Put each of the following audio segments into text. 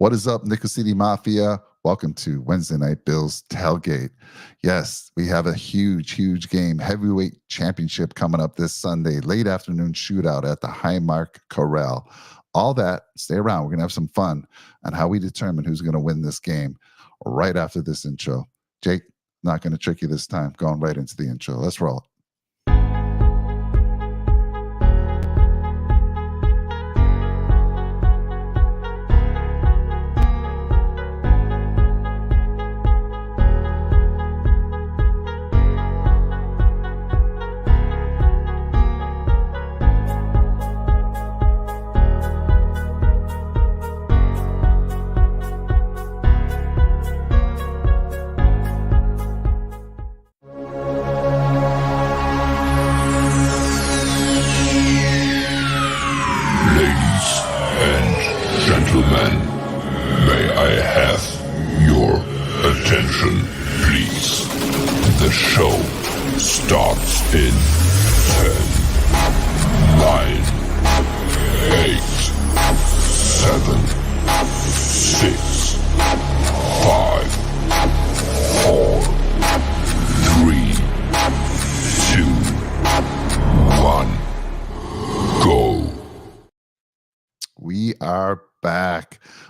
What is up, Nickel City Mafia? Welcome to Wednesday Night Bills Tailgate. Yes, we have a huge game, heavyweight championship coming up this Sunday, late afternoon shootout at the Highmark Corral. All that, stay around. We're going to have some fun on how we determine who's going to win this game right after this intro. Jake, not going to trick you this time. Going right into the intro. Let's roll.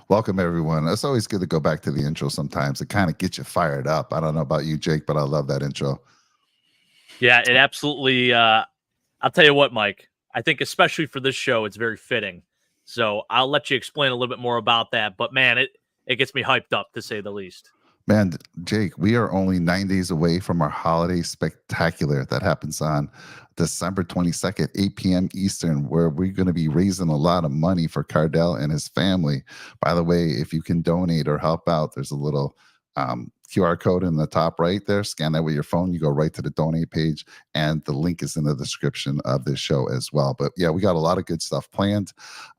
Welcome, everyone. It's always good to go back to the intro sometimes. It kind of gets you fired up. I don't know about you, Jake, but I love that intro. Yeah, it absolutely. I'll tell you what, Mike. I think especially for this show, it's very fitting. So I'll let you explain a little bit more about that. But, man, it gets me hyped up, to say the least. Man, Jake, we are only 9 days away from our holiday spectacular that happens on December 22nd, 8 p.m. Eastern, where we're going to be raising a lot of money for Cardell and his family. By the way, if you can donate or help out, there's a little QR code in the top right there. Scan that with your phone. You go right to the donate page, and the link is in the description of this show as well. But yeah, we got a lot of good stuff planned.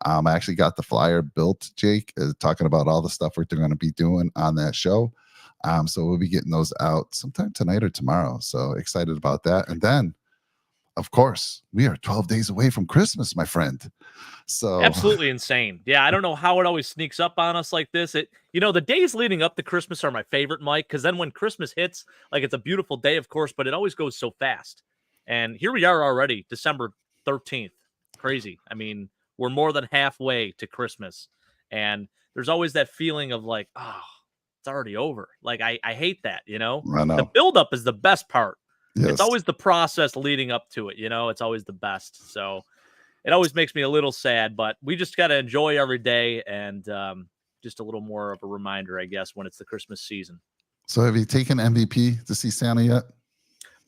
I actually got the flyer built, Jake, talking about all the stuff we're going to be doing on that show. So we'll be getting those out sometime tonight or tomorrow. So excited about that. And then, of course, we are 12 days away from Christmas, my friend. So absolutely insane. Yeah, I don't know how it always sneaks up on us like this. The days leading up to Christmas are my favorite, Mike, because then when Christmas hits, like, it's a beautiful day, of course, but it always goes so fast. And here we are already, December 13th. Crazy. I mean, we're more than halfway to Christmas. And there's always that feeling of like, oh, it's already over. Like, I hate that, I know. The buildup is the best part. Yes. It's always the process leading up to it, it's always the best. So it always makes me a little sad, but we just got to enjoy every day, and just a little more of a reminder, I guess, when it's the Christmas season. So have you taken MVP to see Santa yet?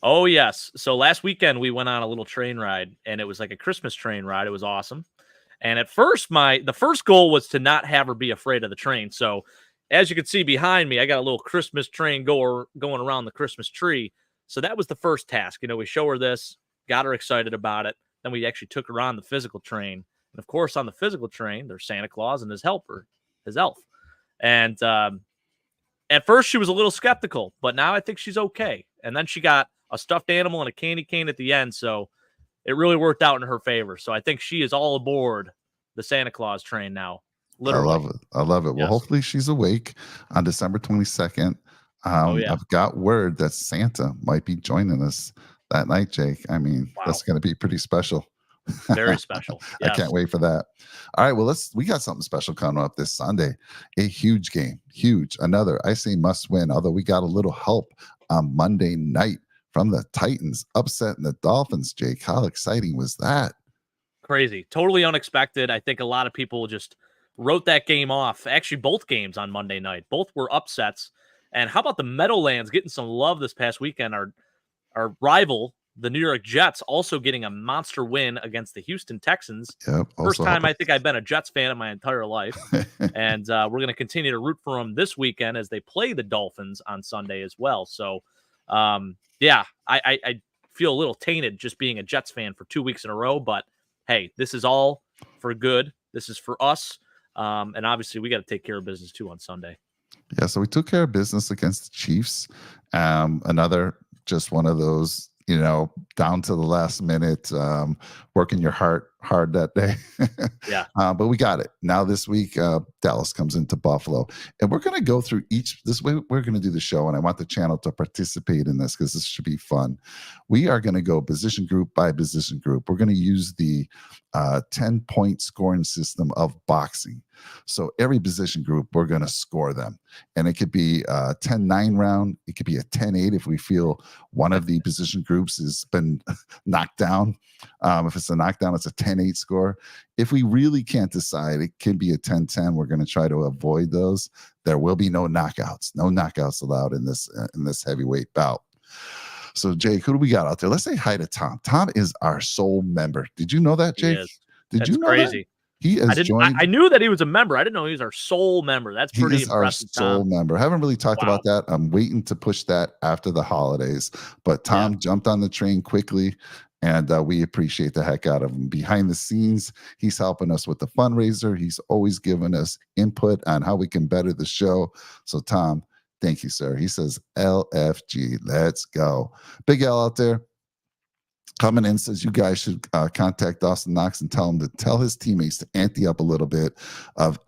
Oh, yes. So last weekend we went on a little train ride, and it was like a Christmas train ride. It was awesome. And at first, the first goal was to not have her be afraid of the train. So as you can see behind me, I got a little Christmas train going around the Christmas tree. So that was the first task. We show her this, got her excited about it. Then we actually took her on the physical train. And, of course, on the physical train, there's Santa Claus and his helper, his elf. And at first she was a little skeptical, but now I think she's okay. And then she got a stuffed animal and a candy cane at the end. So it really worked out in her favor. So I think she is all aboard the Santa Claus train now. Literally. I love it. Yes. Well, hopefully she's awake on December 22nd. I've got word that Santa might be joining us that night, Jake. I mean, wow. That's going to be pretty special. Very special. Yes. I can't wait for that. All right, well, we got something special coming up this Sunday. A huge game, another, I say, must win, although we got a little help on Monday night from the Titans upsetting the Dolphins. Jake, how exciting was that? Crazy. Totally unexpected. I think a lot of people just wrote that game off. Actually, both games on Monday night, both were upsets. And how about the Meadowlands getting some love this past weekend? Our rival, the New York Jets, also getting a monster win against the Houston Texans. Yep, first time I think I've been a Jets fan in my entire life. And we're going to continue to root for them this weekend as they play the Dolphins on Sunday as well. So, I feel a little tainted just being a Jets fan for 2 weeks in a row. But, hey, this is all for good. This is for us. And obviously we got to take care of business too on Sunday. Yeah, so we took care of business against the Chiefs. Another just one of those, down to the last minute, working your heart hard that day. Yeah. But we got it. Now this week, Dallas comes into Buffalo. And we're going to go through this way we're going to do the show. And I want the channel to participate in this because this should be fun. We are going to go position group by position group. We're going to use the 10-point scoring system of boxing. So every position group, we're going to score them. And it could be a 10-9 round. It could be a 10-8 if we feel one of the position groups has been knocked down. If it's a knockdown, it's a 10-8 score. If we really can't decide, it can be a 10-10. We're going to try to avoid those. There will be no knockouts. No knockouts allowed in this heavyweight bout. So, Jake, who do we got out there? Let's say hi to Tom. Tom is our sole member. Did you know that, Jake? Did you know crazy. That? He is joined. I knew that he was a member. I didn't know he was our sole member. That's pretty impressive. He is our sole member. I haven't really talked about that. I'm waiting to push that after the holidays. But Tom jumped on the train quickly, and we appreciate the heck out of him. Behind the scenes, he's helping us with the fundraiser. He's always giving us input on how we can better the show. So, Tom, thank you, sir. He says, LFG, let's go. Big L out there. Coming in says you guys should contact Dawson Knox and tell him to tell his teammates to ante up a little bit of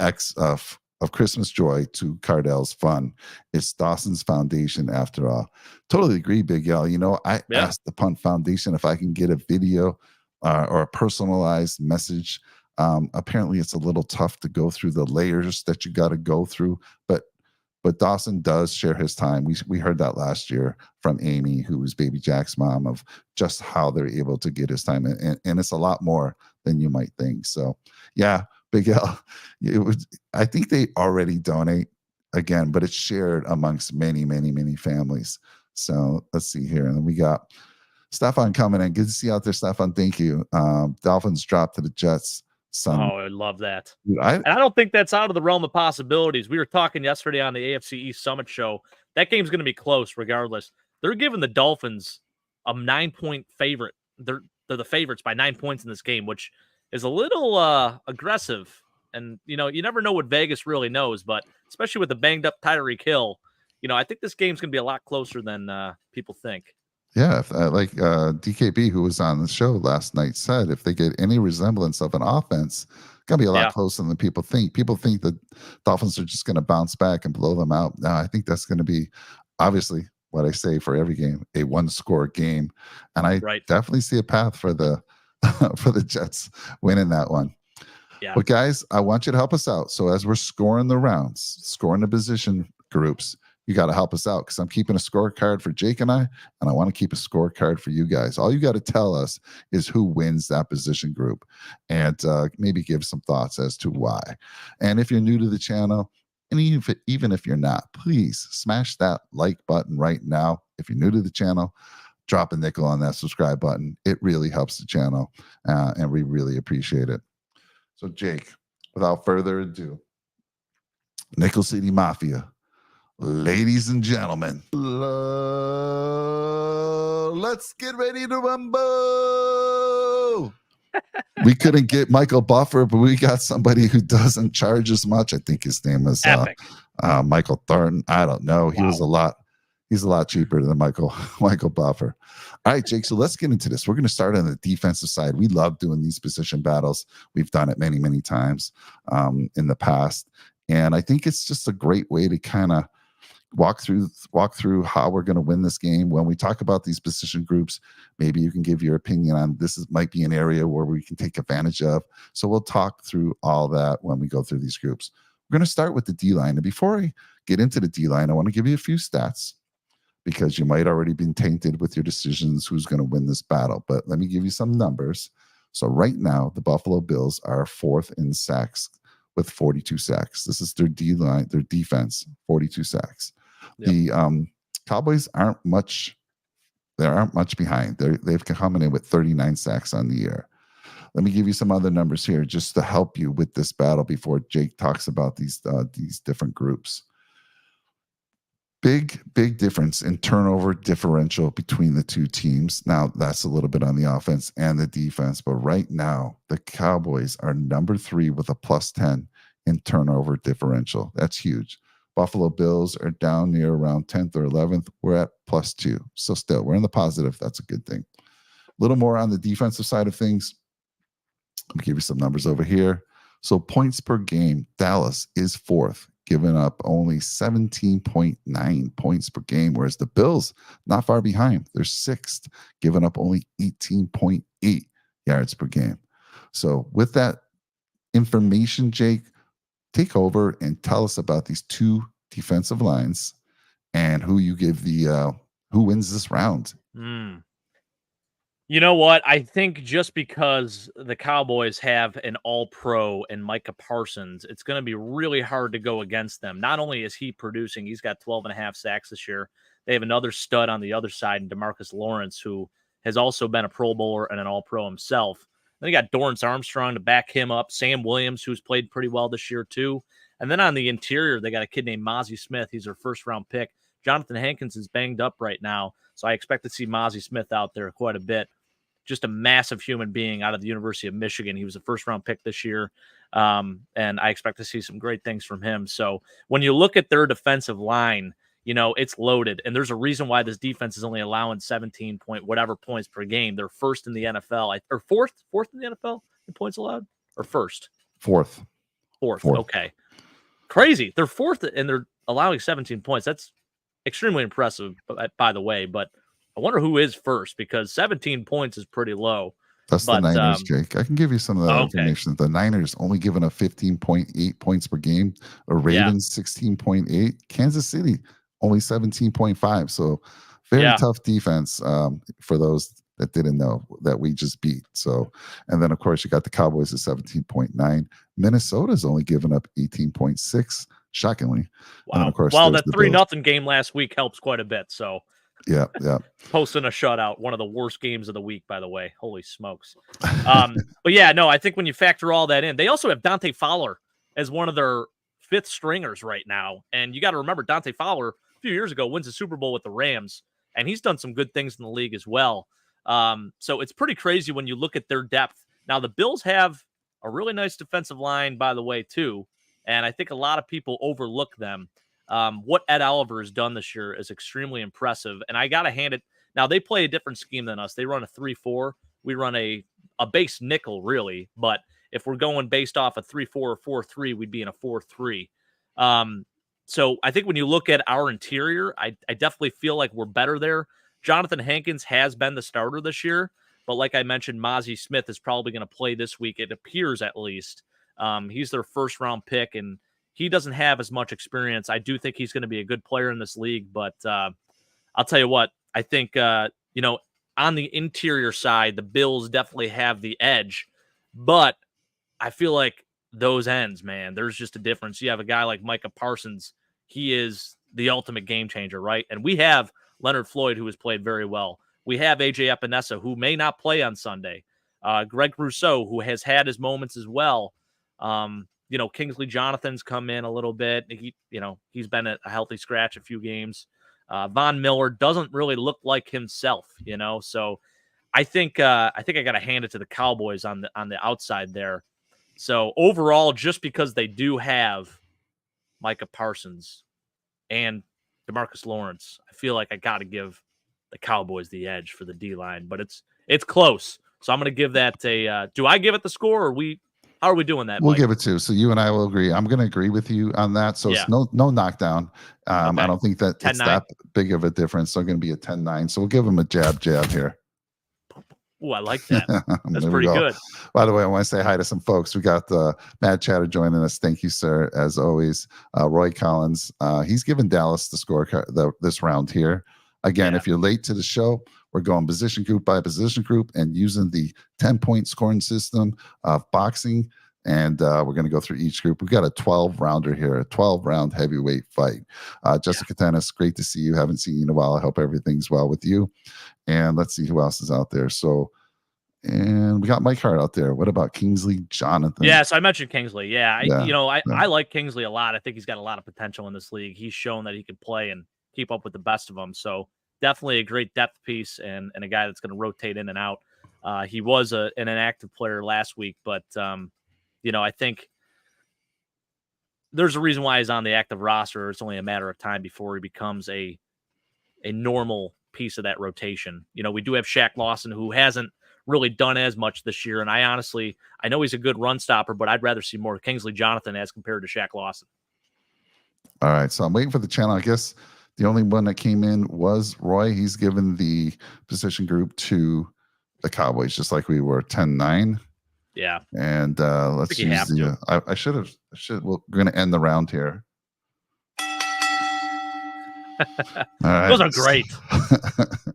Christmas joy to Cardell's fun. It's Dawson's foundation after all. Totally agree, Big L. You know, I asked the Punt Foundation if I can get a video or a personalized message. Apparently, it's a little tough to go through the layers that you got to go through, but Dawson does share his time. We heard that last year from Amy, who was Baby Jack's mom, of just how they're able to get his time. And it's a lot more than you might think. So, yeah, Big L, I think they already donate again, but it's shared amongst many, many, many families. So let's see here. And then we got Stefan coming in. Good to see you out there, Stefan. Thank you. Dolphins dropped to the Jets. I love that. Dude, and I don't think that's out of the realm of possibilities. We were talking yesterday on the AFC East Summit show. That game's going to be close regardless. They're giving the Dolphins a 9-point favorite. They're the favorites by 9 points in this game, which is a little aggressive. And, you know, you never know what Vegas really knows, but especially with the banged up Tyreek Hill, you know, I think this game's going to be a lot closer than people think. Yeah, like DKB, who was on the show last night, said if they get any resemblance of an offense, it's going to be a lot closer than people think. People think that Dolphins are just going to bounce back and blow them out. No, I think that's going to be, obviously, what I say for every game, a one-score game. And I definitely see a path for the for the Jets winning that one. Yeah. But, guys, I want you to help us out. So as we're scoring the rounds, scoring the position groups, you got to help us out because I'm keeping a scorecard for Jake and I want to keep a scorecard for you guys. All you got to tell us is who wins that position group and maybe give some thoughts as to why. And if you're new to the channel, and even if you're not, please smash that like button right now. If you're new to the channel, drop a nickel on that subscribe button. It really helps the channel, and we really appreciate it. So, Jake, without further ado, Nickel City Mafia. Ladies and gentlemen, let's get ready to rumble. We couldn't get Michael Buffer, but we got somebody who doesn't charge as much. I think his name is Michael Thornton. I don't know. He's a lot cheaper than Michael Buffer. All right, Jake. So let's get into this. We're going to start on the defensive side. We love doing these position battles. We've done it many, many times in the past. And I think it's just a great way to kind of walk through how we're going to win this game. When we talk about these position groups, maybe you can give your opinion on might be an area where we can take advantage of. So we'll talk through all that when we go through these groups. We're going to start with the D-line. And before I get into the D-line, I want to give you a few stats because you might already been tainted with your decisions who's going to win this battle. But let me give you some numbers. So right now, the Buffalo Bills are fourth in sacks with 42 sacks. This is their D-line, their defense, 42 sacks. Yep. The Cowboys aren't much behind. They've come in with 39 sacks on the year. Let me give you some other numbers here just to help you with this battle before Jake talks about these different groups. Big difference in turnover differential between the two teams. Now, that's a little bit on the offense and the defense, but right now, the Cowboys are number 3 with a +10 in turnover differential. That's huge. Buffalo Bills are down near around 10th or 11th. We're at +2. So still, we're in the positive. That's a good thing. A little more on the defensive side of things. Let me give you some numbers over here. So points per game, Dallas is fourth, giving up only 17.9 points per game, whereas the Bills, not far behind, they're sixth, giving up only 18.8 yards per game. So with that information, Jake, take over and tell us about these two defensive lines and who you give the who wins this round. You know what? I think just because the Cowboys have an all-pro and Micah Parsons, it's going to be really hard to go against them. Not only is he producing, he's got 12 and a half sacks this year. They have another stud on the other side in DeMarcus Lawrence, who has also been a Pro Bowler and an all-pro himself. Then you got Dorrance Armstrong to back him up, Sam Williams, who's played pretty well this year too. And then on the interior, they got a kid named Mozzie Smith. He's their first-round pick. Jonathan Hankins is banged up right now, so I expect to see Mozzie Smith out there quite a bit. Just a massive human being out of the University of Michigan. He was a first-round pick this year, and I expect to see some great things from him. So when you look at their defensive line, it's loaded, and there's a reason why this defense is only allowing 17 point whatever points per game. They're first in the NFL, or fourth in the NFL in points allowed, or first? Fourth. Okay. Crazy. They're fourth, and they're allowing 17 points. That's extremely impressive, by the way, but I wonder who is first, because 17 points is pretty low. That's the Niners, Jake. I can give you some of that information. The Niners only giving up 15.8 points per game. The Ravens 16.8. Kansas City only 17.5. So very tough defense for those that didn't know that we just beat. So, and then of course you got the Cowboys at 17.9. Minnesota's only giving up 18.6. Shockingly. Wow. And of course, that 3-0 game last week helps quite a bit. So. Yeah. Posting a shutout, one of the worst games of the week, by the way. Holy smokes. But yeah, no, I think when you factor all that in, they also have Dante Fowler as one of their fifth stringers right now. And you got to remember, Dante Fowler, a few years ago, wins the Super Bowl with the Rams, and he's done some good things in the league as well. So it's pretty crazy when you look at their depth. Now, the Bills have a really nice defensive line, by the way, too. And I think a lot of people overlook them. What Ed Oliver has done this year is extremely impressive. And I got to hand it. Now, they play a different scheme than us. They run a 3-4. We run a base nickel, really. But if we're going based off a 3-4 or 4-3, we'd be in a 4-3. So I think when you look at our interior, I definitely feel like we're better there. Jonathan Hankins has been the starter this year. But like I mentioned, Mozzie Smith is probably going to play this week. It appears, at least. He's their first-round pick, and he doesn't have as much experience. I do think he's going to be a good player in this league, but I'll tell you what, I think, on the interior side, the Bills definitely have the edge, but I feel like those ends, man, there's just a difference. You have a guy like Micah Parsons. He is the ultimate game changer, right? And we have Leonard Floyd, who has played very well. We have AJ Epinesa, who may not play on Sunday. Greg Rousseau, who has had his moments as well. Kingsley Jonathan's come in a little bit. He's been a healthy scratch a few games. Von Miller doesn't really look like himself, So I think I got to hand it to the Cowboys on the outside there. So overall, just because they do have Micah Parsons and DeMarcus Lawrence, I feel like I got to give the Cowboys the edge for the D-line, but it's close. So I'm going to give that do I give it the score, or how are we doing that? We'll Mike? give it 2. So you and I will agree. I'm going to agree with you on that. So it's no knockdown. I don't think that it's that big of a difference. So it's going to be a 10-9. So we'll give them a jab here. Oh, I like that. That's pretty good. By the way, I want to say hi to some folks. We got Matt Chatter joining us. Thank you, sir, as always. Roy Collins. He's given Dallas the score this round here. Again, if you're late to the show, we're going position group by position group and using the 10-point scoring system of boxing. And we're going to go through each group. We've got a 12-rounder here, a 12-round heavyweight fight. Jessica Tennis, great to see you. Haven't seen you in a while. I hope everything's well with you. And let's see who else is out there. So, and we got Mike Hart out there. What about Kingsley Jonathan? Yes, I mentioned Kingsley. I like Kingsley a lot. I think he's got a lot of potential in this league. He's shown that he can play and keep up with the best of them. So definitely a great depth piece and a guy that's going to rotate in and out. He was an inactive player last week, but I think there's a reason why he's on the active roster. It's only a matter of time before he becomes a normal piece of that rotation. We do have Shaq Lawson, who hasn't really done as much this year. And I know he's a good run stopper, but I'd rather see more Kingsley Jonathan as compared to Shaq Lawson. All right, so I'm waiting for the channel. I guess the only one that came in was Roy. He's given the position group to the Cowboys, just like we were 10-9. Yeah. And let's use the. I should have. We're going to end the round here. All right. Those are great.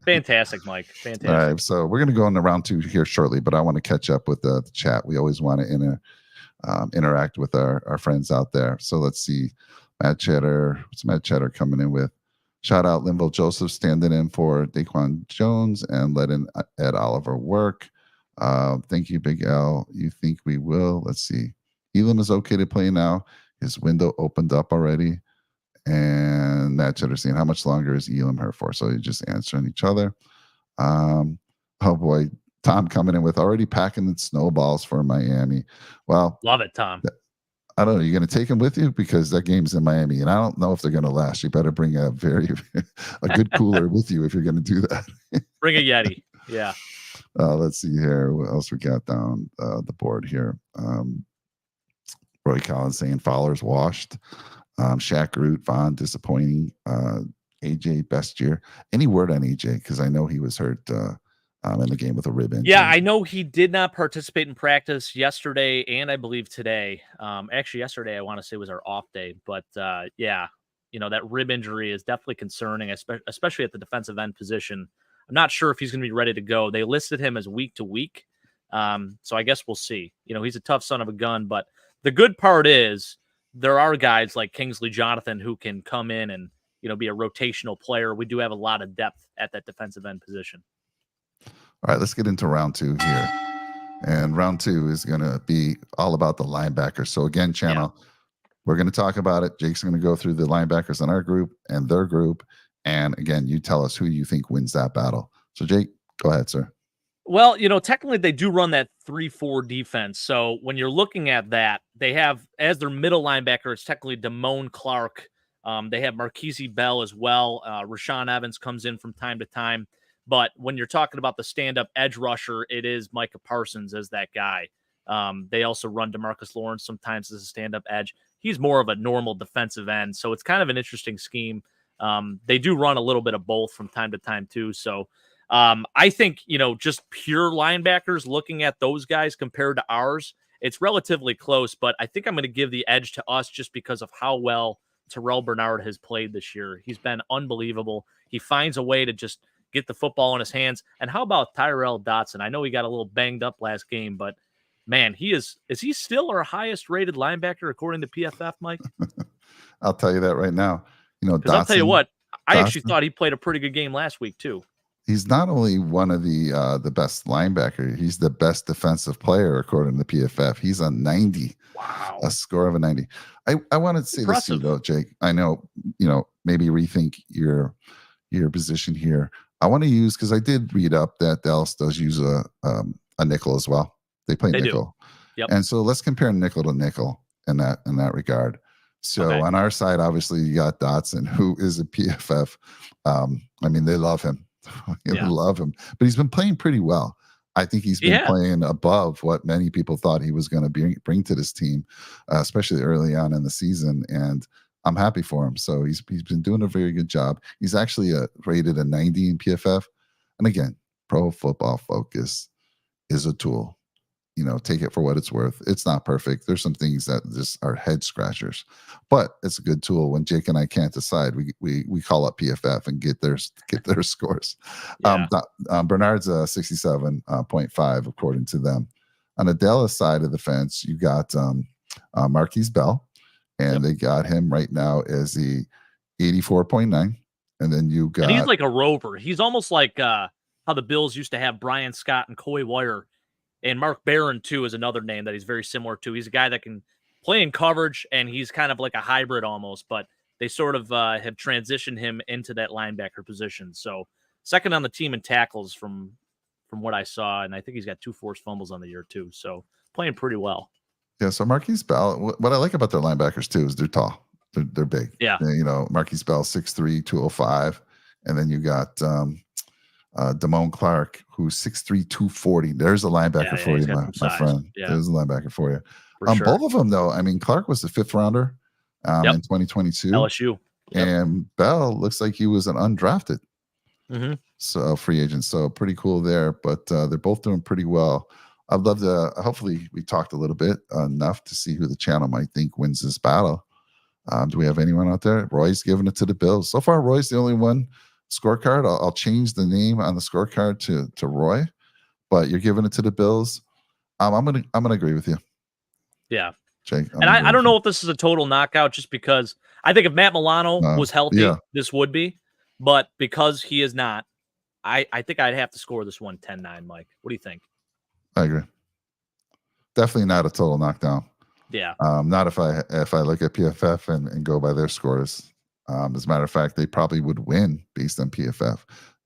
Fantastic, Mike. Fantastic. All right, so we're going to go into round 2 here shortly, but I want to catch up with the chat. We always want to interact with our friends out there. So let's see. Matt Cheddar. What's Matt Cheddar coming in with? Shout out Linville Joseph standing in for Daquan Jones and letting Ed Oliver work. Thank you, Big L. You think we will? Let's see. Elam is okay to play now. His window opened up already. And Matt Cheddar saying, how much longer is Elam here for? So you're just answering each other. Oh boy, Tom coming in with already packing the snowballs for Miami. Well, love it, Tom. I don't know. You're going to take them with you because that game's in Miami, and I don't know if they're going to last. You better bring a good cooler with you if you're going to do that. Bring a Yeti. Yeah. Let's see here. What else we got down the board here? Roy Collins saying Fowler's washed. Shaq Root, Vaughn disappointing. AJ best year. Any word on AJ? Because I know he was hurt in the game with a rib injury. Yeah, I know he did not participate in practice yesterday and I believe today. Actually, yesterday I want to say was our off day, but yeah, that rib injury is definitely concerning, especially at the defensive end position. I'm not sure if he's going to be ready to go. They listed him as week to week, so I guess we'll see. He's a tough son of a gun, but the good part is there are guys like Kingsley Jonathan who can come in and be a rotational player. We do have a lot of depth at that defensive end position. All right, let's get into round 2 here. And round 2 is going to be all about the linebackers. So again, channel, we're going to talk about it. Jake's going to go through the linebackers in our group and their group. And again, you tell us who you think wins that battle. So Jake, go ahead, sir. Well, technically they do run that 3-4 defense. So when you're looking at that, they have as their middle linebacker, it's technically Damone Clark. They have Marquise Bell as well. Rashawn Evans comes in from time to time. But when you're talking about the stand-up edge rusher, it is Micah Parsons as that guy. They also run DeMarcus Lawrence sometimes as a stand-up edge. He's more of a normal defensive end. So it's kind of an interesting scheme. They do run a little bit of both from time to time too. So I think, just pure linebackers, looking at those guys compared to ours, it's relatively close. But I think I'm going to give the edge to us just because of how well Terrell Bernard has played this year. He's been unbelievable. He finds a way to just get the football in his hands. And how about Tyrell Dotson? I know he got a little banged up last game, but man, is he still our highest rated linebacker according to PFF, Mike? I'll tell you that right now. Dotson, I'll tell you what, I actually thought he played a pretty good game last week too. He's not only one of the best linebacker, he's the best defensive player according to PFF. He's a 90. Wow. A score of a 90. I wanted to say this to you though, Jake. I know, maybe rethink your position here. I want to use, because I did read up that Dallas does use a nickel as well. They play nickel. Yep. And so let's compare nickel to nickel in that regard. So on our side, obviously you got Dotson, who is a PFF. They love him. They love him. But he's been playing pretty well. I think he's been playing above what many people thought he was going to bring to this team, especially early on in the season. And I'm happy for him. So he's been doing a very good job. He's actually rated a 90 in PFF. And again, Pro Football Focus is a tool. Take it for what it's worth. It's not perfect. There's some things that just are head scratchers, but it's a good tool. When Jake and I can't decide, we call up PFF and get their scores. Yeah. Bernard's a 67.5 according to them. On the Dallas side of the fence, you got Marquise Bell. And they got him right now as the 84.9. And then you got... And he's like a rover. He's almost like how the Bills used to have Brian Scott and Coy Wire. And Mark Barron, too, is another name that he's very similar to. He's a guy that can play in coverage, and he's kind of like a hybrid almost. But they sort of have transitioned him into that linebacker position. So second on the team in tackles from what I saw. And I think he's got 2 forced fumbles on the year, too. So playing pretty well. Yeah, so Marquise Bell, what I like about their linebackers, too, is they're tall. They're big. Yeah. Marquise Bell, 6'3", 205. And then you got Damone Clark, who's 6'3", 240. There's a linebacker for he's you, got my some size. friend. Yeah, There's a linebacker for you. for sure. Both of them, though. I mean, Clark was the 5th rounder Yep. in 2022. LSU. Yep. And Bell looks like he was an undrafted so free agent. So pretty cool there. But they're both doing pretty well. I'd love to, hopefully we talked a little bit enough to see who the channel might think wins this battle. Do we have anyone out there? Roy's giving it to the Bills. So far, Roy's the only one scorecard. I'll change the name on the scorecard to Roy, but you're giving it to the Bills. I'm gonna agree with you. Yeah. Jake. And I don't know if this is a total knockout just because I think if Matt Milano was healthy, this would be. But because he is not, I think I'd have to score this one 10-9, Mike. What do you think? I agree. Definitely not a total knockdown. Yeah. Not if I look at PFF and go by their scores. As a matter of fact, they probably would win based on PFF.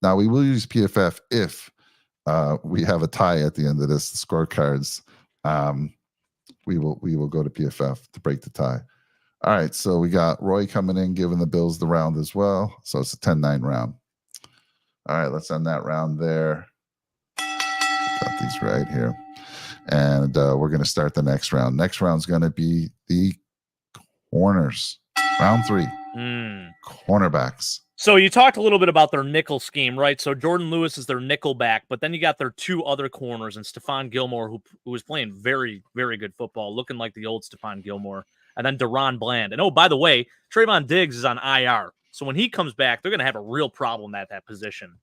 Now we will use PFF if we have a tie at the end of this scorecards. We will go to PFF to break the tie. All right, so we got Roy coming in, giving the Bills the round as well. So it's a 10-9 round. All right, let's end that round there. Got these right here. And we're going to start the next round. Next round's going to be the corners. Round 3. Cornerbacks. So you talked a little bit about their nickel scheme, right? So Jordan Lewis is their nickel back, but then you got their 2 other corners and Stephon Gilmore, who was playing very, very good football, looking like the old Stephon Gilmore, and then Deron Bland. And, oh, by the way, Trayvon Diggs is on IR. So when he comes back, they're going to have a real problem at that position.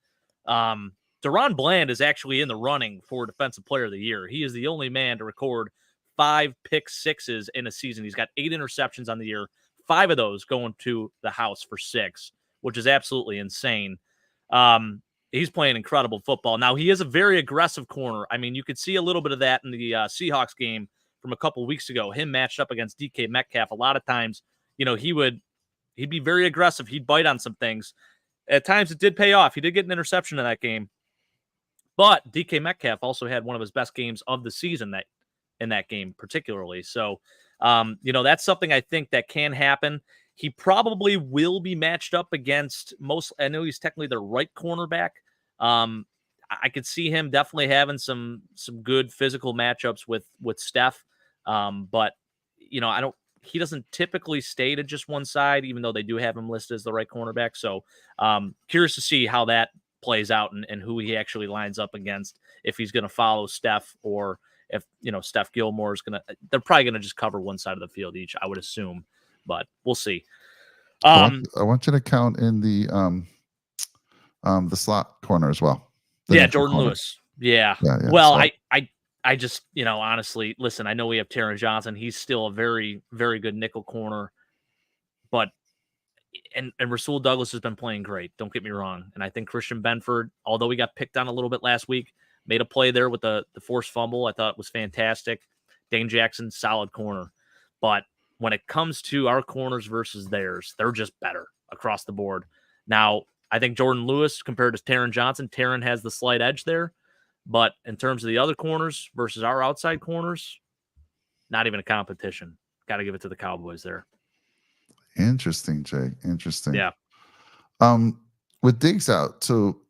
Deron Bland is actually in the running for Defensive Player of the Year. He is the only man to record 5 pick sixes in a season. He's got 8 interceptions on the year, 5 of those going to the house for 6. Which is absolutely insane. He's playing incredible football. Now, he is a very aggressive corner. I mean, you could see a little bit of that in the Seahawks game from a couple weeks ago. Him matched up against DK Metcalf. A lot of times, he'd be very aggressive. He'd bite on some things. At times, it did pay off. He did get an interception in that game. But DK Metcalf also had one of his best games of the season in that game, particularly. So, that's something I think that can happen. He probably will be matched up against I know he's technically their right cornerback. I could see him definitely having some good physical matchups with Steph. But he doesn't typically stay to just one side, even though they do have him listed as the right cornerback. So curious to see how that plays out and who he actually lines up against, if he's going to follow Steph or if, Steph Gilmore is they're probably going to just cover one side of the field each, I would assume. But we'll see. I want you to count in the slot corner as well. Jordan Lewis. Yeah. Well, so. I just, honestly, listen, I know we have Taron Johnson. He's still a very, very good nickel corner. But and Rasul Douglas has been playing great. Don't get me wrong. And I think Christian Benford, although he got picked on a little bit last week, made a play there with the forced fumble. I thought it was fantastic. Dane Jackson, solid corner. But when it comes to our corners versus theirs, they're just better across the board. Now, I think Jordan Lewis compared to Taron Johnson, Taron has the slight edge there. But in terms of the other corners versus our outside corners, not even a competition. Got to give it to the Cowboys there. Interesting, Jake. Interesting. Yeah. With Diggs out, so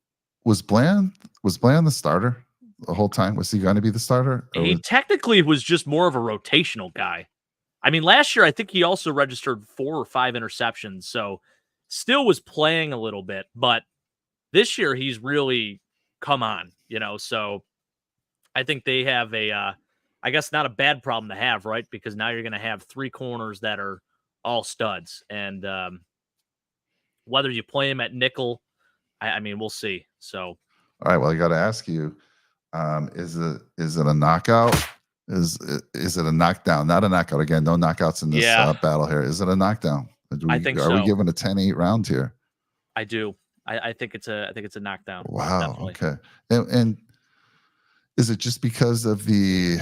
was Bland the starter the whole time? Was he going to be the starter? He technically was just more of a rotational guy. I mean, last year, I think he also registered 4 or 5 interceptions, so still was playing a little bit. But this year, he's really come on, so I think they have I guess not a bad problem to have, right? Because now you're going to have 3 corners that are all studs. And whether you play him at nickel, I mean, we'll see. So, all right, well, I got to ask you, is it a knockout? Is it a knockdown? Not a knockout. Again, no knockouts in this battle here. Is it a knockdown? I think so. Are we giving a 10-8 round here? I do. I think it's a knockdown. Wow. Definitely. Okay. And is it just because of the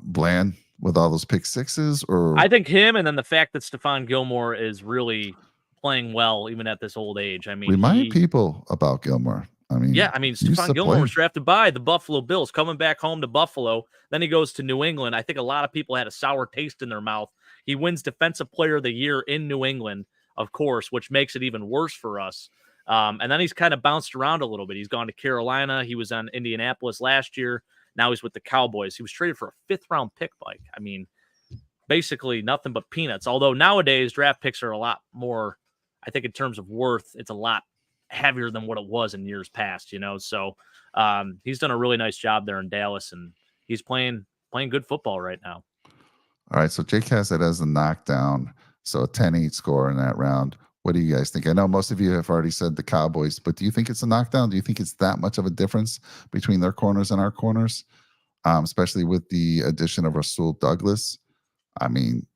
Bland with all those pick sixes, or I think him, and then the fact that Stephon Gilmore is really playing well even at this old age. I mean, remind people about Gilmore. Stephon Gilmore was drafted by the Buffalo Bills, coming back home to Buffalo. Then he goes to New England. I think a lot of people had a sour taste in their mouth. He wins Defensive Player of the Year in New England, of course, which makes it even worse for us. And then he's kind of bounced around a little bit. He's gone to Carolina. He was on Indianapolis last year. Now he's with the Cowboys. He was traded for a 5th-round pick, Mike. I mean, basically nothing but peanuts. Although nowadays draft picks are a lot more, I think in terms of worth, it's a lot heavier than what it was in years past, So he's done a really nice job there in Dallas, and he's playing good football right now. All right, so Jake has it as a knockdown, so a 10-8 score in that round. What do you guys think? I know most of you have already said the Cowboys, but do you think it's a knockdown? Do you think it's that much of a difference between their corners and our corners, especially with the addition of Rasul Douglas? I mean,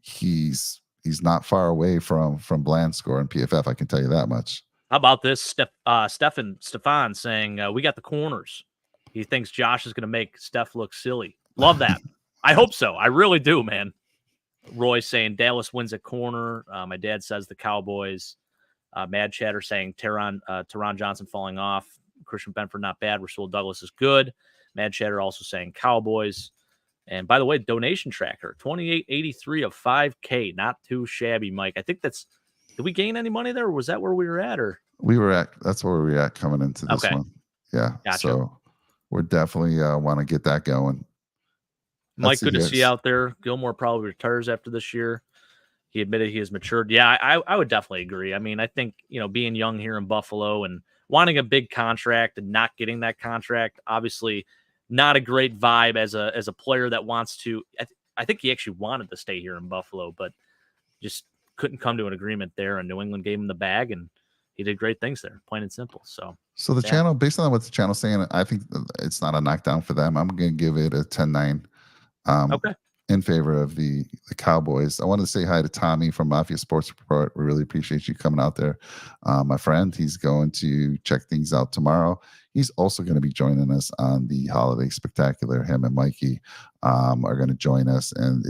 he's not far away from Bland score and PFF. I can tell you that much. How about this? Stefan saying, we got the corners. He thinks Josh is going to make Steph look silly. Love that. I hope so. I really do, man. Roy saying Dallas wins at corner. My dad says the Cowboys. Mad Chatter saying Teron Johnson falling off. Christian Benford not bad. Rasul Douglas is good. Mad Chatter also saying Cowboys. And by the way, donation tracker, 2883 of 5K. Not too shabby, Mike. I think that's, did we gain any money there? Or was that where we were at? Or that's where we were at coming into this one. Yeah. Gotcha. So we're definitely want to get that going. Mike, good to see you out there. Gilmore probably retires after this year. He admitted he has matured. Yeah, I would definitely agree. I mean, I think, being young here in Buffalo and wanting a big contract and not getting that contract, obviously not a great vibe as a player that wants to. I think he actually wanted to stay here in Buffalo, but just couldn't come to an agreement there. And New England gave him the bag, and he did great things there, plain and simple. So the channel, based on what the channel's saying, I think it's not a knockdown for them. I'm going to give it a 10-9. Okay. In favor of the Cowboys. I want to say hi to Tommy from Mafia Sports Report. We really appreciate you coming out there. My friend, he's going to check things out tomorrow. He's also going to be joining us on the Holiday Spectacular. Him and Mikey are going to join us, and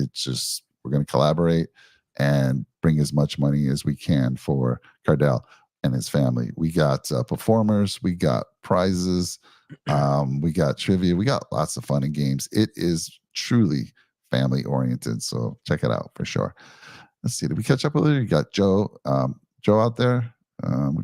we're going to collaborate and bring as much money as we can for Cardell and his family. We got performers, we got prizes, we got trivia, we got lots of fun and games. It is truly family oriented, so check it out for sure. Let's see, did we catch up with you? You got Joe out there.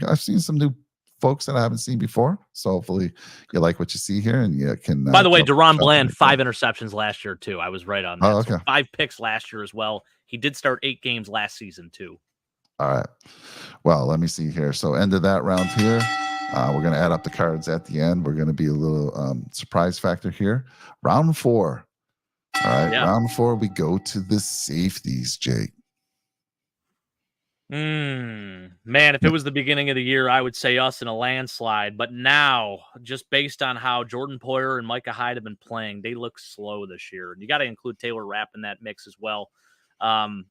I've seen some new folks that I haven't seen before, so hopefully you like what you see here, and you can by the way, Deron Bland 5 interceptions last year too. I was right on that. Okay. So 5 picks last year as well. He did start 8 games last season too. All right, well, let me see here. So end of that round here. We're going to add up the cards at the end. We're going to be a little surprise factor here. Round 4. All right, round 4, we go to the safeties, Jake. Man, if it was the beginning of the year, I would say us in a landslide. But now, just based on how Jordan Poyer and Micah Hyde have been playing, they look slow this year. And you got to include Taylor Rapp in that mix as well. I'd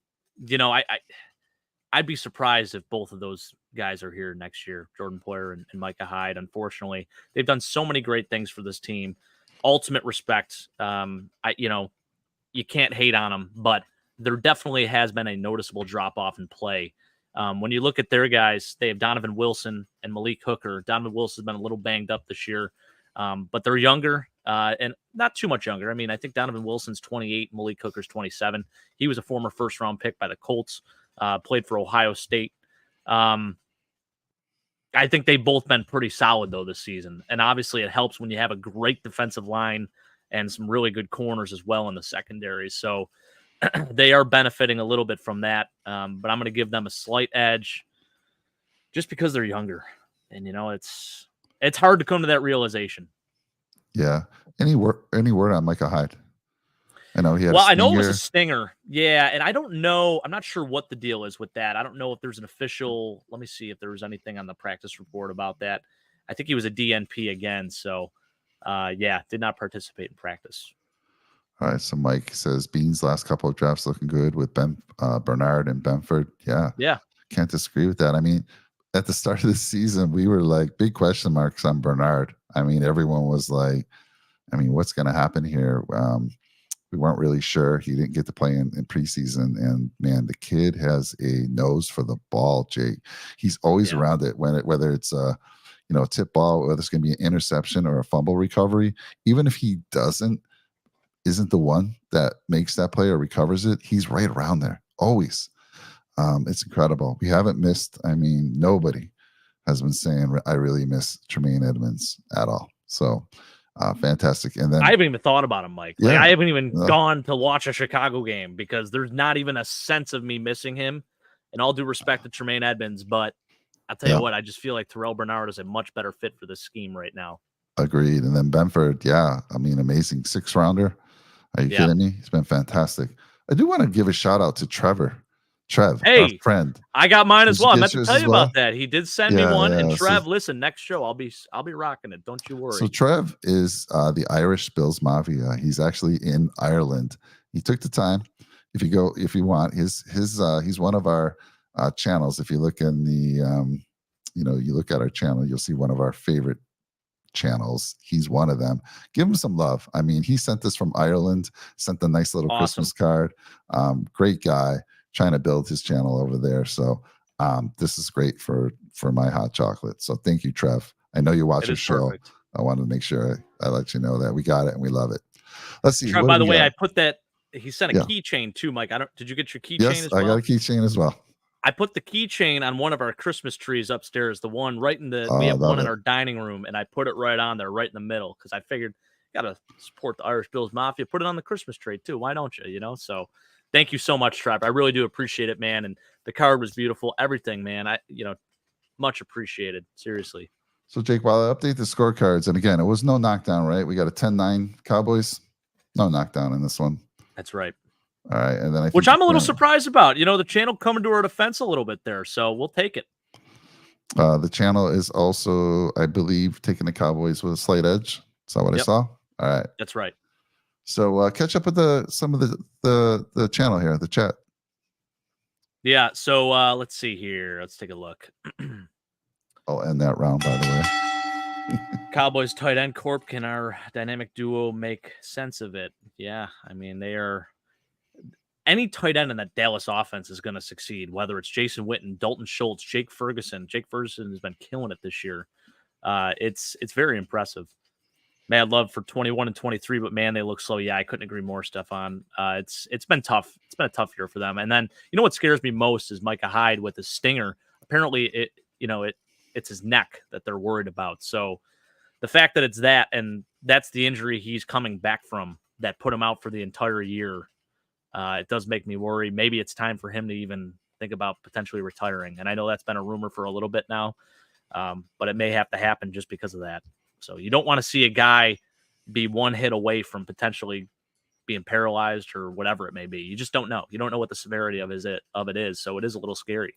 be surprised if both of those guys are here next year, Jordan Poyer and Micah Hyde. Unfortunately, they've done so many great things for this team. Ultimate respect. You can't hate on them, but there definitely has been a noticeable drop off in play. When you look at their guys, they have Donovan Wilson and Malik Hooker. Donovan Wilson has been a little banged up this year, but they're younger and not too much younger. I mean, I think Donovan Wilson's 28, Malik Hooker's 27. He was a former first-round pick by the Colts, played for Ohio State. I think they've both been pretty solid, though, this season. And obviously it helps when you have a great defensive line and some really good corners as well in the secondary. So they are benefiting a little bit from that. But I'm going to give them a slight edge just because they're younger. And, it's hard to come to that realization. Yeah. Any word on Micah Hyde? I know he had I know it was a stinger. Yeah, and I don't know. I'm not sure what the deal is with that. I don't know if there's an official. Let me see if there was anything on the practice report about that. I think he was a DNP again. So, did not participate in practice. All right. So Mike says Bean's last couple of drafts looking good with Bernard and Benford. Yeah. Can't disagree with that. I mean, at the start of the season, we were like big question marks on Bernard. I mean, everyone was like, what's going to happen here? We weren't really sure. He didn't get to play in preseason, and man, the kid has a nose for the ball, Jake. He's always around it, whether it's a tip ball, whether it's going to be an interception or a fumble recovery. Even if he isn't the one that makes that play or recovers it, he's right around there always. It's incredible. We haven't missed. Nobody has been saying, I really miss Tremaine Edmonds at all. So fantastic. And I then, haven't even thought about him, Mike. Like, yeah, I haven't even no, gone to watch a Chicago game because there's not even a sense of me missing him. And all due respect to Tremaine Edmonds, but I'll tell you yeah, what, I just feel like Terrell Bernard is a much better fit for this scheme right now. agreed. And then Benford, yeah, I mean, amazing 6-rounder. Are you Yeah. kidding me? He's been fantastic. I do want to give a shout out to Trev, our Hey, friend. I got mine Did as you well. I get meant to yours tell as you about well? that. He did send me Yeah, one. And yeah. So, Trev, listen, next show I'll be rocking it. Don't you so worry. Trev is the Irish Bills Mafia. He's actually in Ireland. He took the time. If you want, he's one of our channels. If you look in the, you look at our channel, you'll see one of our favorite channels. He's one of them. Give him some love. I mean, he sent this from Ireland, sent a nice little Awesome. Christmas card. Great guy, trying to build his channel over there. So this is great for my hot chocolate. So thank you, Trev. I know you watch It our is show. perfect. I wanted to make sure I let you know that we got it and we love it. Let's see. Trev, What do by the we way, I got? put that he sent a Yeah. keychain too, Mike. Did you get your keychain Yes, as I got well? a keychain as well. I put the keychain on one of our Christmas trees upstairs, the one right in the we I have love one in it. our dining room, and I put it right on there, right in the middle, because I figured gotta support the Irish Bills Mafia. Put it on the Christmas tree too. Why don't you? So thank you so much, Trev. I really do appreciate it, man. And the card was beautiful. Everything, man. Much appreciated. Seriously. So, Jake, while I update the scorecards, and again, it was no knockdown, right? We got a 10-9 Cowboys. No knockdown in this one. That's right. All right. And then I think Which I'm a little surprised about. The channel coming to our defense a little bit there, so we'll take it. the channel is also, I believe, taking the Cowboys with a slight edge. Is that what I saw? All right. That's right. So catch up with some of the channel here, the chat. Yeah. So let's see here. Let's take a look. I'll end that round, by the way. Cowboys tight end corp. Can our dynamic duo make sense of it? Yeah. I mean, they are. Any tight end in that Dallas offense is going to succeed, whether it's Jason Witten, Dalton Schultz, Jake Ferguson. Jake Ferguson has been killing it this year. It's very impressive. Mad love for 21 and 23, but man, they look slow. Yeah, I couldn't agree more, Stefan. It's been tough. It's been a tough year for them. And then what scares me most is Micah Hyde with his stinger. Apparently, it's his neck that they're worried about. So the fact that it's that, and that's the injury he's coming back from that put him out for the entire year, it does make me worry. Maybe it's time for him to even think about potentially retiring. And I know that's been a rumor for a little bit now, but it may have to happen just because of that. So you don't want to see a guy be one hit away from potentially being paralyzed or whatever it may be. You just don't know. You don't know what the severity of it is. So it is a little scary.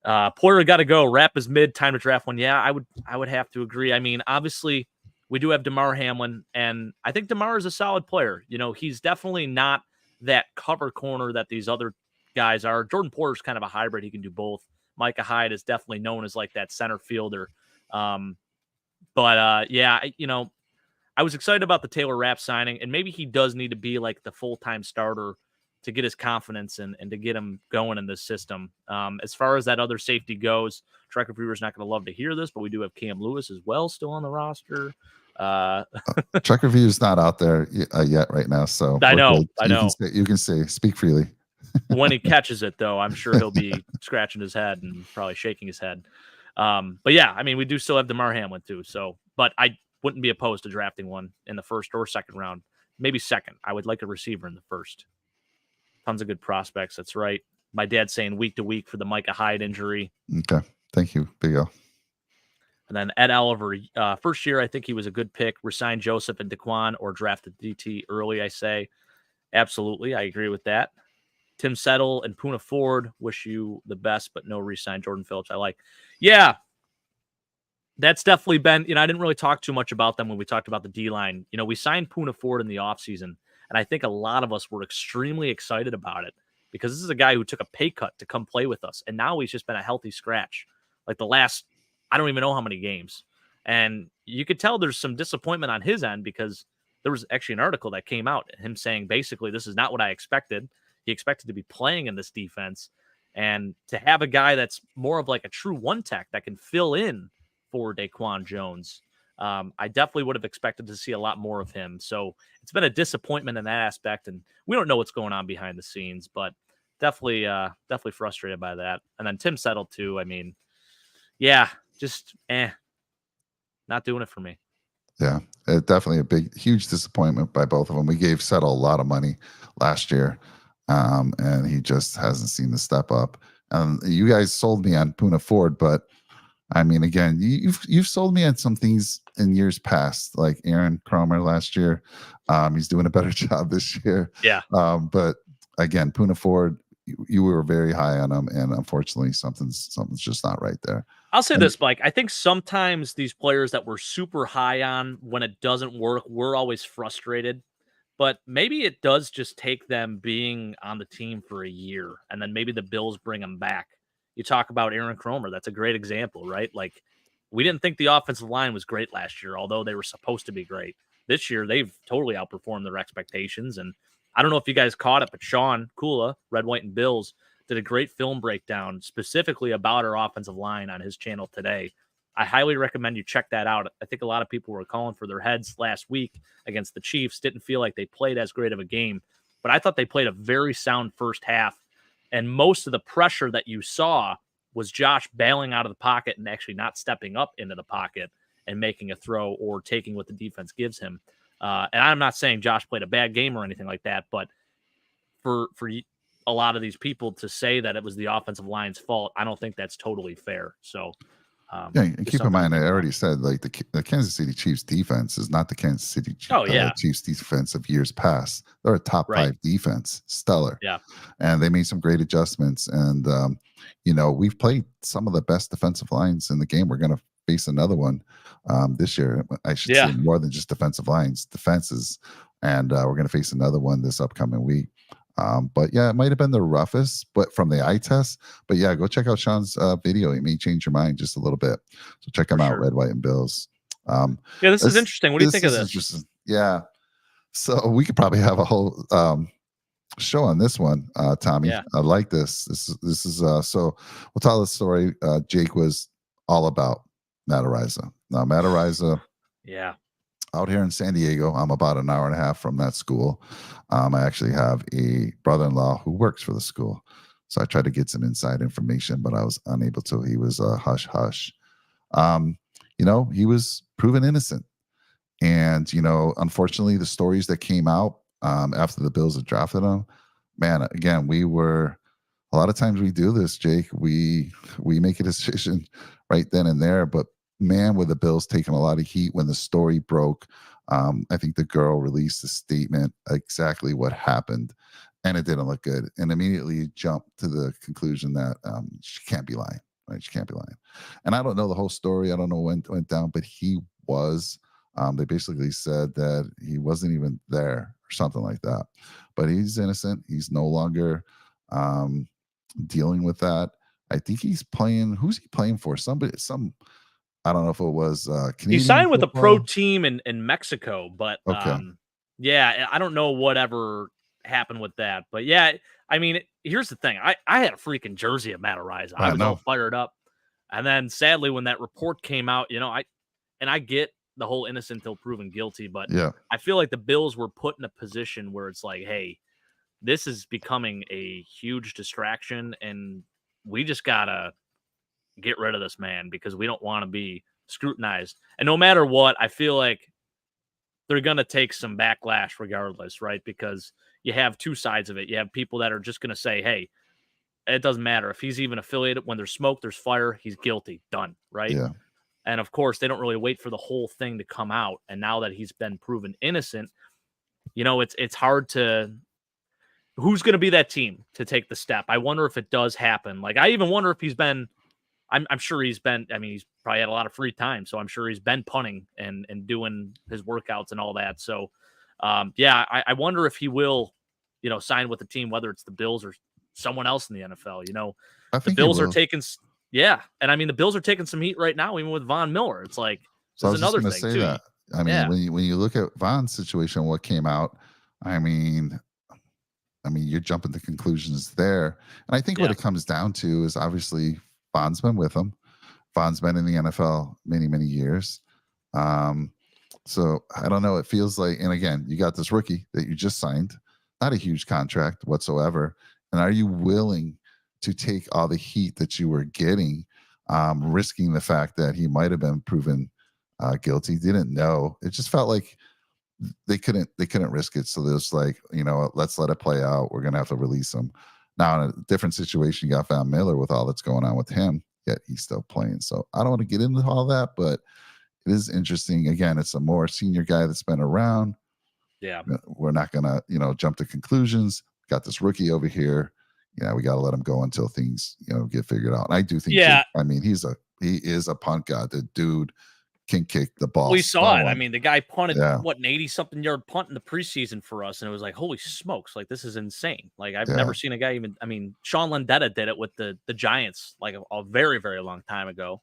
Porter got to go. Wrap is mid. Time to draft one. Yeah, I would have to agree. I mean, obviously, we do have DeMar Hamlin, and I think DeMar is a solid player. He's definitely not that cover corner that these other guys are. Jordan Porter's kind of a hybrid. He can do both. Micah Hyde is definitely known as like that center fielder. Yeah, I was excited about the Taylor Rapp signing, and maybe he does need to be like the full-time starter to get his confidence and to get him going in this system. As far as that other safety goes, Tracker Viewer's not going to love to hear this, but we do have Cam Lewis as well still on the roster. Track review is not out there yet right now, so I know. You can say speak freely. When he catches it, though, I'm sure he'll be scratching his head and probably shaking his head. But yeah, I mean, we do still have DeMar Hamlin too. So, but I wouldn't be opposed to drafting one in the first or second round, maybe second. I would like a receiver in the first. Tons of good prospects. That's right. My dad's saying week to week for the Micah Hyde injury. Okay, thank you, Big O. And then Ed Oliver, first year, I think he was a good pick. Resign Joseph and Daquan or drafted DT early, I say. Absolutely. I agree with that. Tim Settle and Puna Ford, wish you the best, but no resign. Jordan Phillips, I like. Yeah, that's definitely been, I didn't really talk too much about them when we talked about the D-line. We signed Puna Ford in the offseason, and I think a lot of us were extremely excited about it because this is a guy who took a pay cut to come play with us, and now he's just been a healthy scratch. Like the last, I don't even know how many games. And you could tell there's some disappointment on his end because there was actually an article that came out, him saying basically this is not what I expected. He expected to be playing in this defense, and to have a guy that's more of like a true one tech that can fill in for Daquan Jones. I definitely would have expected to see a lot more of him. So it's been a disappointment in that aspect, and we don't know what's going on behind the scenes, but definitely frustrated by that. And then Tim Settle too. I mean, Yeah, just not doing it for me. Yeah, definitely a big, huge disappointment by both of them. We gave Settle a lot of money last year, and he just hasn't seen the step up. You guys sold me on Puna Ford, but I mean, again, you've sold me on some things in years past, like Aaron Cromer last year. He's doing a better job this year. Yeah. But again, Puna Ford, you were very high on him, and unfortunately, something's just not right there. I'll say And this, Mike. I think sometimes these players that we're super high on, when it doesn't work, we're always frustrated. But maybe it does just take them being on the team for a year, and then maybe the Bills bring them back. You talk about Aaron Cromer. That's a great example, right? Like, we didn't think the offensive line was great last year, although they were supposed to be great. This year, they've totally outperformed their expectations. And I don't know if you guys caught it, but Sean Kula, Red, White, and Bills, did a great film breakdown specifically about our offensive line on his channel today. I highly recommend you check that out. I think a lot of people were calling for their heads last week against the Chiefs, didn't feel like they played as great of a game, but I thought they played a very sound first half. And most of the pressure that you saw was Josh bailing out of the pocket and actually not stepping up into the pocket and making a throw or taking what the defense gives him. And I'm not saying Josh played a bad game or anything like that, but for a lot of these people to say that it was the offensive line's fault, I don't think that's totally fair. So, yeah, and keep in mind, I already said, like, the Kansas City Chiefs defense is not the Kansas City Chiefs defense of years past. They're a top five defense, stellar. Yeah, and they made some great adjustments. And we've played some of the best defensive lines in the game. We're going to face another one this year. I should say more than just defensive lines, defenses, and we're going to face another one this upcoming week. But yeah, it might have been the roughest, but from the eye test. But yeah, go check out Sean's video. It may change your mind just a little bit. So check him out, Red, White, and Bills. This is interesting. What do you think of this? Interesting. Yeah. So we could probably have a whole show on this one, Tommy. Yeah. I like this. This is so we'll tell the story. Jake was all about Matt Ariza. Now, Matt Ariza, out here in San Diego. I'm about an hour and a half from that school. I actually have a brother-in-law who works for the school. So I tried to get some inside information, but I was unable to. He was hush hush. He was proven innocent. And, unfortunately, the stories that came out after the Bills had drafted him, man, again, a lot of times we do this, Jake. We make a decision right then and there, but man, with the Bills taking a lot of heat when the story broke. I think the girl released a statement exactly what happened, and it didn't look good. And immediately jumped to the conclusion that she can't be lying, right? She can't be lying. And I don't know the whole story. I don't know when it went down, but he was. They basically said that he wasn't even there or something like that. But he's innocent. He's no longer dealing with that. I think he's playing. Who's he playing for? I don't know if it was Canadian. He signed football. with a pro team in Mexico, but okay. I don't know whatever happened with that. But yeah, I mean, here's the thing. I had a freaking jersey of Matt Ariza. I was all fired up. And then sadly, when that report came out, I get the whole innocent till proven guilty, but I feel like the Bills were put in a position where it's like, hey, this is becoming a huge distraction, and we just gotta get rid of this man because we don't want to be scrutinized. And no matter what, I feel like they're gonna take some backlash regardless, right? Because you have two sides of it. You have people that are just gonna say, hey, it doesn't matter if he's even affiliated. When there's smoke, there's fire. He's guilty. Done. Right. Yeah. And of course, they don't really wait for the whole thing to come out. And now that he's been proven innocent, it's hard to. Who's going to be that team to take the step? I wonder if it does happen. Like, I even wonder if he's been. I'm sure he's been. I mean, he's probably had a lot of free time, so I'm sure he's been punting and doing his workouts and all that. So, I wonder if he will, sign with the team, whether it's the Bills or someone else in the NFL. I think the Bills are taking. Yeah, and I mean the Bills are taking some heat right now, even with Von Miller. It's like there's another thing too. That. I mean, when you look at Von's situation, what came out, I mean, you're jumping to conclusions there, and I think what it comes down to is obviously Von's been with him. Von's been in the NFL many, many years. So I don't know. It feels like, and again, you got this rookie that you just signed, not a huge contract whatsoever, and are you willing to take all the heat that you were getting risking the fact that he might have been proven guilty. Didn't know. It just felt like they couldn't risk it. So there's like, let's let it play out. We're gonna have to release him. Now in a different situation, you got Van Miller with all that's going on with him, yet he's still playing. So I don't want to get into all that, but it is interesting. Again, it's a more senior guy that's been around. Yeah. We're not gonna, jump to conclusions. Got this rookie over here. We got to let him go until things, get figured out. And I do think, Yeah. he is a punt god. The dude can kick the ball. We saw it. I mean, the guy punted an 80-something yard punt in the preseason for us, and it was like, holy smokes, like this is insane. Like I've never seen a guy even. I mean, Sean Landeta did it with the Giants like a very, very long time ago,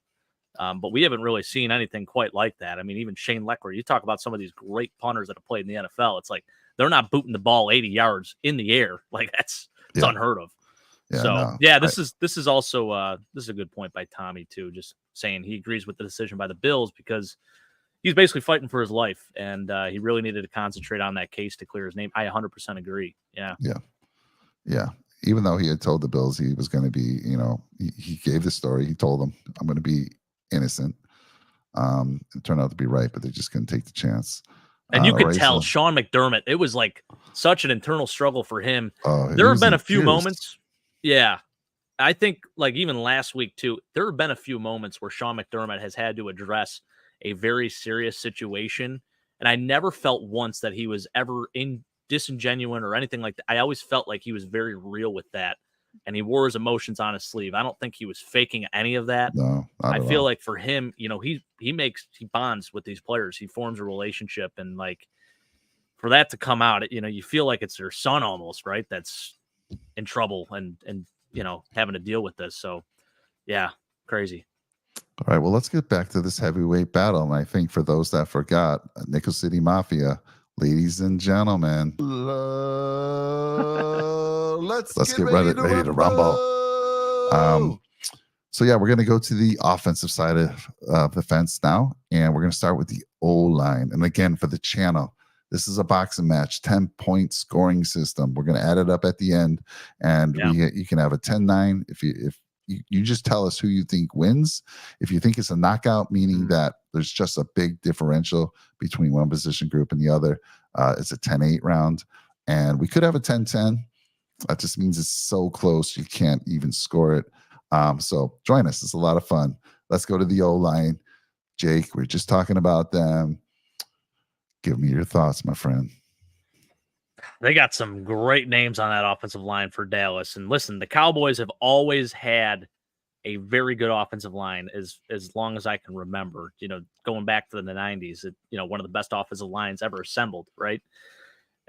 but we haven't really seen anything quite like that. I mean, even Shane Leckler. You talk about some of these great punters that have played in the NFL. It's like they're not booting the ball 80 yards in the air. Like it's unheard of. Yeah, so this is also this is a good point by Tommy too. Just saying he agrees with the decision by the Bills because he's basically fighting for his life, and he really needed to concentrate on that case to clear his name. I 100% agree. Yeah. Even though he had told the Bills he was going to be, he gave the story. He told them, "I'm going to be innocent." It turned out to be right, but they just couldn't take the chance. And you could tell Sean McDermott. It was like such an internal struggle for him. There have been a few moments. Yeah. I think like even last week too, there have been a few moments where Sean McDermott has had to address a very serious situation. And I never felt once that he was ever disingenuous or anything like that. I always felt like he was very real with that. And he wore his emotions on his sleeve. I don't think he was faking any of that. No, I feel like for him, he bonds with these players. He forms a relationship. And like for that to come out, you feel like it's their son almost, right? That's in trouble and having to deal with this. So yeah, crazy. All right, well, let's get back to this heavyweight battle. And I think for those that forgot, Nickel City Mafia, ladies and gentlemen, let's get ready to rumble. So yeah, we're going to go to the offensive side of the fence now, and we're going to start with the O-line. And again, for the channel, this is a boxing match, 10-point scoring system. We're going to add it up at the end, and you can have a 10-9 if you just tell us who you think wins. If you think it's a knockout, meaning that there's just a big differential between one position group and the other, it's a 10-8 round. And we could have a 10-10. That just means it's so close you can't even score it. So join us. It's a lot of fun. Let's go to the O-line. Jake, we're just talking about them. Give me your thoughts, my friend. They got some great names on that offensive line for Dallas. And listen, the Cowboys have always had a very good offensive line as long as I can remember, going back to the 90s, one of the best offensive lines ever assembled, right?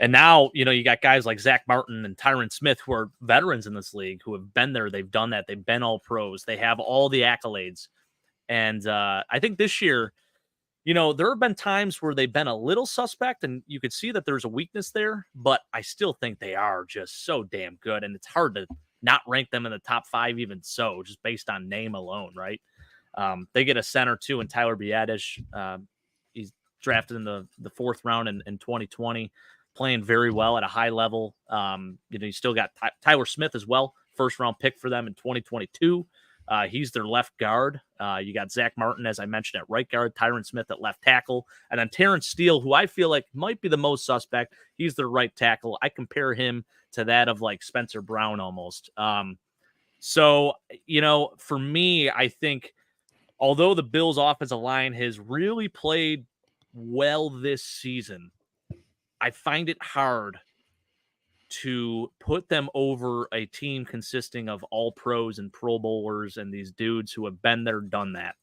And now, you got guys like Zach Martin and Tyron Smith who are veterans in this league who have been there. They've done that. They've been all pros. They have all the accolades. And I think this year, there have been times where they've been a little suspect and you could see that there's a weakness there, but I still think they are just so damn good. And it's hard to not rank them in the top 5, even so, just based on name alone, right? They get a center too, and Tyler Biadasz. He's drafted in the 4th round in 2020, playing very well at a high level. You still got Tyler Smith as well, 1st round pick for them in 2022. He's their left guard. You got Zach Martin, as I mentioned, at right guard, Tyron Smith at left tackle, and then Terrence Steele, who I feel like might be the most suspect. He's their right tackle. I compare him to that of like Spencer Brown almost. So, for me, I think although the Bills offensive line has really played well this season, I find it hard to put them over a team consisting of all pros and Pro Bowlers and these dudes who have been there, done that.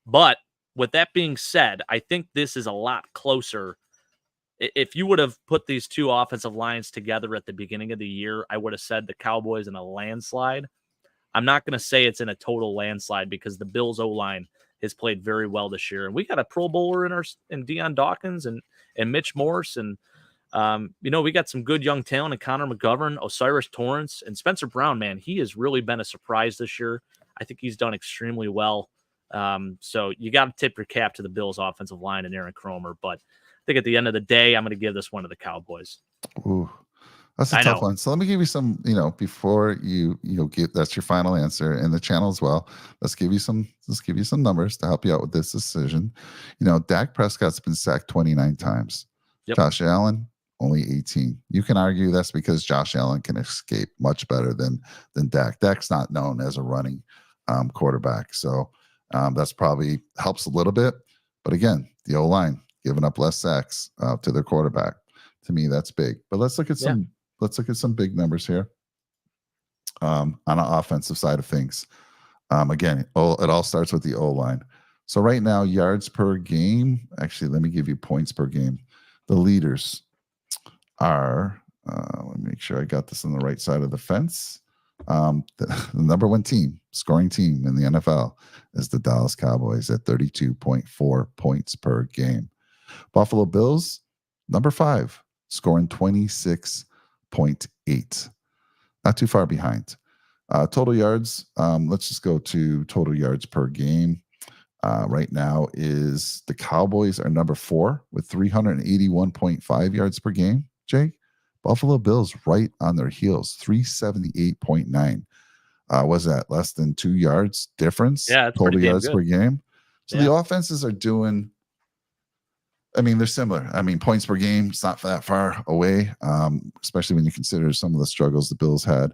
But with that being said, I think this is a lot closer. If you would have put these two offensive lines together at the beginning of the year, I would have said the Cowboys in a landslide. I'm not going to say it's in a total landslide because the Bills O-line has played very well this year. And we got a Pro Bowler in Deion Dawkins and Mitch Morse. And, we got some good young talent in Connor McGovern, Osiris Torrance, and Spencer Brown, man. He has really been a surprise this year. I think he's done extremely well. So you got to tip your cap to the Bills offensive line and Aaron Cromer. But I think at the end of the day, I'm going to give this one to the Cowboys. Ooh, That's a I tough know. one. So let me give you some, before you get that's your final answer in the channel as well. Let's give you some numbers to help you out with this decision. Dak Prescott's been sacked 29 times. Yep. Josh Allen only 18. You can argue that's because Josh Allen can escape much better than Dak. Dak's not known as a running quarterback, so that's probably helps a little bit. But again, the O line giving up less sacks to their quarterback. To me, that's big. But Yeah. let's look at some big numbers here on the offensive side of things. Again, it all starts with the O line. So right now, yards per game. Actually, let me give you points per game. The leaders are. Let me make sure I got this on the right side of the fence. The number one scoring team in the NFL is the Dallas Cowboys at 32.4 points per game. Buffalo Bills, number 5, scoring 26.8. Not too far behind. Total yards, let's just go to total yards per game. Right now is the Cowboys are number 4 with 381.5 yards per game, Jake. Buffalo Bills right on their heels, 378.9. Was that less than 2 yards difference? Yeah, it's pretty Total damn yards good. per game. So Yeah. the offenses are doing, they're similar. Points per game, it's not that far away, especially when you consider some of the struggles the Bills had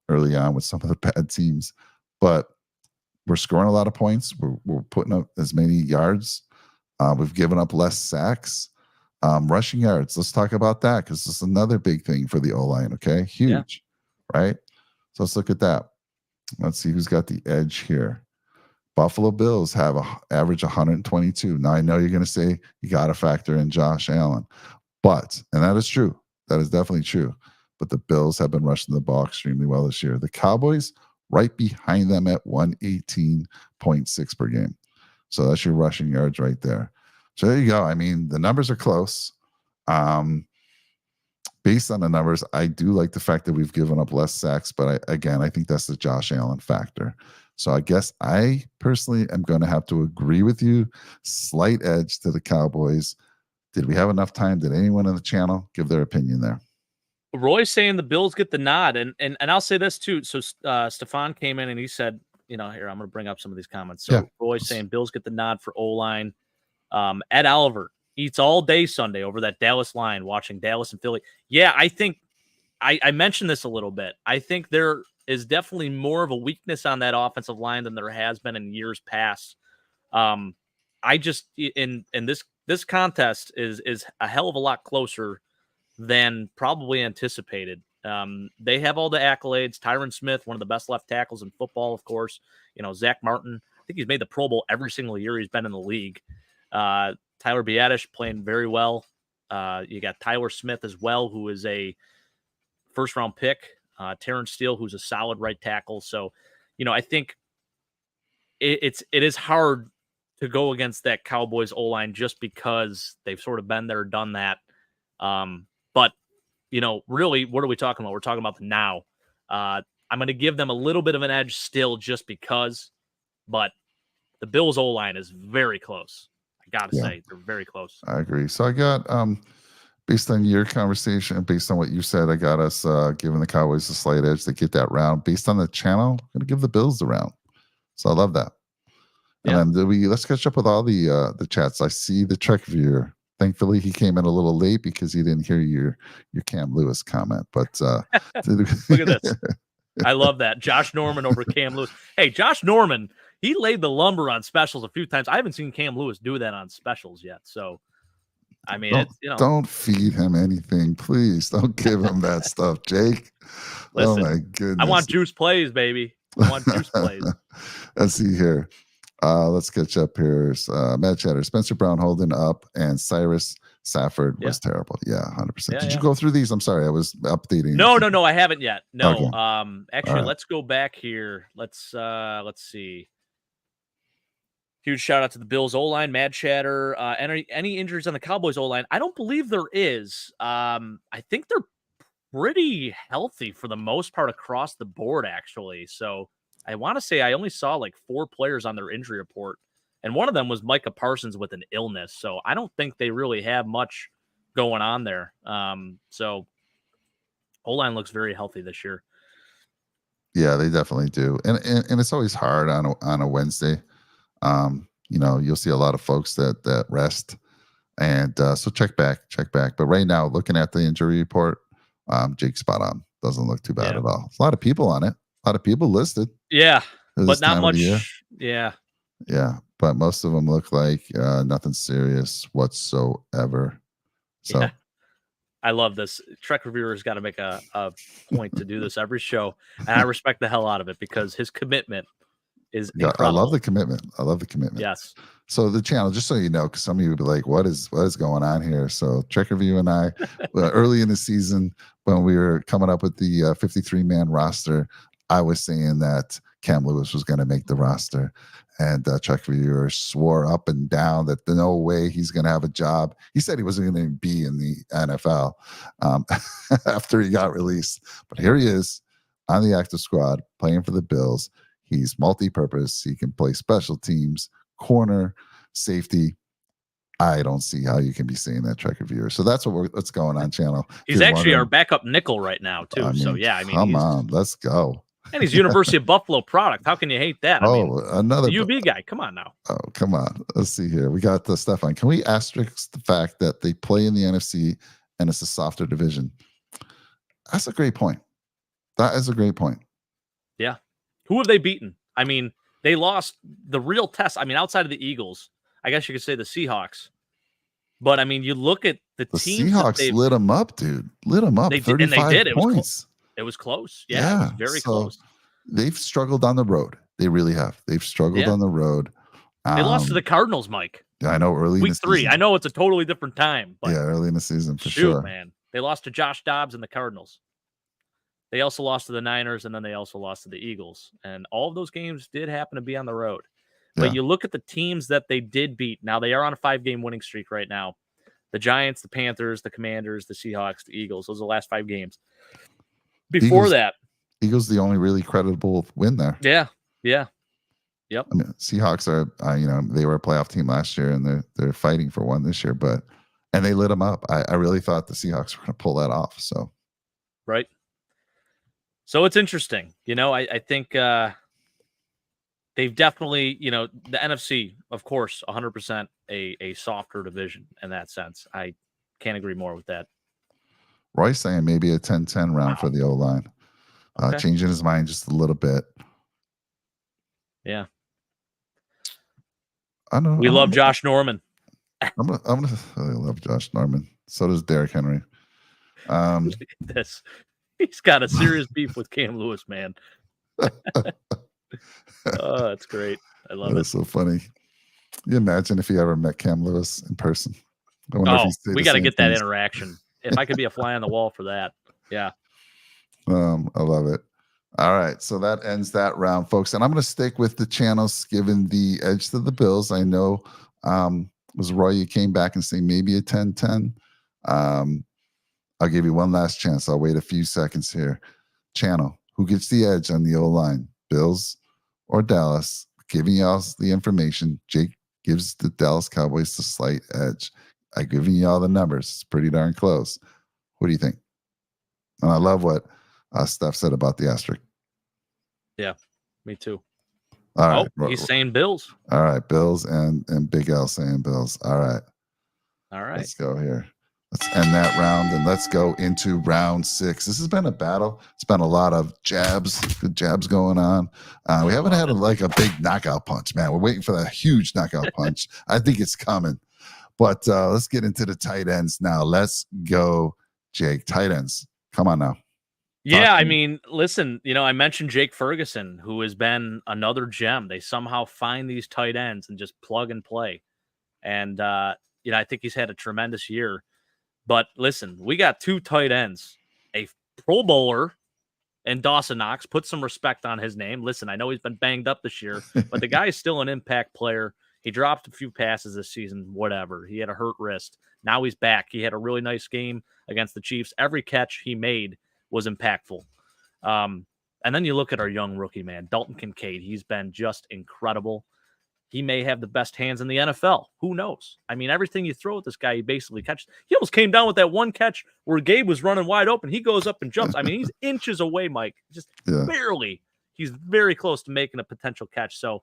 early on with some of the bad teams. But we're scoring a lot of points. We're putting up as many yards. We've given up less sacks. Rushing yards, let's talk about that because this is another big thing for the O-line, okay? Huge, right? So let's look at that. Let's see who's got the edge here. Buffalo Bills have an average 122. Now, I know you're going to say you got to factor in Josh Allen, and that is true. That is definitely true. But the Bills have been rushing the ball extremely well this year. The Cowboys right behind them at 118.6 per game. So that's your rushing yards right there. So there you go. The numbers are close. Based on the numbers, I do like the fact that we've given up less sacks, but I think that's the Josh Allen factor. So I guess I personally am going to have to agree with you. Slight edge to the Cowboys. Did we have enough time? Did anyone on the channel give their opinion there? Roy's saying the Bills get the nod, and I'll say this too. So Stefan came in and he said, here I'm going to bring up some of these comments. So Roy's saying Bills get the nod for O-line. Ed Oliver eats all day Sunday over that Dallas line, watching Dallas and Philly. Yeah, I think I mentioned this a little bit. I think there is definitely more of a weakness on that offensive line than there has been in years past. I just in this contest is a hell of a lot closer than probably anticipated. They have all the accolades. Tyron Smith, one of the best left tackles in football, of course. Zach Martin, I think he's made the Pro Bowl every single year he's been in the league. Tyler Biadasz playing very well. You got Tyler Smith as well, who is a first-round pick. Terrence Steele, who's a solid right tackle. So, I think it is hard to go against that Cowboys O-line just because they've sort of been there, done that. But, really, what are we talking about? We're talking about the now. I'm going to give them a little bit of an edge still just because, but the Bills O-line is very close. I got to say, they're very close. I agree. So I got, based on your conversation, based on what you said, I got us giving the Cowboys a slight edge to get that round. Based on the channel, I'm going to give the Bills the round. So I love that. And then let's catch up with all the chats. I see the Trek viewer. Thankfully, he came in a little late because he didn't hear your Cam Lewis comment. But look at this. I love that. Josh Norman over Cam Lewis. Hey, Josh Norman, he laid the lumber on specials a few times. I haven't seen Cam Lewis do that on specials yet. So, don't feed him anything, please. Don't give him that stuff, Jake. Listen, oh my goodness! I want juice plays, baby. I want juice plays. Let's see here. Let's catch up here. Matt Chatter, Spencer Brown holding up, and Cyrus Safford was terrible. Yeah, 100%. Did you go through these? I'm sorry, I was updating. No, I haven't yet. No. Okay. Actually, let's go back here. Let's see. Huge shout out to the Bills O-line, Mad Chatter. Any injuries on the Cowboys O-line? I don't believe there is. I think they're pretty healthy for the most part across the board, actually. So I want to say I only saw like 4 players on their injury report, and one of them was Micah Parsons with an illness. So I don't think they really have much going on there. So O-line looks very healthy this year. Yeah, they definitely do. And it's always hard on a Wednesday. You'll see a lot of folks that rest. And so check back. But right now, looking at the injury report, Jake's spot on. Doesn't look too bad Yeah. at all. A lot of people on it. A lot of people listed. Yeah, This but not time of the year. much. Yeah. Yeah, but most of them look like nothing serious whatsoever. So Yeah. I love this. Trek Reviewer's got to make a point to do this every show. And I respect the hell out of it because his commitment is yeah, incredible. I love the commitment. Yes. So the channel, just so you know, because some of you would be like, what is going on here? So Trek Review and I, early in the season, when we were coming up with the 53-man roster, I was saying that Cam Lewis was going to make the roster. And Trek Reviewer swore up and down that no way he's going to have a job. He said he wasn't going to be in the NFL after he got released. But here he is on the active squad playing for the Bills. He's multi-purpose. He can play special teams, corner, safety. I don't see how you can be saying that, Trek Reviewer. So that's what's going on, channel. He's actually our backup nickel right now, too. Come on, let's go. And he's University of Buffalo product. How can you hate that? Another the UB guy. Come on now. Oh, come on. Let's see here. We got Stefan. Can we asterisk the fact that they play in the NFC and it's a softer division? That's a great point. That is a great point. Yeah. Who have they beaten? I mean, they lost the real test. I mean, outside of the Eagles, I guess you could say the Seahawks. But, I mean, you look at the teams. The Seahawks lit them up, dude. Lit them up. 35 and they did. Points. It was close. Yeah, it was very close. They've struggled on the road. They really have. They've struggled on the road. They lost to the Cardinals, Mike. Yeah, I know. Early week in the 3. Season. I know it's a totally different time. But early in the season for sure. Man. They lost to Josh Dobbs and the Cardinals. They also lost to the Niners, and then they also lost to the Eagles. And all of those games did happen to be on the road. But you look at the teams that they did beat. Now, they are on a 5-game winning streak right now. The Giants, the Panthers, the Commanders, the Seahawks, the Eagles. Those are the last 5 games. Before that, Eagles the only really credible win there. Yeah. Yep. I mean, Seahawks are, they were a playoff team last year, and they're fighting for one this year. And they lit them up. I really thought the Seahawks were going to pull that off. So, right. So it's interesting. I think they've definitely, the NFC, of course, 100% a softer division in that sense. I can't agree more with that. Roy's saying maybe a 10-10 round for the O-line. Changing his mind just a little bit. Yeah. I know. We love Josh Norman. I love Josh Norman. So does Derrick Henry. Look at this. He's got a serious beef with Cam Lewis, man. Oh, that's great. I love it. That's so funny. You imagine if he ever met Cam Lewis in person. I wonder if he'd we got to get that interaction. If I could be a fly on the wall for that. Yeah. I love it. All right. So that ends that round, folks. And I'm going to stick with the channels giving the edge to the Bills. I know was Roy, you came back and say maybe a 10-10. I'll give you one last chance. I'll wait a few seconds here. Channel, who gets the edge on the O-line? Bills or Dallas? Giving y'all the information. Jake gives the Dallas Cowboys the slight edge. I'm giving you all the numbers. It's pretty darn close. What do you think? And I love what Steph said about the asterisk. Yeah, me too. All right. He's saying Bills. All right, Bills and Big L saying Bills. All right. Let's go here. Let's end that round and let's go into round 6. This has been a battle. It's been a lot of good jabs going on. We haven't had a big knockout punch, man. We're waiting for that huge knockout punch. I think it's coming. But let's get into the tight ends now. Let's go, Jake. Tight ends. Come on now. Yeah, I mean, listen, I mentioned Jake Ferguson, who has been another gem. They somehow find these tight ends and just plug and play. And, I think he's had a tremendous year. But listen, we got 2 tight ends, a Pro Bowler and Dawson Knox. Put some respect on his name. Listen, I know he's been banged up this year, but the guy is still an impact player. He dropped a few passes this season, whatever. He had a hurt wrist. Now he's back. He had a really nice game against the Chiefs. Every catch he made was impactful. And then you look at our young rookie, man, Dalton Kincaid. He's been just incredible. he may have the best hands in the NFL. Who knows? I mean, everything you throw at this guy, he basically catches. He almost came down with that one catch where Gabe was running wide open. He goes up and jumps. I mean, he's inches away, Mike, just barely. He's very close to making a potential catch. So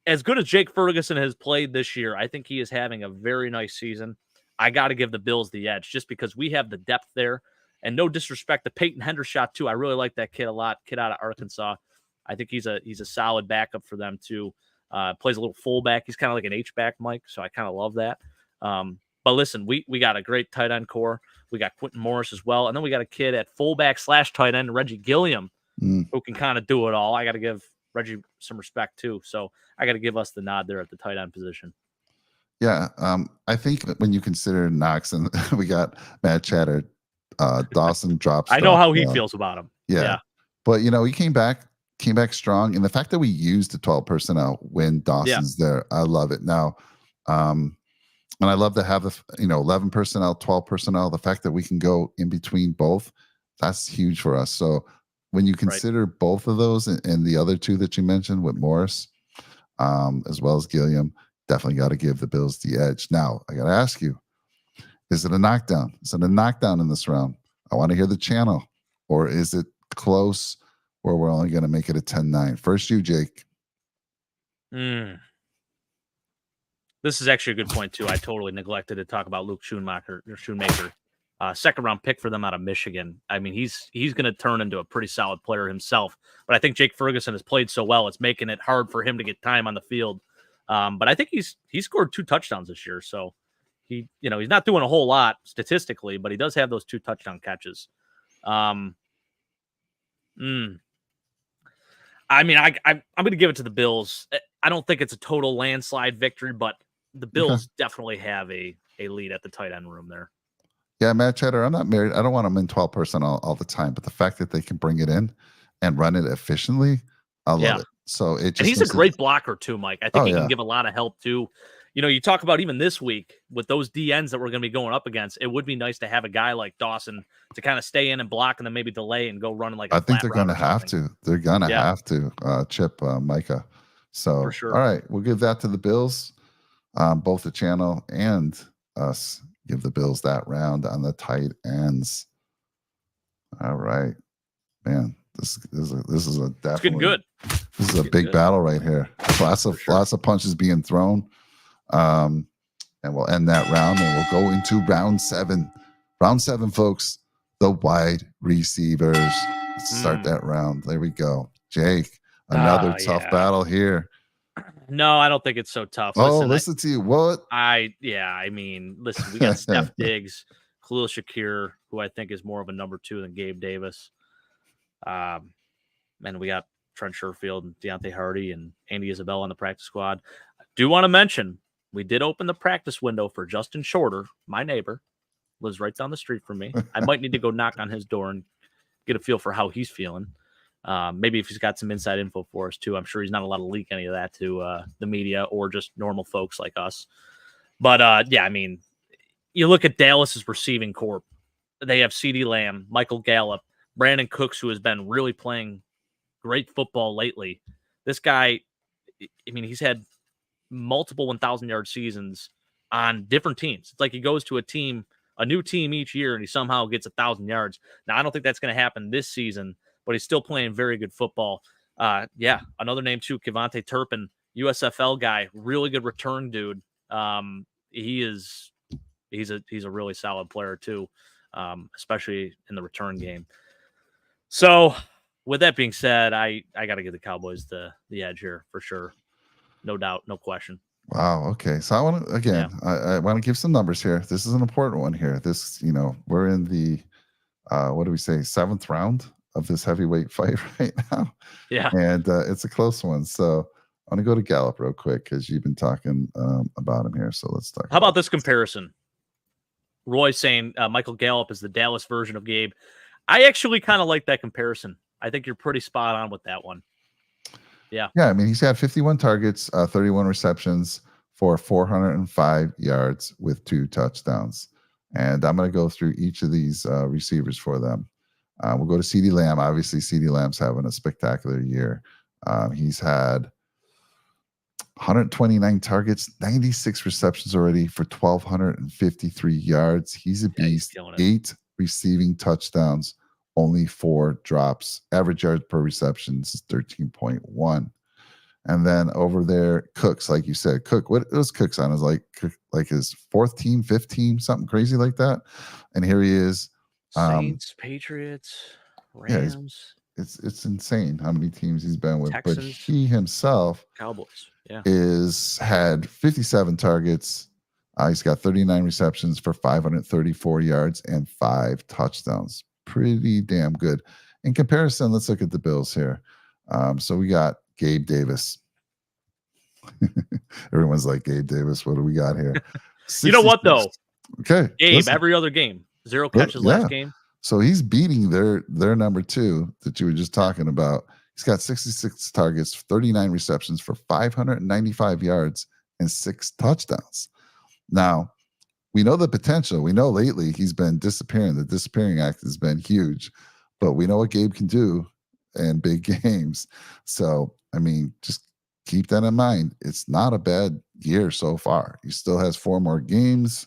as good as Jake Ferguson has played this year, I think he is having a very nice season. I got to give the Bills the edge just because we have the depth there. And no disrespect to Peyton Hendershot, too. I really like that kid a lot, kid out of Arkansas. I think he's a solid backup for them, too. Plays a little fullback. He's kind of like an H-back, Mike, so I kind of love that. But listen, we got a great tight end core. We got Quentin Morris as well. And then we got a kid at fullback / tight end, Reggie Gilliam, who can kind of do it all. I got to give Reggie some respect, too. So I got to give us the nod there at the tight end position. Yeah, I think when you consider Knox and we got Matt Chatter, Dawson drops. I know how he feels about him. Yeah. But, he came back strong. And the fact that we used the 12 personnel when Dawson's there, I love it. Now, and I love to have the 11 personnel, 12 personnel. The fact that we can go in between both, that's huge for us. So when you consider both of those and the other two that you mentioned with Morris, as well as Gilliam, definitely got to give the Bills the edge. Now, I got to ask you, is it a knockdown? Is it a knockdown in this round? I want to hear the channel. Or is it close where we're only going to make it a 10-9? First you, Jake. This is actually a good point, too. I totally neglected to talk about Luke Schoonmaker. Second round pick for them out of Michigan. I mean, he's going to turn into a pretty solid player himself. But I think Jake Ferguson has played so well, it's making it hard for him to get time on the field. But I think he scored 2 touchdowns this year. So he's not doing a whole lot statistically, but he does have those 2 touchdown catches. I mean, I'm going to give it to the Bills. I don't think it's a total landslide victory, but the Bills definitely have a lead at the tight end room there. Yeah, Matt Cheddar, I'm not married. I don't want them in 12 personnel all the time, but the fact that they can bring it in and run it efficiently, I love it. So it just and he's a great blocker too, Mike. I think he can give a lot of help too. You talk about even this week with those DNs that we're going to be going up against, it would be nice to have a guy like Dawson to kind of stay in and block and then maybe delay and go running like I think they're going to have to. They're going to have to chip Micah. So, for sure. All right, we'll give that to the Bills. Both the channel and us give the Bills that round on the tight ends. All right, man. This is a definitely it's getting good. This is a big battle right here. Lots of punches being thrown. And we'll end that round and we'll go into round 7. Round 7, folks. The wide receivers. Let's start that round. There we go. Jake, another tough battle here. No, I don't think it's so tough. Listen to you. What? Listen, we got Steph Diggs, Khalil Shakir, who I think is more of a number 2 than Gabe Davis. And we got Trent Sherfield and Deontay Hardy and Andy Isabella on the practice squad. I do want to mention we did open the practice window for Justin Shorter, my neighbor, lives right down the street from me. I might need to go knock on his door and get a feel for how he's feeling. Maybe if he's got some inside info for us too. I'm sure he's not allowed to leak any of that to the media or just normal folks like us. But you look at Dallas's receiving corps. They have CeeDee Lamb, Michael Gallup, Brandon Cooks, who has been really playing great football lately. This guy, he's had multiple 1,000-yard seasons on different teams. It's like he goes to a new team each year, and he somehow gets 1,000 yards. Now, I don't think that's going to happen this season, but he's still playing very good football. Another name too, Kevontae Turpin, USFL guy, really good return dude. He's a really solid player too, especially in the return game. So, with that being said, I got to give the Cowboys the edge here for sure, no doubt, no question. Wow. Okay. So I want to I want to give some numbers here. This is an important one here. This, we're in the what do we say, 7th round of this heavyweight fight right now. Yeah. And it's a close one. So I want to go to Gallup real quick because you've been talking about him here. So let's talk. How about this comparison? Roy saying Michael Gallup is the Dallas version of Gabe. I actually kind of like that comparison. I think you're pretty spot on with that one. Yeah. Yeah. He's had 51 targets, 31 receptions for 405 yards with 2 touchdowns. And I'm going to go through each of these receivers for them. We'll go to CeeDee Lamb. Obviously, CeeDee Lamb's having a spectacular year. He's had 129 targets, 96 receptions already for 1,253 yards. He's a Yeah, he's beast. killing it. 8 receiving touchdowns, only 4 drops. Average yards per reception is 13.1. And then over there, Cooks, like you said, what was Cooks on? Is like his fourth team, fifth team, something crazy like that. And here he is. Saints, Patriots, Yeah, Rams, it's insane how many teams he's been with. But Texans, he himself Cowboys. Yeah. is had 57 targets. He's got 39 receptions for 534 yards and 5 touchdowns. Pretty damn good. In comparison, let's look at the Bills here. So we got Gabe Davis. Everyone's like, Gabe Davis, what do we got here? You know what, though? Okay. Gabe, listen. every other game, 0 catches last game. So he's beating their number 2 that you were just talking about. He's got 66 targets, 39 receptions for 595 yards and 6 touchdowns. Now, we know the potential. We know lately he's been disappearing. The disappearing act has been huge, but we know what Gabe can do in big games. So, I mean, just keep that in mind. It's not a bad year so far. He still has 4 more games.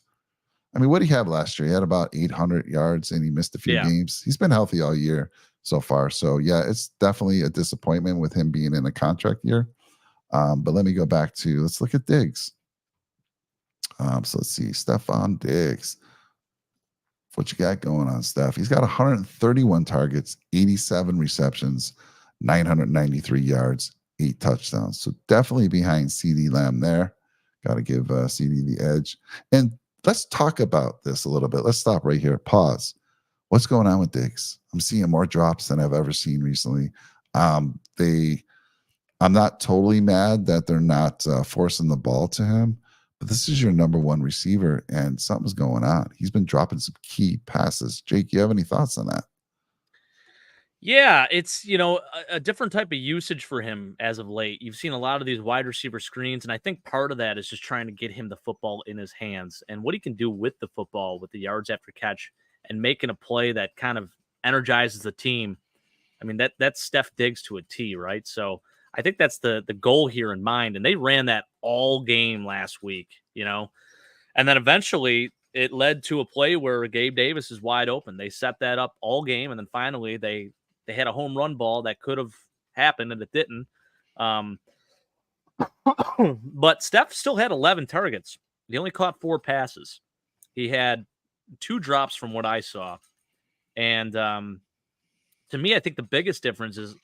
I mean, what did he have last year? He had about 800 yards and he missed a few games. He's been healthy all year so far. So, yeah, it's definitely a disappointment with him being in a contract year. But let me go back to, let's look at Diggs. So let's see, Stephon Diggs. What you got going on, Steph? He's got 131 targets, 87 receptions, 993 yards, 8 touchdowns. So definitely behind CeeDee Lamb there. Got to give CeeDee the edge. And let's talk about this a little bit. Let's stop right here. Pause. What's going on with Diggs? I'm seeing more drops than I've ever seen recently. I'm not totally mad that they're not forcing the ball to him, but this is your number 1 receiver, and something's going on. He's been dropping some key passes. Jake, you have any thoughts on that? Yeah, it's, a different type of usage for him as of late. You've seen a lot of these wide receiver screens, and I think part of that is just trying to get him the football in his hands and what he can do with the football, with the yards after catch, and making a play that kind of energizes the team. I mean, that's Steph Diggs to a T, right? So I think that's the goal here in mind. And they ran that all game last week, and then eventually it led to a play where Gabe Davis is wide open. They set that up all game. And then finally they had a home run ball that could have happened and it didn't. But Steph still had 11 targets. He only caught 4 passes. He had 2 drops from what I saw. And, to me, I think the biggest difference is,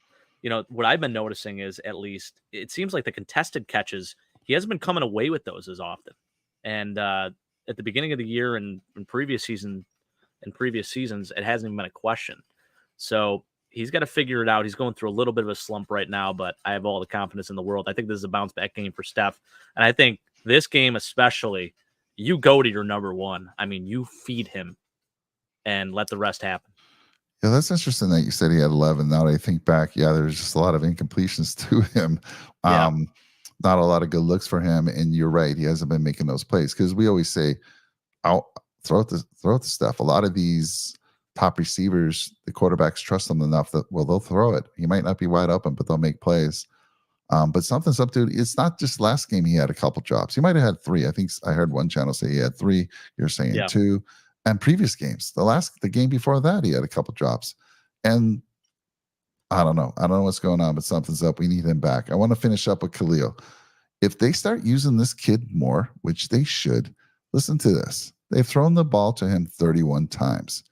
what I've been noticing is, at least, it seems like the contested catches, he hasn't been coming away with those as often. And at the beginning of the year and in previous seasons, it hasn't even been a question. So he's got to figure it out. He's going through a little bit of a slump right now, but I have all the confidence in the world. I think this is a bounce back game for Steph. And I think this game especially, you go to your number 1. I mean, you feed him and let the rest happen. Yeah, that's interesting that you said he had 11. Now that I think back, there's just a lot of incompletions to him. Not a lot of good looks for him. And you're right, he hasn't been making those plays because we always say, "Out, throw it the stuff." A lot of these top receivers, the quarterbacks trust them enough that they'll throw it. He might not be wide open, but they'll make plays. But something's up to it. It's not just last game he had a couple drops. He might have had 3. I think I heard one channel say he had 3. You're saying 2. And previous games, the game before that, he had a couple drops. And I don't know what's going on, but something's up. We need him back. I want to finish up with Khalil. If they start using this kid more, which they should, listen to this. They've thrown the ball to him 31 times.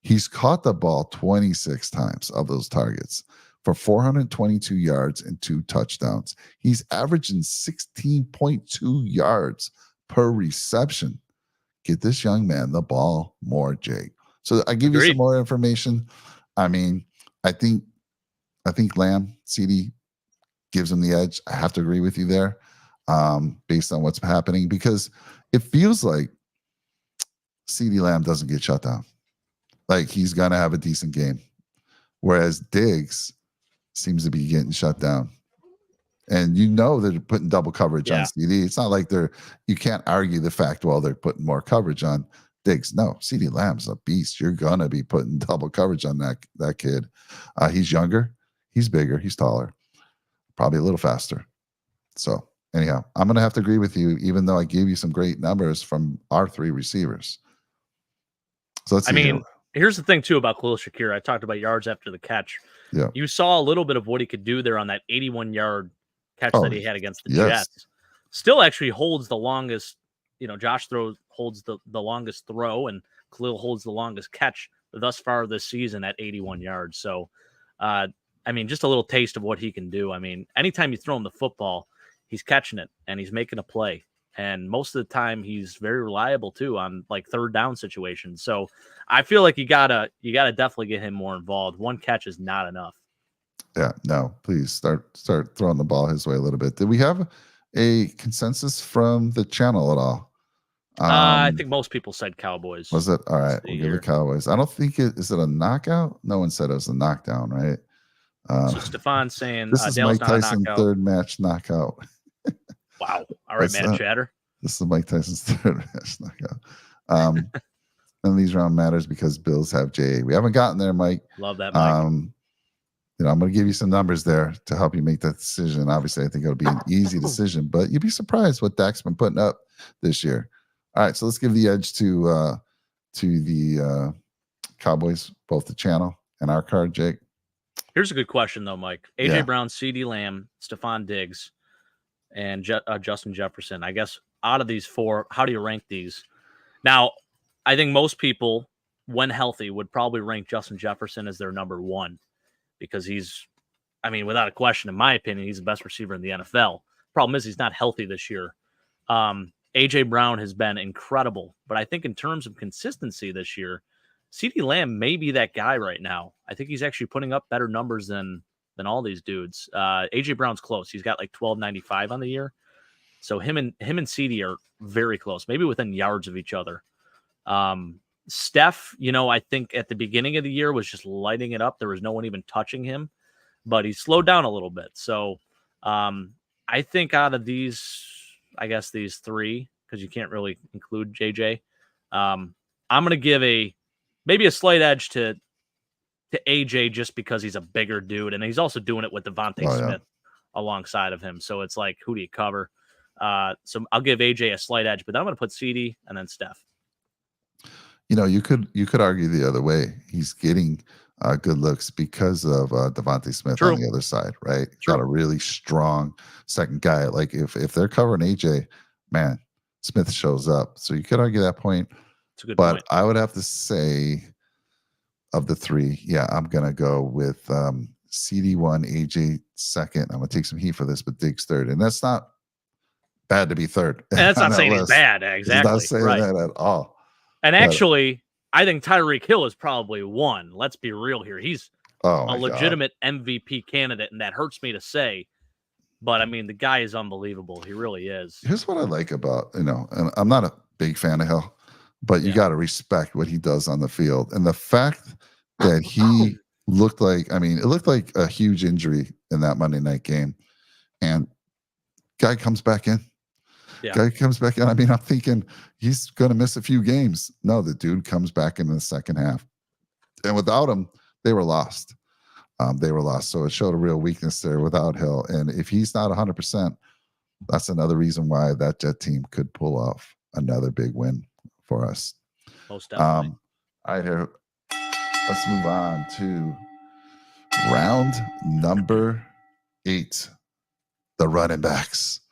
He's caught the ball 26 times of those targets for 422 yards and 2 touchdowns. He's averaging 16.2 yards per reception. Get this young man the ball more, Jake. So I give you some more information. I mean, I think Lamb, CeeDee gives him the edge. I have to agree with you there, based on what's happening, because it feels like CeeDee Lamb doesn't get shut down. Like he's gonna have a decent game, whereas Diggs seems to be getting shut down. And they're putting double coverage on CeeDee. It's not like you can't argue the fact, they're putting more coverage on Diggs. No, CeeDee Lamb's a beast. You're going to be putting double coverage on that kid. He's younger. He's bigger. He's taller. Probably a little faster. So Anyhow, I'm going to have to agree with you, even though I gave you some great numbers from our 3 receivers. So let's I see here. mean, here's the thing too about Khalil Shakir. I talked about yards after the catch. Yeah. You saw a little bit of what he could do there on that 81-yard catch that he had against the Jets. Still actually holds the longest, Josh holds the longest throw, and Khalil holds the longest catch thus far this season at 81 yards. So, I mean, just a little taste of what he can do. I mean, anytime you throw him the football, he's catching it and he's making a play. And most of the time he's very reliable too on like third down situations. So I feel like you gotta definitely get him more involved. One catch is not enough. Yeah, no, please start throwing the ball his way a little bit. Did we have a consensus from the channel at all? I think most people said Cowboys. Was it? All right, we'll give the Cowboys. I don't think is it a knockout? No one said it was a knockdown, right? So Stefan's saying this is Dale's Mike Tyson third match knockout. Wow. All right, man, chatter. This is Mike Tyson's third match knockout. And these round matters because Bills have Jay. We haven't gotten there, Mike. Love that, Mike. I'm going to give you some numbers there to help you make that decision. Obviously, I think it'll be an easy decision, but you'd be surprised what Dak's been putting up this year. All right, so let's give the edge to the Cowboys, both the channel and our card, Jake. Here's a good question, though, Mike. A.J. Brown, C.D. Lamb, Stephon Diggs, and Justin Jefferson. I guess out of these 4, how do you rank these? Now, I think most people, when healthy, would probably rank Justin Jefferson as their number 1 because he's, I mean, without a question, in my opinion, he's the best receiver in the NFL. Problem is he's not healthy this year. A.J. Brown has been incredible, but I think in terms of consistency this year, CeeDee Lamb may be that guy right now. I think he's actually putting up better numbers than all these dudes. A.J. Brown's close. He's got like 1295 on the year. So him and CeeDee are very close, maybe within yards of each other. Steph, I think at the beginning of the year was just lighting it up. There was no one even touching him, but he slowed down a little bit. So I think out of these, I guess these 3, because you can't really include JJ, I'm going to give maybe a slight edge to AJ just because he's a bigger dude, and he's also doing it with Devontae Smith alongside of him. So it's like, who do you cover? So I'll give AJ a slight edge, but then I'm going to put CD and then Steph. You could argue the other way. He's getting good looks because of Devontae Smith on the other side, right? Got a really strong second guy. Like if they're covering AJ, man, Smith shows up. So you could argue that point. It's a good point. But I would have to say, of the 3, I'm gonna go with CD1, AJ second. I'm gonna take some heat for this, but Diggs third, and that's not bad to be third. And that's not saying he's bad, exactly. He's not saying that at all. And actually, I think Tyreek Hill is probably 1. Let's be real here. He's a legitimate MVP candidate, and that hurts me to say. But, I mean, the guy is unbelievable. He really is. Here's what I like about, and I'm not a big fan of Hill, but you got to respect what he does on the field. And the fact that he looked like, it looked like a huge injury in that Monday night game. And guy comes back in. Guy comes back in. I'm thinking he's going to miss a few games. No, the dude comes back in the second half. And without him, they were lost. So it showed a real weakness there without Hill. And if he's not 100%, that's another reason why that Jet team could pull off another big win for us. Most definitely. All right, here. Let's move on to round number 8, the running backs.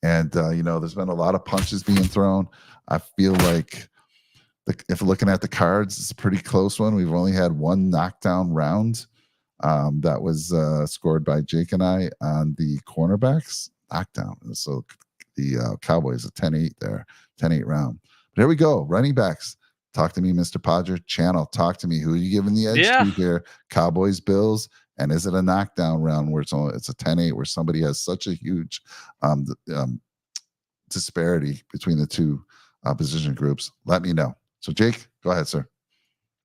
And, there's been a lot of punches being thrown. I feel like if looking at the cards, it's a pretty close one. We've only had one knockdown round that was scored by Jake and I on the cornerbacks knockdown. So the Cowboys, a 10-8 there, 10-8 round. But here we go. Running backs. Talk to me, Mr. Podger. Channel, talk to me. Who are you giving the edge to here? Cowboys, Bills. And is it a knockdown round where it's a 10-8 where somebody has such a huge disparity between the two position groups? Let me know. So, Jake, go ahead, sir.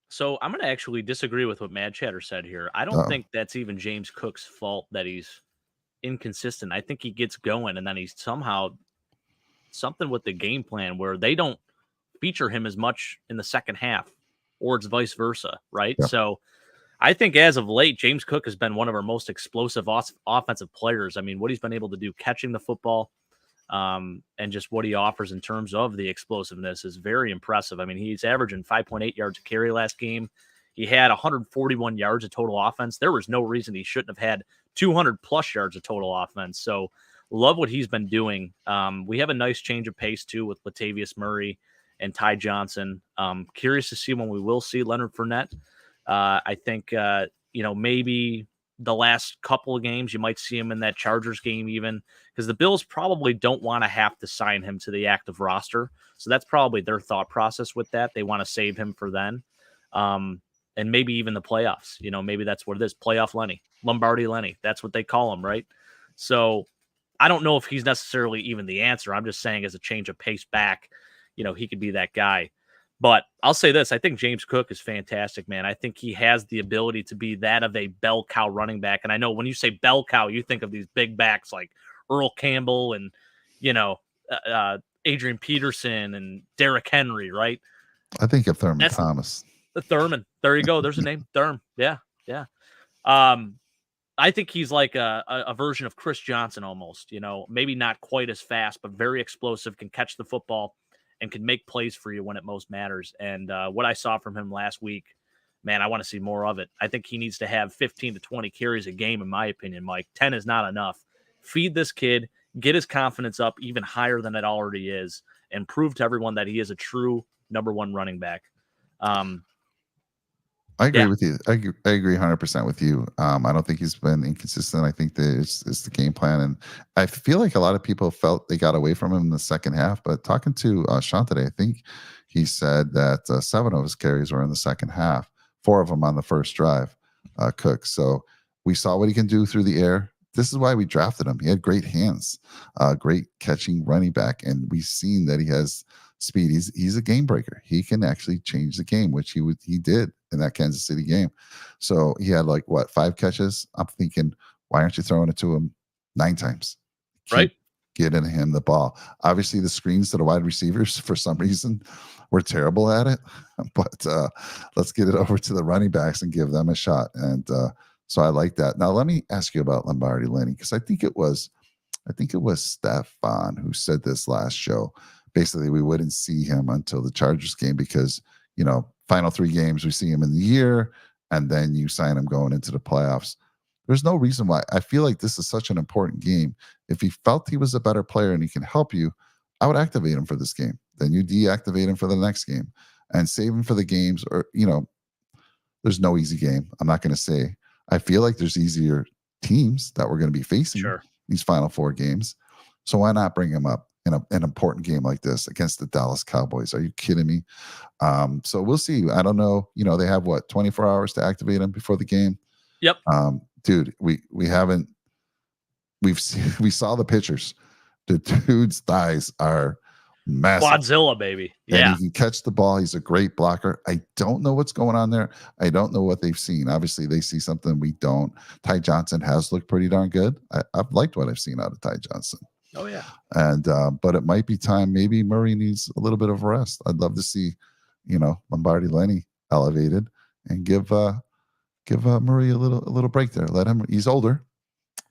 So I'm going to actually disagree with what Mad Chatter said here. I don't think that's even James Cook's fault that he's inconsistent. I think he gets going, and then he's somehow something with the game plan where they don't feature him as much in the second half, or it's vice versa, right? Yeah. So I think as of late, James Cook has been one of our most explosive offensive players. I mean, what he's been able to do catching the football, and just what he offers in terms of the explosiveness is very impressive. I mean, he's averaging 5.8 yards a carry last game. He had 141 yards of total offense. There was no reason he shouldn't have had 200 plus yards of total offense. So love what he's been doing. We have a nice change of pace too with Latavius Murray and Ty Johnson. Curious to see when we will see Leonard Fournette. I think, maybe the last couple of games, you might see him in that Chargers game even, because the Bills probably don't want to have to sign him to the active roster. So that's probably their thought process with that. They want to save him for then. And maybe even the playoffs, maybe that's what it is. Playoff Lenny, Lombardi Lenny. That's what they call him, right? So I don't know if he's necessarily even the answer. I'm just saying as a change of pace back, he could be that guy. But I'll say this. I think James Cook is fantastic, man. I think he has the ability to be that of a bell cow running back. And I know when you say bell cow, you think of these big backs like Earl Campbell and, Adrian Peterson and Derrick Henry, right? I think of Thurman Thomas. Thurman. There you go. There's a name. Thurman. Yeah. Yeah. I think he's like a version of Chris Johnson almost, maybe not quite as fast, but very explosive, can catch the football and can make plays for you when it most matters. And what I saw from him last week, man, I want to see more of it. I think he needs to have 15 to 20 carries a game, in my opinion, Mike. 10 is not enough. Feed this kid, get his confidence up even higher than it already is, and prove to everyone that he is a true number one running back. I agree with you. I agree 100% with you. I don't think he's been inconsistent. I think that it's the game plan. And I feel like a lot of people felt they got away from him in the second half. But talking to Sean today, I think he said that 7 of his carries were in the second half, 4 of them on the first drive, Cook. So we saw what he can do through the air. This is why we drafted him. He had great hands, great catching running back. And we've seen that he has speed. He's a game breaker. He can actually change the game, which he did in that Kansas City game. So he had 5 catches. I'm thinking, why aren't you throwing it to him 9 times? Right. Getting him the ball. Obviously, the screens to the wide receivers for some reason were terrible at it, but let's get it over to the running backs and give them a shot. And so I like that. Now let me ask you about Lombardi Lenny, because I think it was Stefan who said this last show. Basically, we wouldn't see him until the Chargers game because, final 3 games, we see him in the year, and then you sign him going into the playoffs. There's no reason why. I feel like this is such an important game. If he felt he was a better player and he can help you, I would activate him for this game. Then you deactivate him for the next game and save him for the games. Or, there's no easy game. I'm not going to say. I feel like there's easier teams that we're going to be facing these final 4 games. So why not bring him up in an important game like this against the Dallas Cowboys? Are you kidding me? So we'll see. I don't know. They have 24 hours to activate him before the game. Yep. Dude, we saw the pictures. The dude's thighs are massive. Quadzilla, baby. Yeah. And he can catch the ball. He's a great blocker. I don't know what's going on there. I don't know what they've seen. Obviously, they see something we don't. Ty Johnson has looked pretty darn good. I've liked what I've seen out of Ty Johnson. Oh, yeah. And but it might be time. Maybe Murray needs a little bit of rest. I'd love to see, Lombardi Lenny elevated and give Murray a little break there. Let him. He's older,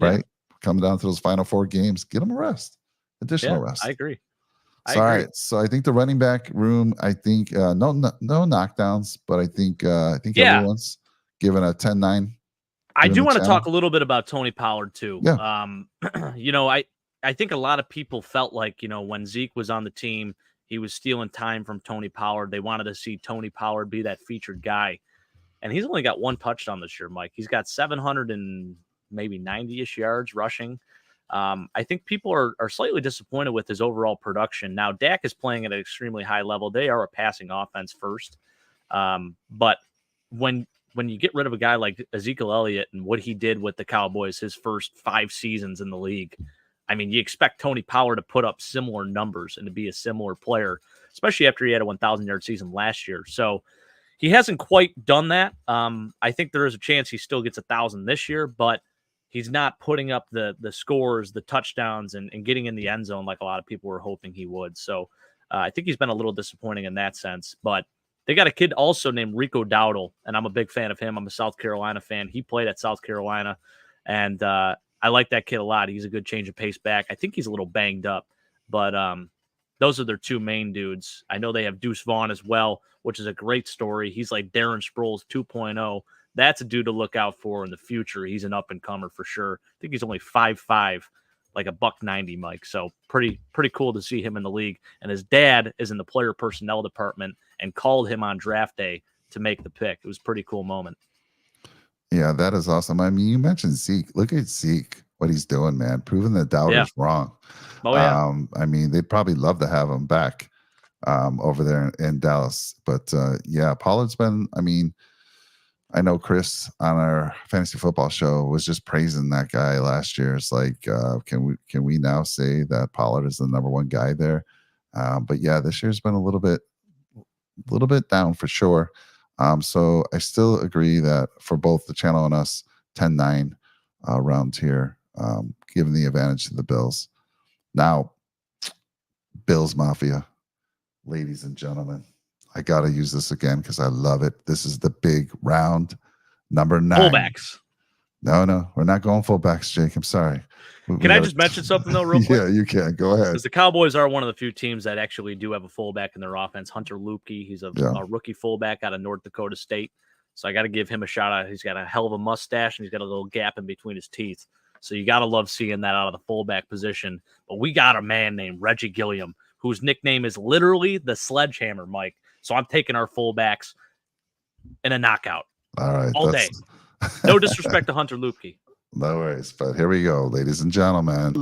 right? Coming down to those final 4 games, get him a rest, additional rest. I agree. All right. So I think the running back room. I think no knockdowns, but I think everyone's given a 10-9. I do want to talk a little bit about Tony Pollard too. Yeah. I think a lot of people felt like, when Zeke was on the team, he was stealing time from Tony Pollard. They wanted to see Tony Pollard be that featured guy. And he's only got 1 touchdown this year, Mike. He's got 700 and maybe 90-ish yards rushing. I think people are slightly disappointed with his overall production. Now, Dak is playing at an extremely high level. They are a passing offense first. But when you get rid of a guy like Ezekiel Elliott and what he did with the Cowboys his first 5 seasons in the league, I mean, you expect Tony Pollard to put up similar numbers and to be a similar player, especially after he had a 1,000-yard season last year. So he hasn't quite done that. I think there is a chance he still gets 1,000 this year, but he's not putting up the scores, the touchdowns, and getting in the end zone like a lot of people were hoping he would. So I think he's been a little disappointing in that sense. But they got a kid also named Rico Dowdle, and I'm a big fan of him. I'm a South Carolina fan. He played at South Carolina, and I like that kid a lot. He's a good change of pace back. I think he's a little banged up. But those are their two main dudes. I know they have Deuce Vaughn as well, which is a great story. He's like Darren Sproles 2.0. That's a dude to look out for in the future. He's an up-and-comer for sure. I think he's only 5'5", like a $190, Mike. So pretty cool to see him in the league. And his dad is in the player personnel department and called him on draft day to make the pick. It was a pretty cool moment. Yeah, that is awesome. I mean, you mentioned Zeke. Look at Zeke, what he's doing, man. Proving the doubters wrong. Oh, yeah. I mean, they'd probably love to have him back over there in Dallas. But yeah, Pollard's been, I mean, I know Chris on our fantasy football show was just praising that guy last year. It's like, can we now say that Pollard is the number one guy there? But yeah, this year's been a little bit down for sure. So I still agree that for both the channel and us, 10-9 round here, giving the advantage to the Bills. Now, Bills Mafia, ladies and gentlemen, I got to use this again because I love it. This is the big round, number 9. Fullbacks. No, we're not going fullbacks, Jake. I'm sorry. Can I just mention something, though, real quick? Yeah, you can. Go ahead. Because the Cowboys are one of the few teams that actually do have a fullback in their offense. Hunter Lupke, he's a rookie fullback out of North Dakota State. So I got to give him a shout out. He's got a hell of a mustache, and he's got a little gap in between his teeth. So you got to love seeing that out of the fullback position. But we got a man named Reggie Gilliam, whose nickname is literally the Sledgehammer, Mike. So I'm taking our fullbacks in a knockout. All right. All day. No disrespect to Hunter Lupke. No worries. But here we go, ladies and gentlemen.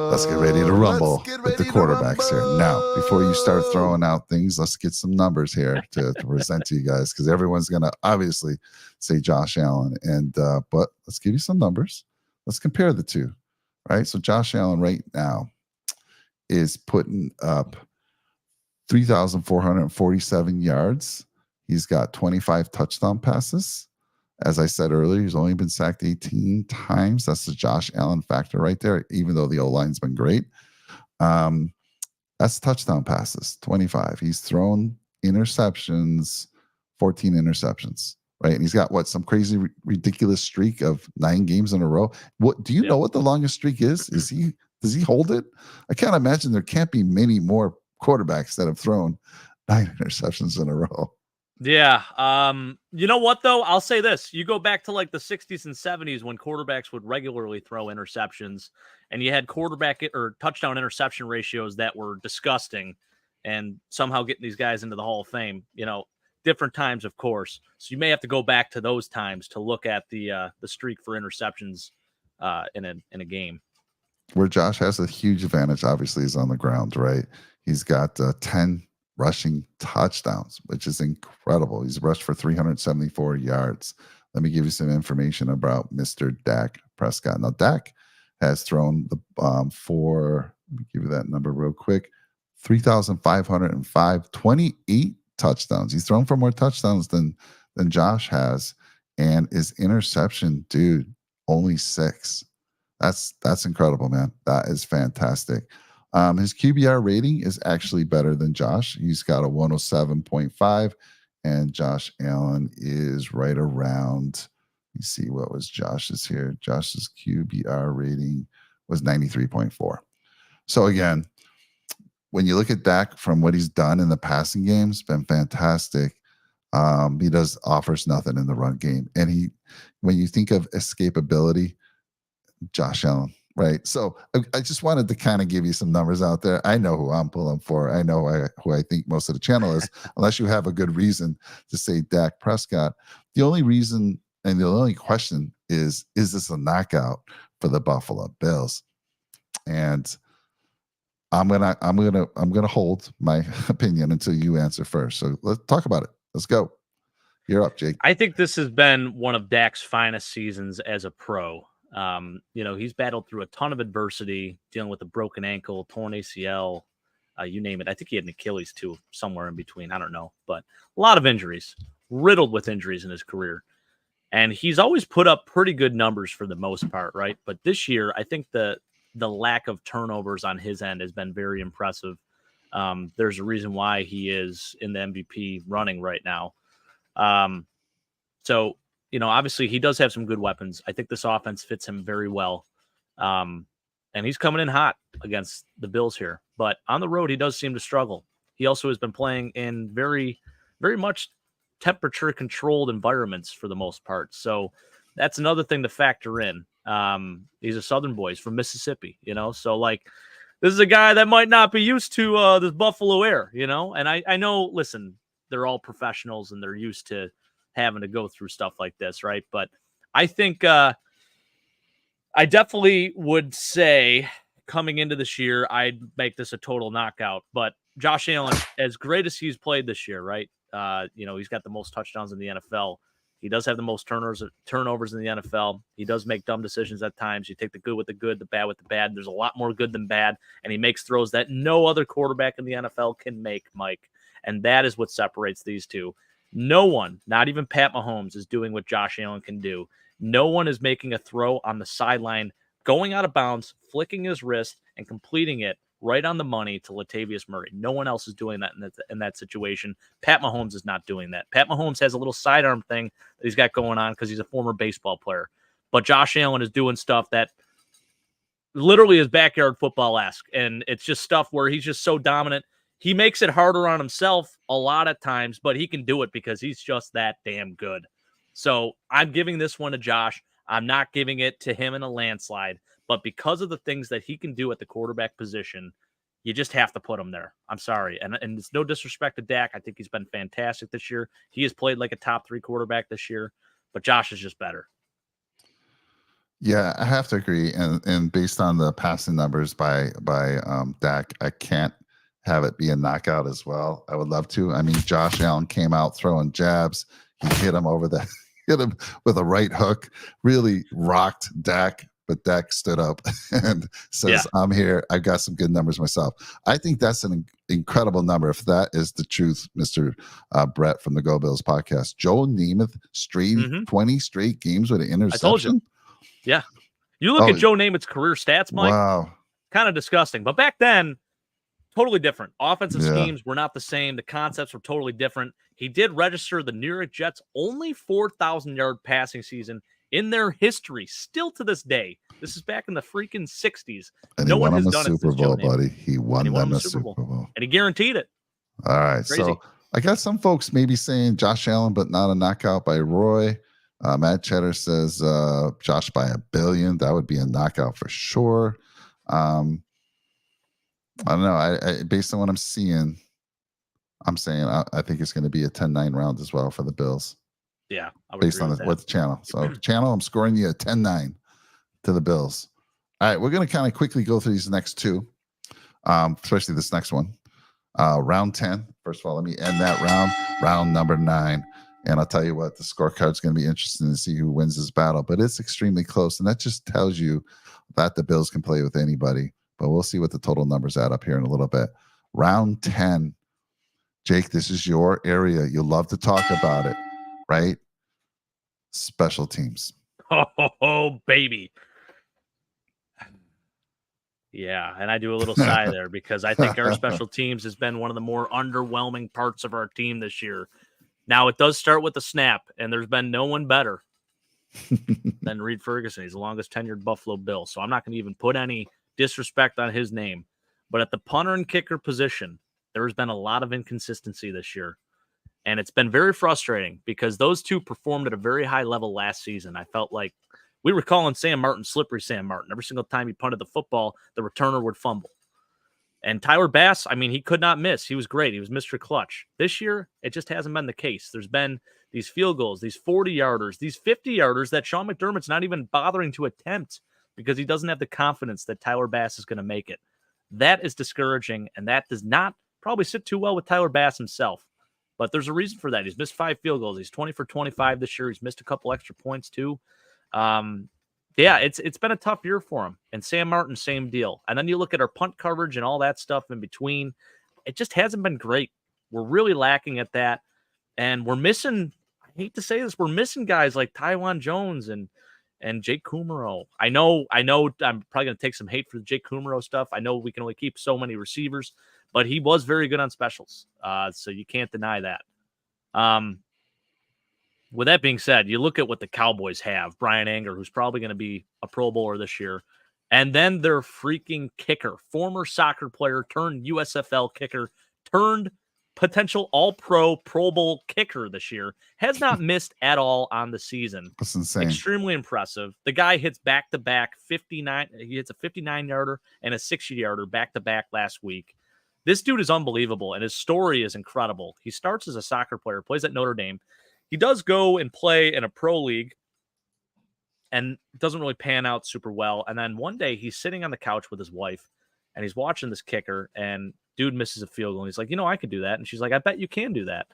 Let's get ready to rumble with the quarterbacks here. Now, before you start throwing out things, let's get some numbers here to present to you guys, because everyone's going to obviously say Josh Allen. And but let's give you some numbers. Let's compare the two. Right. So Josh Allen right now is putting up 3,447 yards. He's got 25 touchdown passes. As I said earlier, he's only been sacked 18 times. That's the Josh Allen factor right there, even though the O-line's been great. That's touchdown passes, 25. He's thrown interceptions, 14 interceptions, right? And he's got some crazy, ridiculous streak of 9 games in a row. What do you know what the longest streak is? Does he hold it? I can't imagine there can't be many more quarterbacks that have thrown 9 interceptions in a row. Yeah. You know what, though? I'll say this. You go back to like the 60s and 70s when quarterbacks would regularly throw interceptions, and you had quarterback or touchdown interception ratios that were disgusting, and somehow getting these guys into the Hall of Fame, different times, of course. So you may have to go back to those times to look at the streak for interceptions in a game. Where Josh has a huge advantage, obviously, is on the ground, right? He's got 10 rushing touchdowns, which is incredible. He's rushed for 374 yards. Let me give you some information about Mr. Dak Prescott. Now, Dak has thrown the for, let me give you that number real quick, 3,505, 28 touchdowns. He's thrown for more touchdowns than Josh has. And his interception, dude, only 6. That's incredible, man. That is fantastic. His QBR rating is actually better than Josh. He's got a 107.5, and Josh Allen is right around. You see what was Josh's here. Josh's QBR rating was 93.4. So again, when you look at Dak from what he's done in the passing game, it's been fantastic. He offers nothing in the run game, and when you think of escapability, Josh Allen. Right. So I just wanted to kind of give you some numbers out there. I know who I'm pulling for. I know who I think most of the channel is, unless you have a good reason to say Dak Prescott. The only reason and the only question is this a knockout for the Buffalo Bills? And I'm gonna hold my opinion until you answer first. So let's talk about it. Let's go. You're up, Jake. I think this has been one of Dak's finest seasons as a pro. He's battled through a ton of adversity, dealing with a broken ankle, torn ACL, you name it. I think he had an Achilles too, somewhere in between. I don't know, but a lot of injuries, riddled with injuries in his career. And he's always put up pretty good numbers for the most part, right? But this year, I think the lack of turnovers on his end has been very impressive. There's a reason why he is in the MVP running right now. Obviously he does have some good weapons. I think this offense fits him very well. and he's coming in hot against the Bills here. But on the road, he does seem to struggle. He also has been playing in very, very much temperature-controlled environments for the most part. So that's another thing to factor in. He's a Southern boy. He's from Mississippi, so like this is a guy that might not be used to this Buffalo air, and I know, listen, they're all professionals and they're used to having to go through stuff like this, right? But I think I definitely would say coming into this year, I'd make this a total knockout. But Josh Allen, as great as he's played this year, right? He's got the most touchdowns in the NFL. He does have the most turnovers in the NFL. He does make dumb decisions at times. You take the good with the good, the bad with the bad. There's a lot more good than bad, and he makes throws that no other quarterback in the NFL can make, Mike. And that is what separates these two. No one, not even Pat Mahomes, is doing what Josh Allen can do. No one is making a throw on the sideline, going out of bounds, flicking his wrist, and completing it right on the money to Latavius Murray. No one else is doing that in that situation. Pat Mahomes is not doing that. Pat Mahomes has a little sidearm thing that he's got going on because he's a former baseball player. But Josh Allen is doing stuff that literally is backyard football-esque, and it's just stuff where he's just so dominant. He makes it harder on himself a lot of times, but he can do it because he's just that damn good. So I'm giving this one to Josh. I'm not giving it to him in a landslide, but because of the things that he can do at the quarterback position, you just have to put him there. I'm sorry. And it's no disrespect to Dak. I think he's been fantastic this year. He has played like a top 3 quarterback this year, but Josh is just better. Yeah, I have to agree. And based on the passing numbers by Dak, I can't have it be a knockout as well. I would love to. I mean, Josh Allen came out throwing jabs. He hit him hit him with a right hook, really rocked Dak, but Dak stood up and says, I'm here. I got some good numbers myself. I think that's an incredible number. If that is the truth, Mr. Brett from the Go Bills podcast, Joe Namath, 20 straight games with an interception. I told you. Yeah. You look at Joe Namath's career stats, Mike. Wow. Kind of disgusting. But back then, totally different. Offensive schemes were not the same. The concepts were totally different. He did register the New York Jets' only 4,000-yard passing season in their history, still to this day. This is back in the freaking 60s. And no he one won has them a done Super it Bowl, buddy. He won them a Super Bowl. And he guaranteed it. All right. Crazy. So I got some folks maybe saying Josh Allen, but not a knockout by Roy. Matt Cheddar says Josh by $1 billion. That would be a knockout for sure. I don't know. I based on what I'm seeing, I'm saying I think it's going to be a 10-9 round as well for the Bills. Yeah, I would based on what the channel. So channel, I'm scoring you a 10-9 to the Bills. All right, we're going to kind of quickly go through these next two, especially this next one. Round 10. First of all, let me end that round number 9. And I'll tell you what, the scorecard's going to be interesting to see who wins this battle. But it's extremely close, and that just tells you that the Bills can play with anybody. But we'll see what the total numbers add up here in a little bit. Round 10. Jake, this is your area. You love to talk about it, right? Special teams. Oh, baby. Yeah, and I do a little sigh there because I think our special teams has been one of the more underwhelming parts of our team this year. Now, it does start with the snap, and there's been no one better than Reed Ferguson. He's the longest tenured Buffalo Bill, so I'm not going to even put any disrespect on his name. But at the punter and kicker position, there has been a lot of inconsistency this year. And it's been very frustrating because those two performed at a very high level last season. I felt like we were calling Sam Martin slippery Sam Martin. Every single time he punted the football, the returner would fumble. And Tyler Bass, I mean, he could not miss. He was great. He was Mr. Clutch. This year, it just hasn't been the case. There's been these field goals, these 40-yarders, these 50-yarders that Sean McDermott's not even bothering to attempt because he doesn't have the confidence that Tyler Bass is going to make it. That is discouraging, and that does not probably sit too well with Tyler Bass himself. But there's a reason for that. He's missed 5 field goals. He's 20 for 25 this year. He's missed a couple extra points too. Yeah, it's been a tough year for him. And Sam Martin, same deal. And then you look at our punt coverage and all that stuff in between. It just hasn't been great. We're really lacking at that. And we're missing, I hate to say this, we're missing guys like Tywan Jones and Jake Kumaro. I know I'm probably going to take some hate for the Jake Kumaro stuff. I know we can only keep so many receivers, but he was very good on specials. So you can't deny that. With that being said, you look at what the Cowboys have. Brian Anger, who's probably going to be a Pro Bowler this year. And then their freaking kicker, former soccer player turned USFL kicker, turned potential all-pro Pro Bowl kicker this year, has not missed at all on the season. That's insane. Extremely impressive. The guy hits back-to-back 59. He hits a 59-yarder and a 60-yarder back-to-back last week. This dude is unbelievable, and his story is incredible. He starts as a soccer player, plays at Notre Dame. He does go and play in a pro league and doesn't really pan out super well. And then one day he's sitting on the couch with his wife and he's watching this kicker, and dude misses a field goal. And he's like, I could do that. And she's like, I bet you can do that.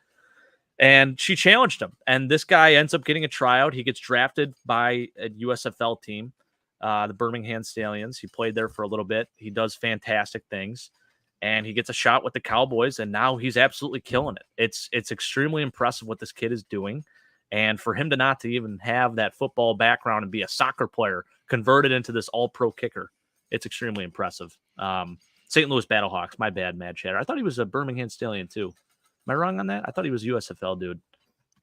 And she challenged him. And this guy ends up getting a tryout. He gets drafted by a USFL team, the Birmingham Stallions. He played there for a little bit. He does fantastic things. And he gets a shot with the Cowboys, and now he's absolutely killing it. It's extremely impressive what this kid is doing. And for him to even have that football background and be a soccer player converted into this all-pro kicker, it's extremely impressive. St. Louis Battlehawks, my bad, Mad Chatter. I thought he was a Birmingham Stallion too. Am I wrong on that? I thought he was USFL dude.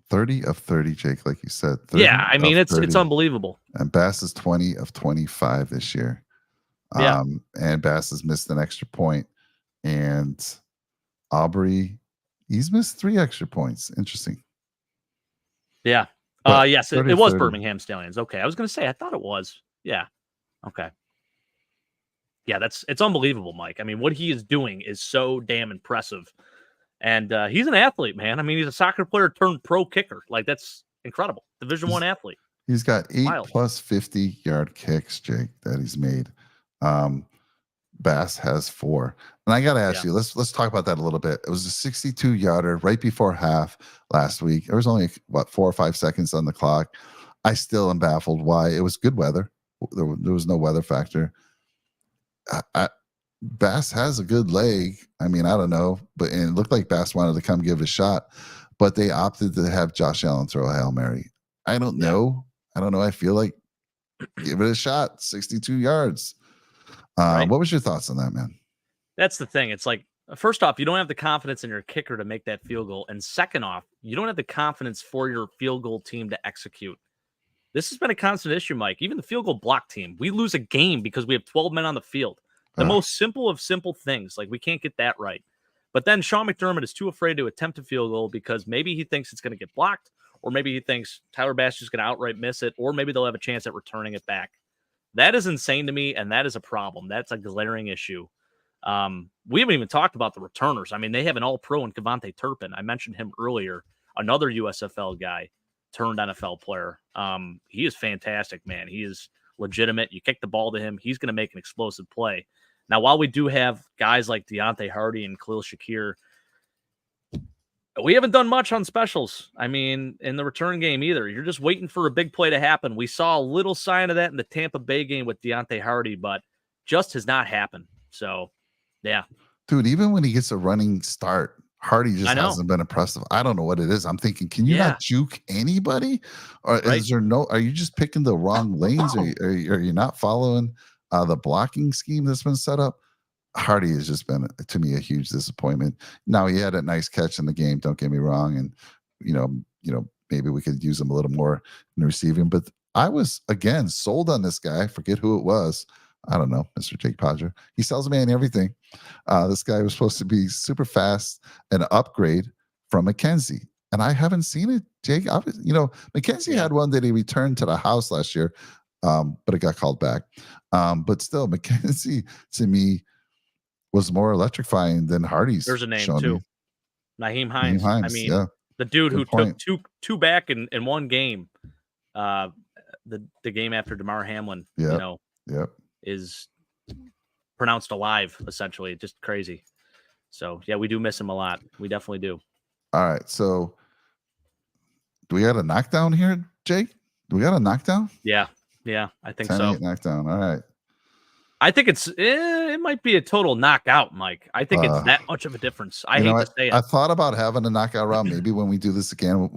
30 of 30, Jake, like you said. Yeah, I mean, it's unbelievable. And Bass is 20 of 25 this year. Yeah. And Bass has missed an extra point. And Aubrey, he's missed 3 extra points. Interesting. Yeah. Yes, it was Birmingham Stallions. Okay. I was going to say, I thought it was. Yeah. Okay. Yeah, it's unbelievable, Mike. I mean, what he is doing is so damn impressive. And he's an athlete, man. I mean, he's a soccer player turned pro kicker. Like, that's incredible. Division I athlete. He's got 8 plus 50-yard kicks, Jake, that he's made. Bass has 4. And I got to ask you, let's talk about that a little bit. It was a 62-yarder right before half last week. There was only, 4 or 5 seconds on the clock. I still am baffled why. It was good weather. There was no weather factor. Bass has a good leg. I mean, I don't know, but it looked like Bass wanted to come give it a shot, but they opted to have Josh Allen throw a Hail Mary. I don't know. I feel like give it a shot. 62 yards. Right. What was your thoughts on that, man? That's the thing. It's like, first off, you don't have the confidence in your kicker to make that field goal. And second off, you don't have the confidence for your field goal team to execute. This has been a constant issue, Mike. Even the field goal block team, we lose a game because we have 12 men on the field. The most simple of simple things. Like, we can't get that right. But then Sean McDermott is too afraid to attempt a field goal because maybe he thinks it's going to get blocked, or maybe he thinks Tyler Bass is going to outright miss it, or maybe they'll have a chance at returning it back. That is insane to me, and that is a problem. That's a glaring issue. We haven't even talked about the returners. I mean, they have an all-pro in Kevontae Turpin. I mentioned him earlier, another USFL guy turned NFL player. He is fantastic, man. He is legitimate. You kick the ball to him, he's going to make an explosive play. Now, while we do have guys like Deontay Hardy and Khalil Shakir, we haven't done much on specials. I mean, in the return game either. You're just waiting for a big play to happen. We saw a little sign of that in the Tampa Bay game with Deontay Hardy, but just has not happened. So, yeah. Dude, even when he gets a running start, Hardy just hasn't been impressive. I don't know what it is. I'm thinking, can you not juke anybody? Or is there are you just picking the wrong lanes? Or are you not following the blocking scheme that's been set up? Hardy has just been, to me, a huge disappointment. Now, he had a nice catch in the game, don't get me wrong. And, maybe we could use him a little more in receiving. But I was, again, sold on this guy. I forget who it was. I don't know, Mr. Jake Podger. He sells me on everything. This guy was supposed to be super fast, an upgrade from McKenzie. And I haven't seen it, Jake. McKenzie had one that he returned to the house last year, but it got called back. But still, McKenzie, to me, was more electrifying than Hardy's. There's a name, too. Naheem Hines. I mean, the dude who took two back in one game, the game after DeMar Hamlin, is pronounced alive, essentially. Just crazy. So, yeah, we do miss him a lot. We definitely do. All right. So, do we got a knockdown here, Jake? Do we got a knockdown? Yeah. I think so. Knockdown. All right. I think it might be a total knockout, Mike. I think it's that much of a difference. I hate to say it. I thought about having a knockout round maybe when we do this again,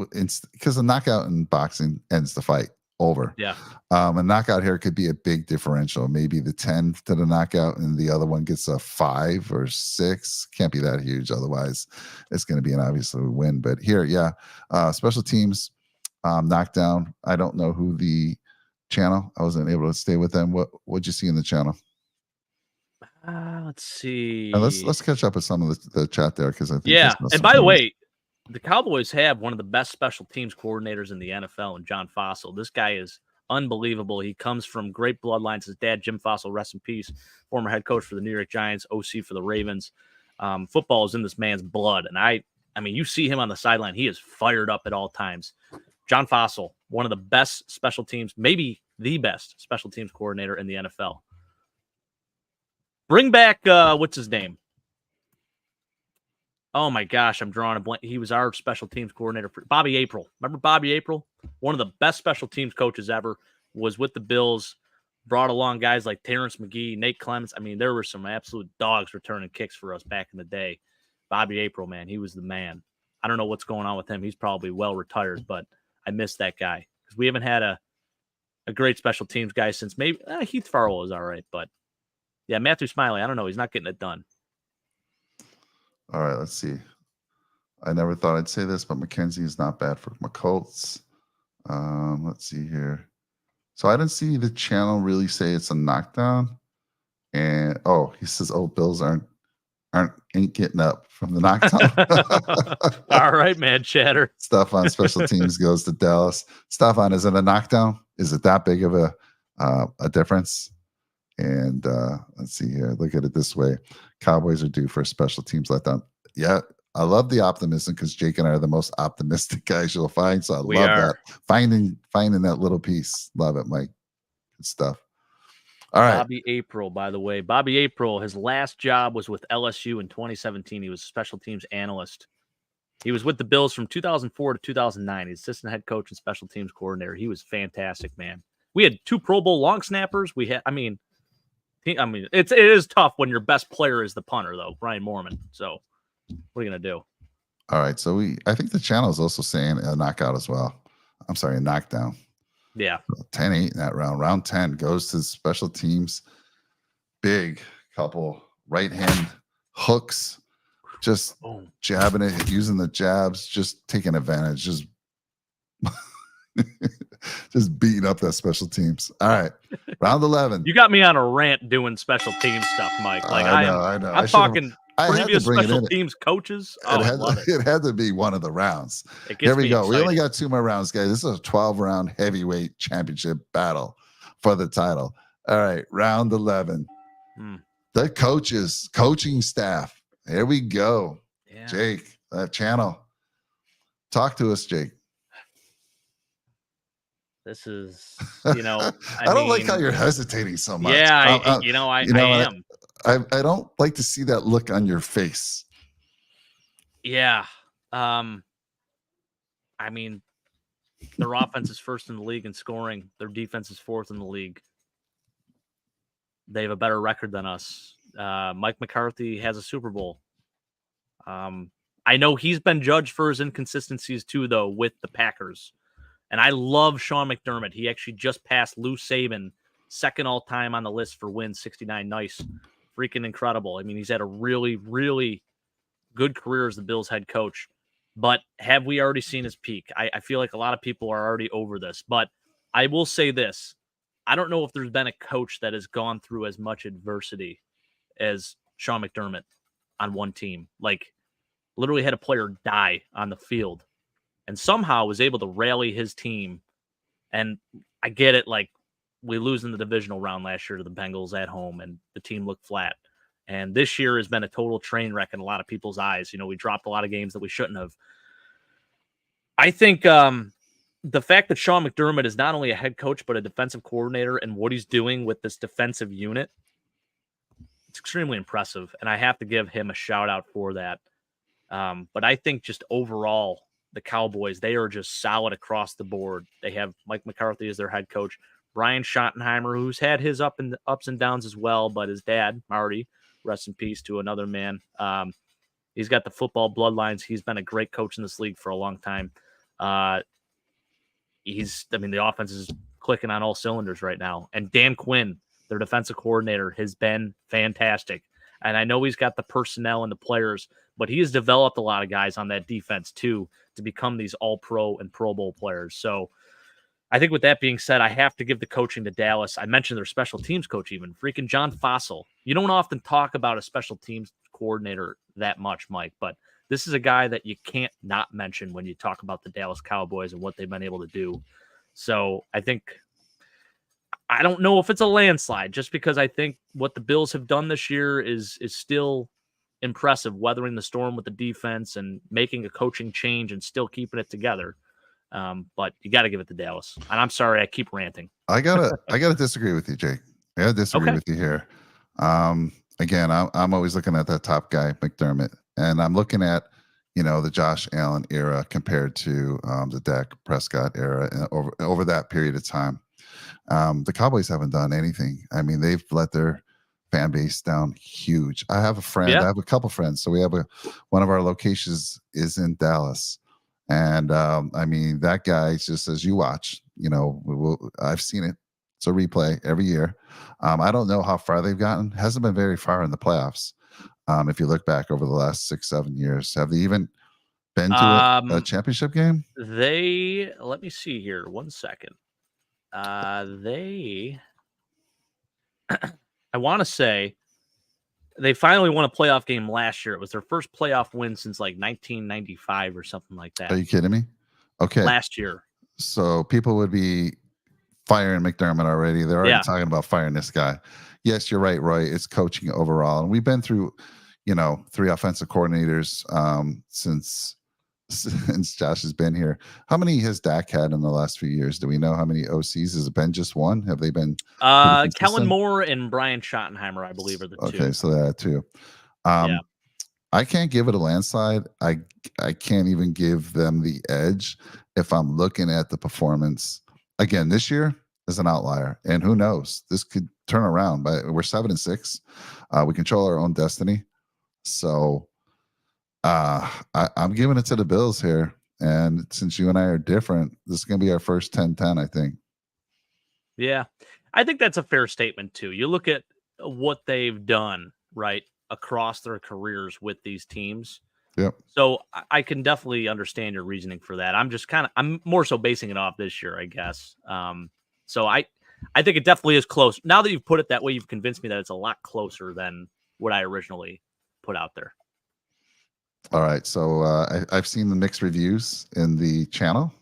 because the knockout in boxing ends the fight over. Yeah. A knockout here could be a big differential. Maybe the 10 to the knockout and the other one gets a 5 or 6. Can't be that huge. Otherwise, it's going to be an obviously win. But here, special teams knockdown. I don't know who the channel. I wasn't able to stay with them. What'd you see in the channel? Let's see. And let's catch up with some of the chat there because I think Yeah, there's and some by the players. way, the Cowboys have one of the best special teams coordinators in the NFL, and John Fossil. This guy is unbelievable. He comes from great bloodlines. His dad, Jim Fossil, rest in peace, former head coach for the New York Giants, OC for the Ravens. Football is in this man's blood, and I mean, you see him on the sideline; he is fired up at all times. John Fossil, one of the best special teams, maybe the best special teams coordinator in the NFL. Bring back what's his name? Oh my gosh, I'm drawing a blank. He was our special teams coordinator for Bobby April. Remember Bobby April? One of the best special teams coaches ever. Was with the Bills. Brought along guys like Terrence McGee, Nate Clements. I mean, there were some absolute dogs returning kicks for us back in the day. Bobby April, man, he was the man. I don't know what's going on with him. He's probably well retired, but I miss that guy because we haven't had a great special teams guy since maybe Heath Farwell is all right, but yeah, Matthew Smiley. I don't know. He's not getting it done. All right, let's see. I never thought I'd say this, but McKenzie is not bad for my Colts. Let's see here. So I didn't see the channel really say it's a knockdown. And he says, Bills ain't getting up from the knockdown. All right, man, chatter. Stuff on special teams goes to Dallas. Stuff on, is it a knockdown? Is it that big of a difference? And let's see here. Look at it this way. Cowboys are due for a special teams letdown. Yeah, I love the optimism because Jake and I are the most optimistic guys you'll find. So I love that. Finding that little piece. Love it, Mike. Good stuff. All right. Bobby April, by the way. Bobby April, his last job was with LSU in 2017. He was a special teams analyst. He was with the Bills from 2004 to 2009. He's assistant head coach and special teams coordinator. He was fantastic, man. We had 2 Pro Bowl long snappers. It is tough when your best player is the punter, though, Brian Moorman. So what are you going to do? All right. So I think the channel is also saying a knockout as well. I'm sorry, a knockdown. Yeah. 10-8 in that round. Round 10 goes to special teams. Big couple right hand hooks, just jabbing it, using the jabs, just taking advantage, just just beating up that special teams. All right. Round 11. You got me on a rant doing special team stuff, Mike. Like I know. I'm talking previous special teams coaches. It had to be one of the rounds. Here we go. Excited. We only got 2 more rounds, guys. This is a 12-round heavyweight championship battle for the title. All right, round 11. The coaching staff. Here we go. Yeah. Jake, that channel. Talk to us, Jake. This is, I don't like how you're hesitating so much. Yeah, I am. I don't like to see that look on your face. Yeah. Their offense is first in the league in scoring. Their defense is 4th in the league. They have a better record than us. Mike McCarthy has a Super Bowl. I know he's been judged for his inconsistencies too, though, with the Packers. And I love Sean McDermott. He actually just passed Lou Saban, second all-time on the list for wins, 69. Nice. Freaking incredible. I mean, he's had a really, really good career as the Bills head coach. But have we already seen his peak? I feel like a lot of people are already over this. But I will say this. I don't know if there's been a coach that has gone through as much adversity as Sean McDermott on one team. Like, literally had a player die on the field and somehow was able to rally his team. And I get it, like, we lose in the divisional round last year to the Bengals at home, and the team looked flat. And this year has been a total train wreck in a lot of people's eyes. We dropped a lot of games that we shouldn't have. I think the fact that Sean McDermott is not only a head coach, but a defensive coordinator, and what he's doing with this defensive unit, it's extremely impressive. And I have to give him a shout out for that. But I think just overall, the Cowboys, they are just solid across the board. They have Mike McCarthy as their head coach, Brian Schottenheimer, who's had his ups and downs as well, but his dad, Marty, rest in peace to another man. He's got the football bloodlines. He's been a great coach in this league for a long time. The offense is clicking on all cylinders right now. And Dan Quinn, their defensive coordinator, has been fantastic. And I know he's got the personnel and the players, but he has developed a lot of guys on that defense too to become these all-pro and Pro Bowl players. So I think with that being said, I have to give the coaching to Dallas. I mentioned their special teams coach, even freaking John Fossil. You don't often talk about a special teams coordinator that much, Mike, but this is a guy that you can't not mention when you talk about the Dallas Cowboys and what they've been able to do. So I don't know if it's a landslide, just because I think what the Bills have done this year is still impressive, weathering the storm with the defense and making a coaching change and still keeping it together. But you got to give it to Dallas. And I'm sorry, I keep ranting. I gotta disagree with you, Jake. I gotta disagree Okay. with you here. Again, I'm always looking at that top guy, McDermott, and I'm looking at the Josh Allen era compared to the Dak Prescott era over that period of time. The Cowboys haven't done anything. I mean, they've let their fan base down huge. I have a friend. Yeah. I have a couple friends. So we have one of our locations is in Dallas. And I mean, that guy just says, you watch, I've seen it. It's a replay every year. I don't know how far they've gotten. Hasn't been very far in the playoffs. If you look back over the last 6-7 years, have they even been to a championship game? Let me see here. 1 second. I want to say they finally won a playoff game last year. It was their first playoff win since like 1995 or something like that. Are you kidding me? Okay. Last year. So people would be firing McDermott already. They're already talking about firing this guy. Yes, you're right, Roy. It's coaching overall. And we've been through, 3 offensive coordinators since Josh has been here. How many has Dak had in the last few years? Do we know how many OCs? Has it been just one? Have they been Kellen Moore and Brian Schottenheimer, I believe, are the two. Okay, so that too. I can't give it a landslide. I can't even give them the edge if I'm looking at the performance. Again, this year is an outlier, and who knows? This could turn around. But we're 7-6. We control our own destiny. So I'm giving it to the Bills here. And since you and I are different, this is going to be our first 10-10, I think. Yeah, I think that's a fair statement, too. You look at what they've done, right, across their careers with these teams. Yep. So I can definitely understand your reasoning for that. I'm more so basing it off this year, I guess. So I think it definitely is close. Now that you've put it that way, you've convinced me that it's a lot closer than what I originally put out there. All right. So I've seen the mixed reviews in the channel.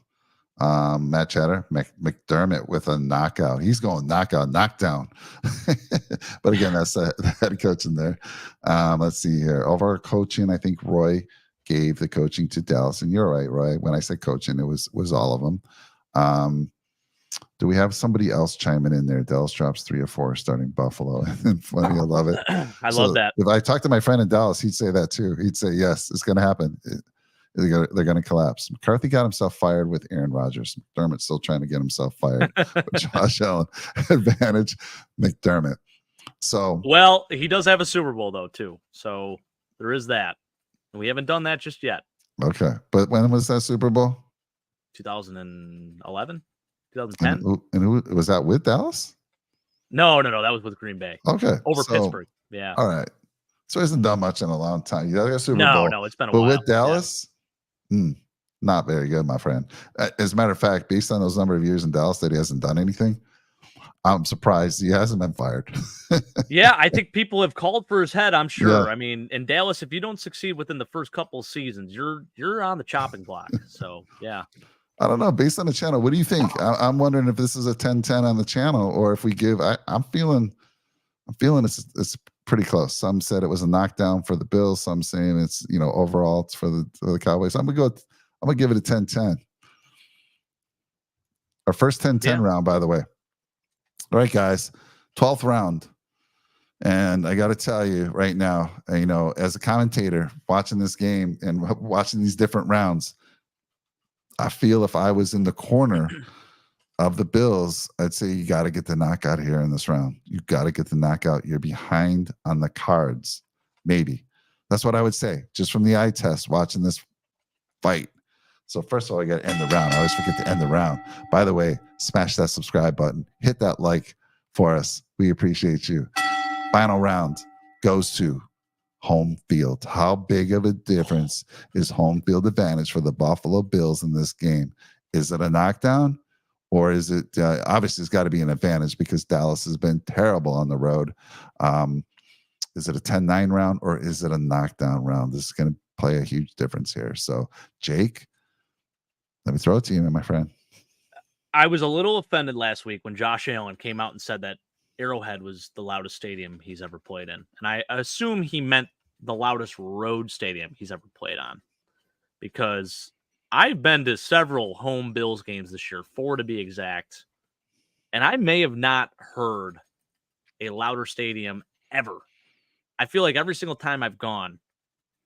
Matt Chatter, McDermott with a knockout. He's going knockdown. But again, that's the head coach in there. Let's see here. Over coaching, I think Roy gave the coaching to Dallas. And you're right, Roy. When I said coaching, it was all of them. Do we have somebody else chiming in there? Dallas drops 3 or 4 starting Buffalo. Funny, I love it. I love that. If I talked to my friend in Dallas, he'd say that too. He'd say, yes, it's going to happen. They're going to collapse. McCarthy got himself fired with Aaron Rodgers. McDermott's still trying to get himself fired with Josh Allen. Advantage McDermott. So, well, he does have a Super Bowl though too. So there is that. We haven't done that just yet. Okay, but when was that Super Bowl? 2011, 2010. And who was that with Dallas? No, that was with Green Bay. Okay, over Pittsburgh. Yeah. All right. So he hasn't done much in a long time. You got a Super Bowl. No, it's been a while. But with Dallas. Yeah. Not very good, my friend. As a matter of fact, based on those number of years in Dallas that he hasn't done anything, I'm surprised he hasn't been fired. Yeah, I think people have called for his head, I'm sure. Yeah. I mean, in Dallas, if you don't succeed within the first couple of seasons, you're on the chopping block. So, yeah. I don't know. Based on the channel, what do you think? I'm wondering if this is a 10-10 on the channel or if we give I'm feeling it's pretty close. Some said it was a knockdown for the Bills. Some saying it's, overall it's for the Cowboys. I'm going to give it a 10-10. Our first 10-10 round, by the way. All right, guys, 12th round. And I got to tell you right now, as a commentator watching this game and watching these different rounds, I feel if I was in the corner of the Bills, I'd say you got to get the knockout here in this round. You got to get the knockout. You're behind on the cards. Maybe. That's what I would say, just from the eye test watching this fight. So first of all, I got to end the round. I always forget to end the round. By the way, smash that subscribe button. Hit that like for us. We appreciate you. Final round goes to home field. How big of a difference is home field advantage for the Buffalo Bills in this game? Is it a knockdown? or is it obviously it's got to be an advantage because Dallas has been terrible on the road. Is it a 10-9 round or is it a knockdown round? This is going to play a huge difference here. So, Jake, let me throw it to you, my friend. I was a little offended last week when Josh Allen came out and said that Arrowhead was the loudest stadium he's ever played in. And I assume he meant the loudest road stadium he's ever played on, because I've been to several home Bills games this year, 4 to be exact, and I may have not heard a louder stadium ever. I feel like every single time I've gone,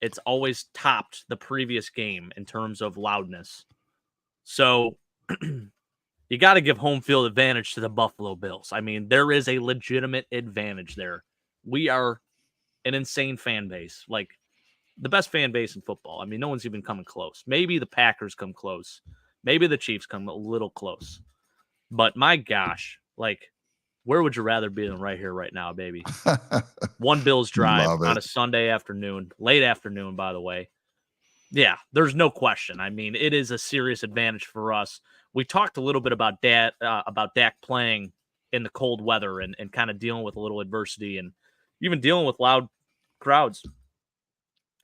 it's always topped the previous game in terms of loudness. So you got to give home field advantage to the Buffalo Bills. I mean, there is a legitimate advantage there. We are an insane fan base, like the best fan base in football. I mean, no one's even coming close. Maybe the Packers come close. Maybe the Chiefs come a little close. But my gosh, like, where would you rather be than right here, right now, baby? One Bills drive on a Sunday afternoon, late afternoon, by the way. Yeah, there's no question. I mean, it is a serious advantage for us. We talked a little bit about Dak playing in the cold weather and kind of dealing with a little adversity and even dealing with loud crowds.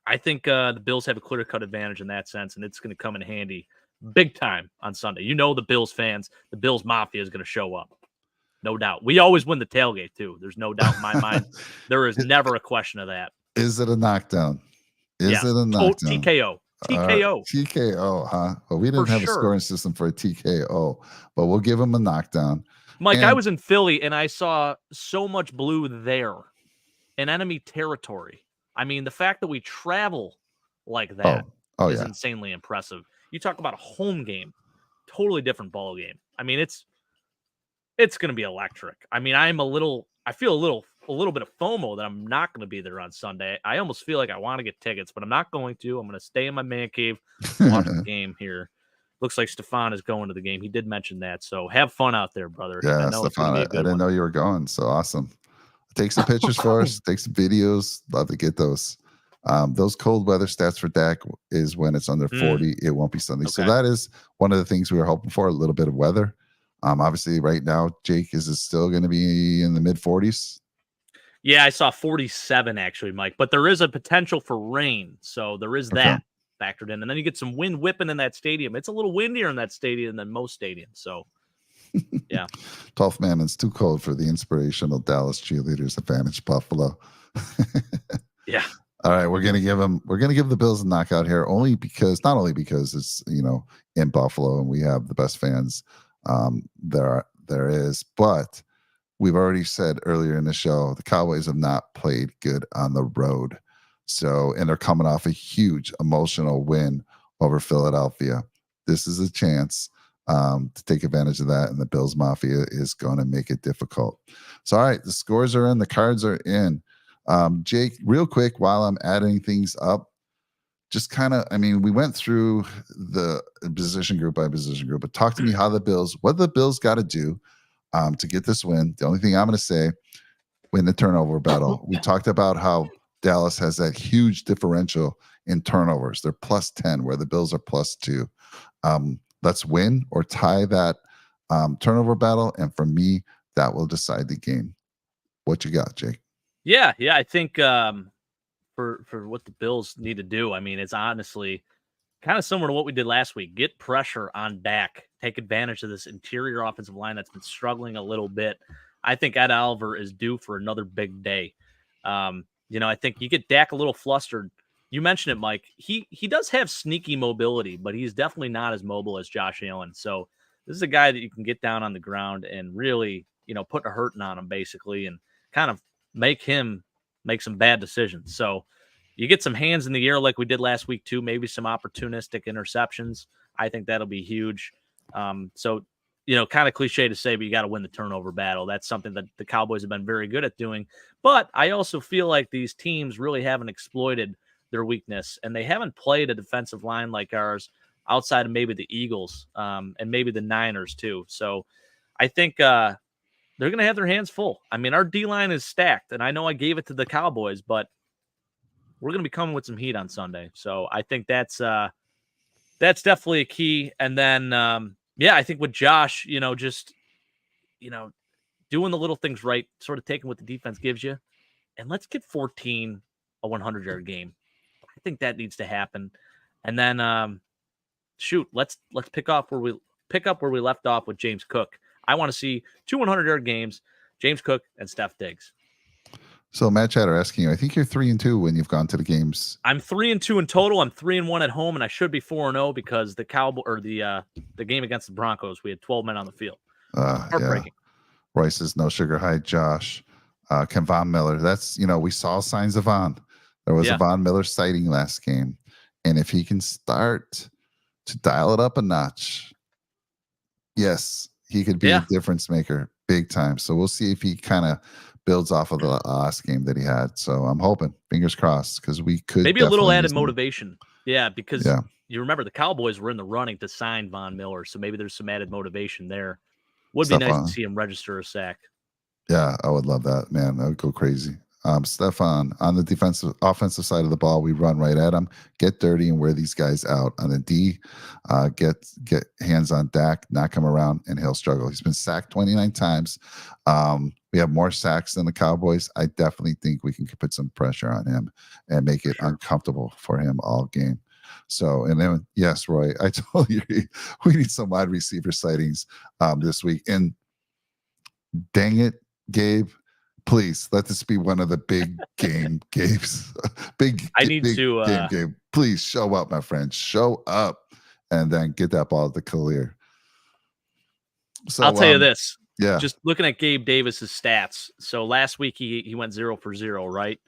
I think the Bills have a clear-cut advantage in that sense, and it's going to come in handy big time on Sunday. You know the Bills fans, the Bills Mafia is going to show up. No doubt. We always win the tailgate, too. There's no doubt in my mind. There is never a question of that. Is it a knockdown? Is it a knockdown? TKO. TKO. TKO, huh? Well, we didn't have a scoring system for a TKO, but we'll give him a knockdown. Mike, I was in Philly, and I saw so much blue there in enemy territory. I mean, the fact that we travel like that is insanely impressive. You talk about a home game, totally different ball game. I mean, it's going to be electric. I mean, I feel a little bit of FOMO that I'm not going to be there on Sunday. I almost feel like I want to get tickets, but I'm not going to. I'm going to stay in my man cave, watch the game here. Looks like Stefan is going to the game. He did mention that. So have fun out there, brother. Yeah, Stefan, I didn't know you were going. So awesome. Take some pictures for us. Take some videos. Love to get those. Those cold weather stats for Dak is when it's under 40. It won't be Sunday. Okay. So that is one of the things we were hoping for, a little bit of weather. Obviously, right now, Jake, is it still going to be in the mid-40s? Yeah, I saw 47 actually, Mike. But there is a potential for rain, so there is that factored in. And then you get some wind whipping in that stadium. It's a little windier in that stadium than most stadiums. So, yeah. 12th man, it's too cold for the inspirational Dallas cheerleaders advantage Buffalo. Yeah. All right, we're gonna give the Bills a knockout here, not only because it's in Buffalo and we have the best fans there is, but we've already said earlier in the show the Cowboys have not played good on the road. So, and they're coming off a huge emotional win over Philadelphia. This is a chance to take advantage of that, and the Bills Mafia is going to make it difficult. So, all right, the scores are in, the cards are in. Jake, real quick, while I'm adding things up, just we went through the position group by position group, but talk to me what the Bills got to do to get this win. The only thing I'm going to say, win the turnover battle. We talked about how Dallas has that huge differential in turnovers. They're plus 10, where the Bills are plus 2. Let's win or tie that turnover battle, and for me, that will decide the game. What you got, Jake? Yeah, I think for what the Bills need to do, I mean, it's honestly kind of similar to what we did last week. Get pressure on Dak. Take advantage of this interior offensive line that's been struggling a little bit. I think Ed Oliver is due for another big day. I think you get Dak a little flustered. You mentioned it, Mike. He does have sneaky mobility, but he's definitely not as mobile as Josh Allen. So this is a guy that you can get down on the ground and really, put a hurting on him basically and kind of make him make some bad decisions. So you get some hands in the air like we did last week too, maybe some opportunistic interceptions. I think that'll be huge. So, kind of cliche to say, but you got to win the turnover battle. That's something that the Cowboys have been very good at doing. But I also feel like these teams really haven't exploited their weakness, and they haven't played a defensive line like ours outside of maybe the Eagles and maybe the Niners too. So I think they're going to have their hands full. I mean, our D-line is stacked, and I know I gave it to the Cowboys, but we're going to be coming with some heat on Sunday. So I think that's definitely a key. And then, Yeah, I think with Josh, just doing the little things right, sort of taking what the defense gives you, and let's get 14 a 100-yard game. I think that needs to happen. And then let's pick up where we left off with James Cook. I want to see 2 100-yard games, James Cook and Steph Diggs. So Matt Chatter asking you, I think you're 3-2 when you've gone to the games. I'm 3-2 in total. I'm 3-1 at home, and I should be 4-0 because the the game against the Broncos, we had 12 men on the field. Heartbreaking. Yeah. Roy says no sugar high. Josh, Ken Von Miller. That's we saw signs of Von. There was a Von Miller sighting last game, and if he can start to dial it up a notch, yes, he could be a difference maker big time. So we'll see if he kind of builds off of the last game that he had. So I'm hoping, fingers crossed, because we could maybe a little added motivation. Yeah, because you remember the Cowboys were in the running to sign Von Miller, so maybe there's some added motivation there. Would be nice to see him register a sack. Yeah, I would love that, man. That would go crazy. Stefan, on the offensive side of the ball, we run right at him, get dirty, and wear these guys out. On the D, get hands on Dak, knock him around, and he'll struggle. He's been sacked 29 times. We have more sacks than the Cowboys. I definitely think we can put some pressure on him and make it uncomfortable for him all game. So, and then, yes, Roy, I told you we need some wide receiver sightings this week. And dang it, Gabe, please let this be one of the big game games. Big game. Please show up, my friend. Show up and then get that ball to Khalil. So I'll tell you this. Yeah. Just looking at Gabe Davis's stats. So last week he went 0 for 0, right?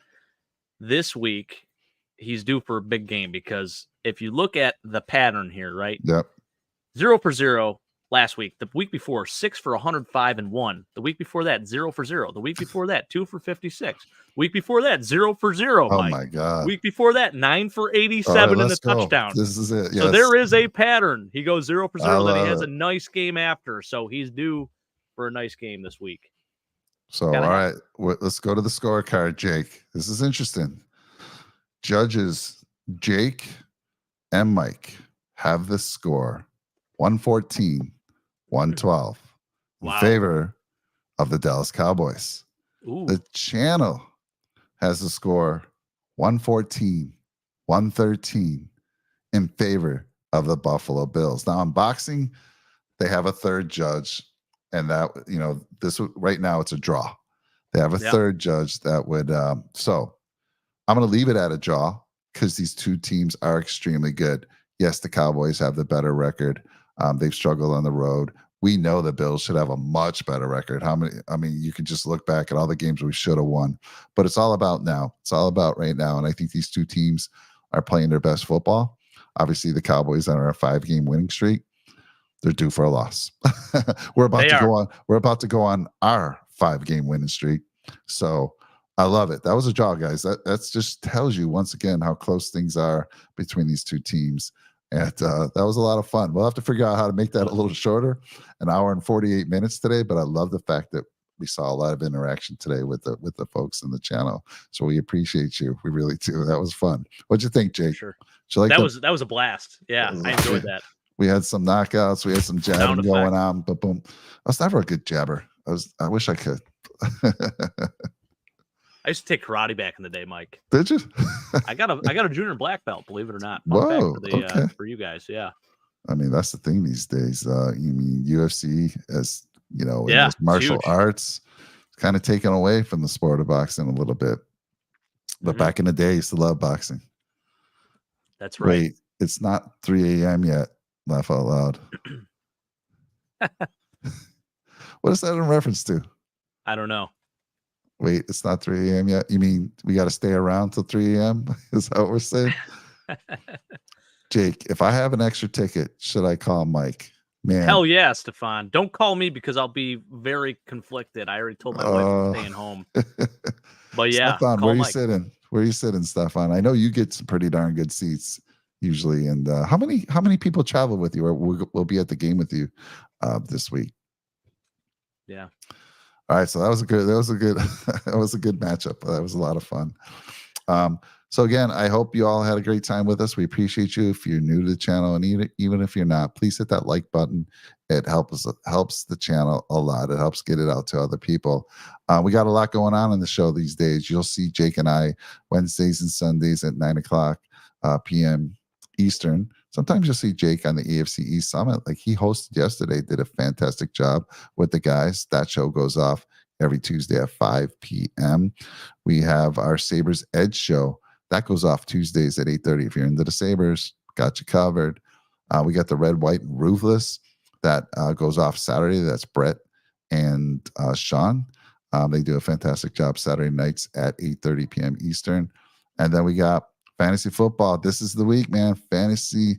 This week he's due for a big game because if you look at the pattern here, right? Yep. 0 for 0 last week. The week before, 6 for 105 and 1. The week before that, 0 for 0. The week before that, 2 for 56. Week before that, 0 for 0. Oh Mike. my God. Week before that, 9 for 87 in the touchdown. This is it. Yes. So there is a pattern. He goes 0 for 0, then he has a nice game after. So he's due for a nice game this week. So, all right, let's go to the scorecard, Jake. This is interesting. Judges Jake and Mike have the score 114, 112 in favor of the Dallas Cowboys. Ooh. The channel has the score 114, 113 in favor of the Buffalo Bills. Now, in boxing, they have a third judge. And that, this right now it's a draw. They have a third judge that would. So I'm going to leave it at a draw because these two teams are extremely good. Yes, the Cowboys have the better record. They've struggled on the road. We know the Bills should have a much better record. You can just look back at all the games we should have won. But it's all about now. It's all about right now. And I think these two teams are playing their best football. Obviously, the Cowboys are on a 5-game winning streak. They're due for a loss. We're about to go on our 5-game winning streak. So I love it. That was a draw, guys. That just tells you once again how close things are between these two teams. And that was a lot of fun. We'll have to figure out how to make that a little shorter, an hour and 48 minutes today. But I love the fact that we saw a lot of interaction today with the folks in the channel. So we appreciate you. We really do. That was fun. What'd you think, Jake? Sure. That was a blast. Yeah, I enjoyed that. We had some knockouts. We had some jabbing going on. But boom, I was never a good jabber. I wish I could. I used to take karate back in the day, Mike. Did you? I got a junior black belt, believe it or not. Whoa, for you guys, yeah. I mean, that's the thing these days. You mean UFC, as in martial arts, kind of taken away from the sport of boxing a little bit. But back in the day, I used to love boxing. That's right. Wait, it's not 3 a.m. yet. Laugh out loud. What is that in reference to? I don't know. Wait, it's not 3 a.m. yet? You mean we got to stay around till 3 a.m.? Is that what we're saying? Jake, if I have an extra ticket, should I call Mike? Man. Hell yeah, Stefan. Don't call me because I'll be very conflicted. I already told my wife I'm staying home. But yeah, Stefan, where are you sitting, Stefan? I know you get some pretty darn good seats usually. And how many people travel with you or will be at the game with you this week? Yeah. All right, so that was a good matchup. That was a lot of fun. So again, I hope you all had a great time with us. We appreciate you. If you're new to the channel, and even if you're not, please hit that like button. It helps the channel a lot. It helps get it out to other people. We got a lot going on in the show these days. You'll see Jake and I Wednesdays and Sundays at 9 o'clock p.m. Eastern. Sometimes you'll see Jake on the EFC East Summit. Like he hosted yesterday, did a fantastic job with the guys. That show goes off every Tuesday at 5 p.m. We have our Sabres Edge show. That goes off Tuesdays at 8:30. If you're into the Sabres, got you covered. We got the Red, White, and Ruthless. That goes off Saturday. That's Brett and Sean. They do a fantastic job Saturday nights at 8:30 p.m. Eastern. And then we got fantasy football. This is the week, man. Fantasy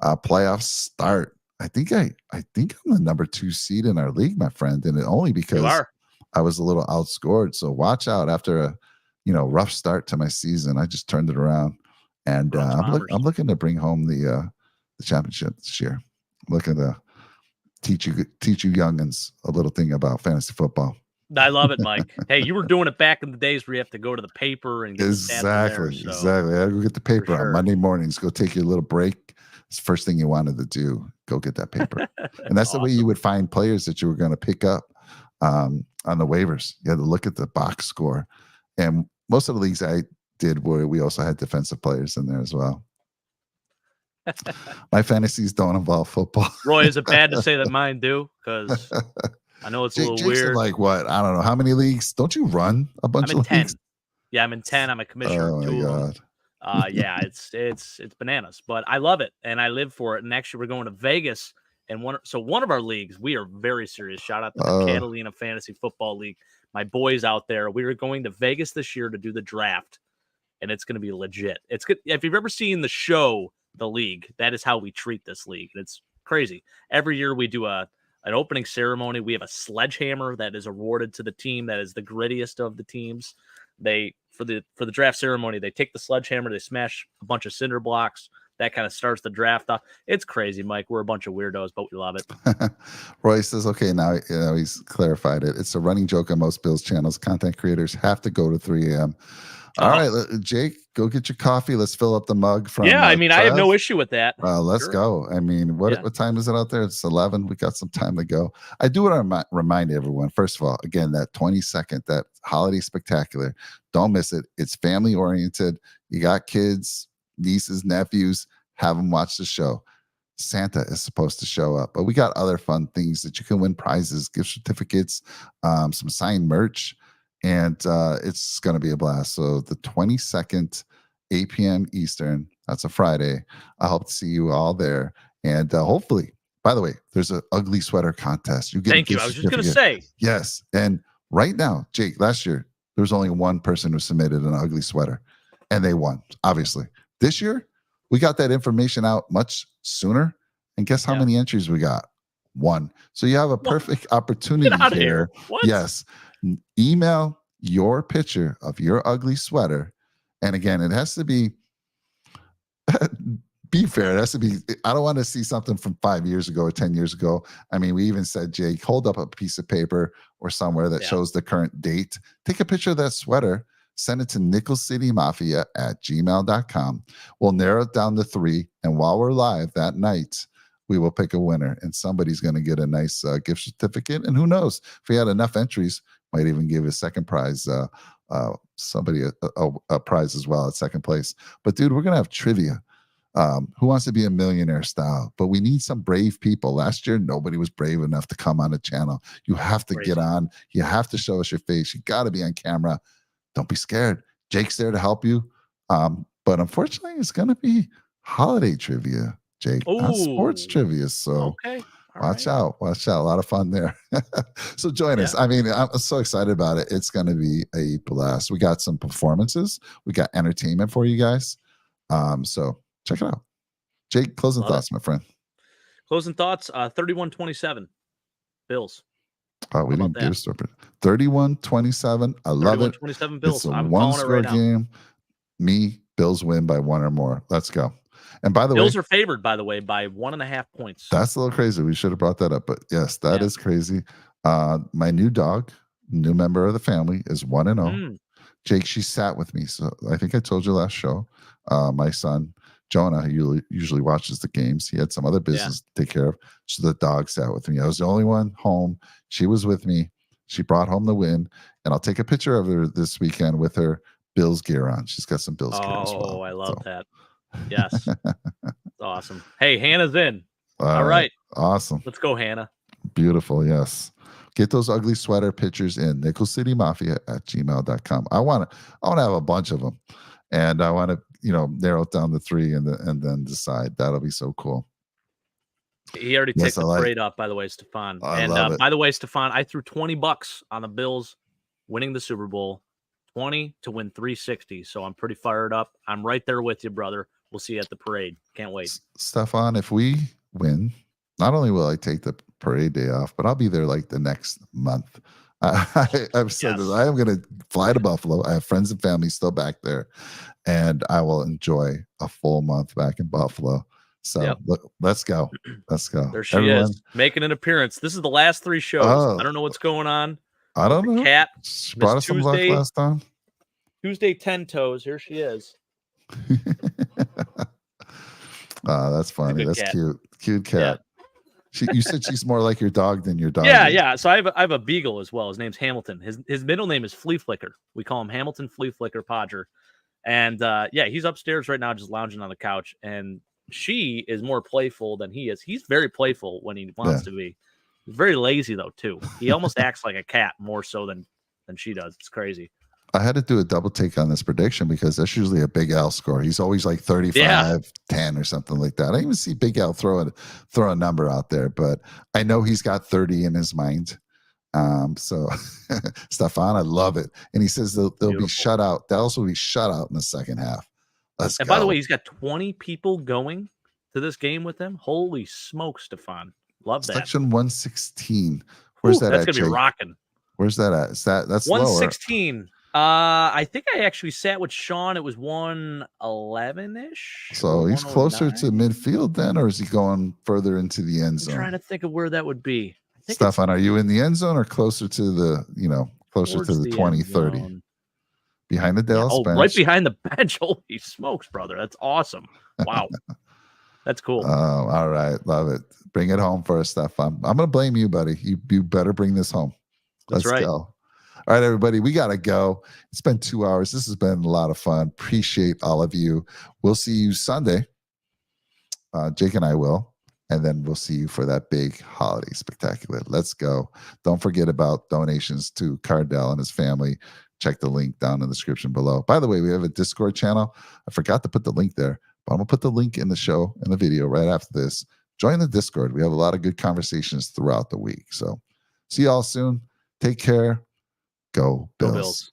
playoffs start. I think I'm the number 2 seed in our league, my friend, and it only because I was a little outscored. So watch out after a rough start to my season. I just turned it around, and I'm looking to bring home the championship this year. I'm looking to teach you youngins a little thing about fantasy football. I love it, Mike. Hey, you were doing it back in the days where you have to go to the paper and get exactly. I go get the paper on Monday mornings. Go take your little break. It's the first thing you wanted to do. Go get that paper, and that's awesome. The way you would find players that you were going to pick up on the waivers. You had to look at the box score, and most of the leagues I did where we also had defensive players in there as well. My fantasies don't involve football. Roy, is it bad to say that mine do? Because I know it's a little weird. Like what? I don't know. How many leagues? Don't you run a bunch of 10. leagues? Yeah, I'm in 10. I'm a commissioner. Oh, my God. Yeah, it's bananas, but I love it and I live for it. And actually, we're going to Vegas, and one of our leagues, we are very serious. Shout out to the Catalina Fantasy Football League. My boys out there, we are going to Vegas this year to do the draft, and it's going to be legit. It's good. If you've ever seen the show, The League, that is how we treat this league. It's crazy. Every year we do an opening ceremony. We have a sledgehammer that is awarded to the team that is the grittiest of the teams. They for the draft ceremony, they take the sledgehammer, they smash a bunch of cinder blocks. That kind of starts the draft off. It's crazy, Mike. We're a bunch of weirdos, but we love it. Roy says, okay, now he's clarified it. It's a running joke on most Bills channels. Content creators have to go to 3 a.m. All right, Jake, go get your coffee. Let's fill up the mug from. Yeah, I mean, I have no issue with that. Let's go. I mean, what time is it out there? It's 11. We got some time to go. I do want to remind everyone, first of all, again, that 22nd, that holiday spectacular. Don't miss it. It's family oriented. You got kids, nieces, nephews, have them watch the show. Santa is supposed to show up, but we got other fun things that you can win: prizes, gift certificates, some signed merch. And it's going to be a blast. So the 22nd, 8 p.m. Eastern, that's a Friday. I hope to see you all there. And hopefully, by the way, there's an ugly sweater contest. You get Thank you. I was just going to say. Yes. And right now, Jake, last year, there was only one person who submitted an ugly sweater, and they won, obviously. This year, we got that information out much sooner. And guess how many entries we got? 1. So you have a perfect opportunity here. What? Yes. Email your picture of your ugly sweater. And again, it has to be fair. It has to be, I don't want to see something from 5 years ago or 10 years ago. I mean, we even said, Jake, hold up a piece of paper or somewhere that shows the current date. Take a picture of that sweater, send it to nickelcitymafia@gmail.com. We'll narrow it down to 3. And while we're live that night, we will pick a winner, and somebody's going to get a nice gift certificate. And who knows, if we had enough entries, might even give a second prize, somebody a prize as well at second place. But dude, we're going to have trivia. Who wants to be a millionaire style? But we need some brave people. Last year, nobody was brave enough to come on the channel. You have to get on. You have to show us your face. You got to be on camera. Don't be scared. Jake's there to help you. But unfortunately, it's going to be holiday trivia, Jake, not sports trivia. So watch out. A lot of fun there. So join us. I mean, I'm so excited about it. It's going to be a blast. We got some performances. We got entertainment for you guys. So check it out. Jake, closing thoughts, my friend. Closing thoughts, 31-27 Bills. Oh, we didn't get a story. 31-27. I love it. 31-27 Bills. It's a one-score game. Bills win by 1 or more. Let's go. And by the way, Bills are favored, by the way, by 1.5 points. That's a little crazy. We should have brought that up. But yes, that is crazy. My new dog, new member of the family, is 1-0. Jake, she sat with me. So I think I told you last show. My son Jonah, who usually watches the games, he had some other Yeah. business to take care of. So the dog sat with me. I was the only one home. She was with me. She brought home the win, and I'll take a picture of her this weekend with her Bills gear on. She's got some Bills gear as well. Oh, I love So. that. Yes. Awesome. Hey, Hannah's in. All All right. Awesome. Let's go, Hannah. Beautiful. Yes. Get those ugly sweater pictures in nickelcitymafia@gmail.com. I want to have a bunch of them, and I want to, narrow it down to 3 and then decide. That'll be so cool. He already ticked the parade up, by the way, Stefan. I love it. By the way, Stefan, I threw $20 on the Bills winning the Super Bowl, 20 to win 360. So I'm pretty fired up. I'm right there with you, brother. We'll see you at the parade. Can't wait. Stefan, if we win, not only will I take the parade day off, but I'll be there like the next month. I've said that I am going to fly to Buffalo. I have friends and family still back there, and I will enjoy a full month back in Buffalo. So let's go. Let's go. There she is, making an appearance. This is the last 3 shows. I don't know what's going on. I don't know. Cat she brought us some luck last time. Tuesday 10 toes. Here she is. That's funny. That's cat. Cute cat. Yeah. You said she's more like your dog than your dog. Yeah. So I have a beagle as well. His name's Hamilton. His middle name is Flea Flicker. We call him Hamilton Flea Flicker Podger. And he's upstairs right now, just lounging on the couch. And she is more playful than he is. He's very playful when he wants to be. He's very lazy though too. He almost acts like a cat more so than she does. It's crazy. I had to do a double take on this prediction because that's usually a Big Al score. He's always like 35, 10 or something like that. I didn't even see Big Al throw a number out there, but I know he's got 30 in his mind. So Stefan, I love it. And he says they'll be shut out. Dallas will be shut out in the second half. Let's go. By the way, he's got 20 people going to this game with him. Holy smokes, Stefan. Love that. Section 116. Where's that at? That's going to be rocking. Where's that at? That's 116. Lower. I think I actually sat with Sean. It was 111-ish. So he's closer to midfield then, or is he going further into the end zone? I'm trying to think of where that would be. Stefan, are you in the end zone or closer to the 20, 30? Behind the Dallas bench? Right behind the bench. Holy smokes, brother. That's awesome. Wow. That's cool. Oh, all right. Love it. Bring it home for us, Stefan. I'm going to blame you, buddy. You better bring this home. Let's go. All right, everybody, we got to go. It's been 2 hours. This has been a lot of fun. Appreciate all of you. We'll see you Sunday. Jake and I will. And then we'll see you for that big holiday spectacular. Let's go. Don't forget about donations to Cardell and his family. Check the link down in the description below. By the way, we have a Discord channel. I forgot to put the link there, but I'm going to put the link in the show, in the video right after this. Join the Discord. We have a lot of good conversations throughout the week. So see you all soon. Take care. Go Bills.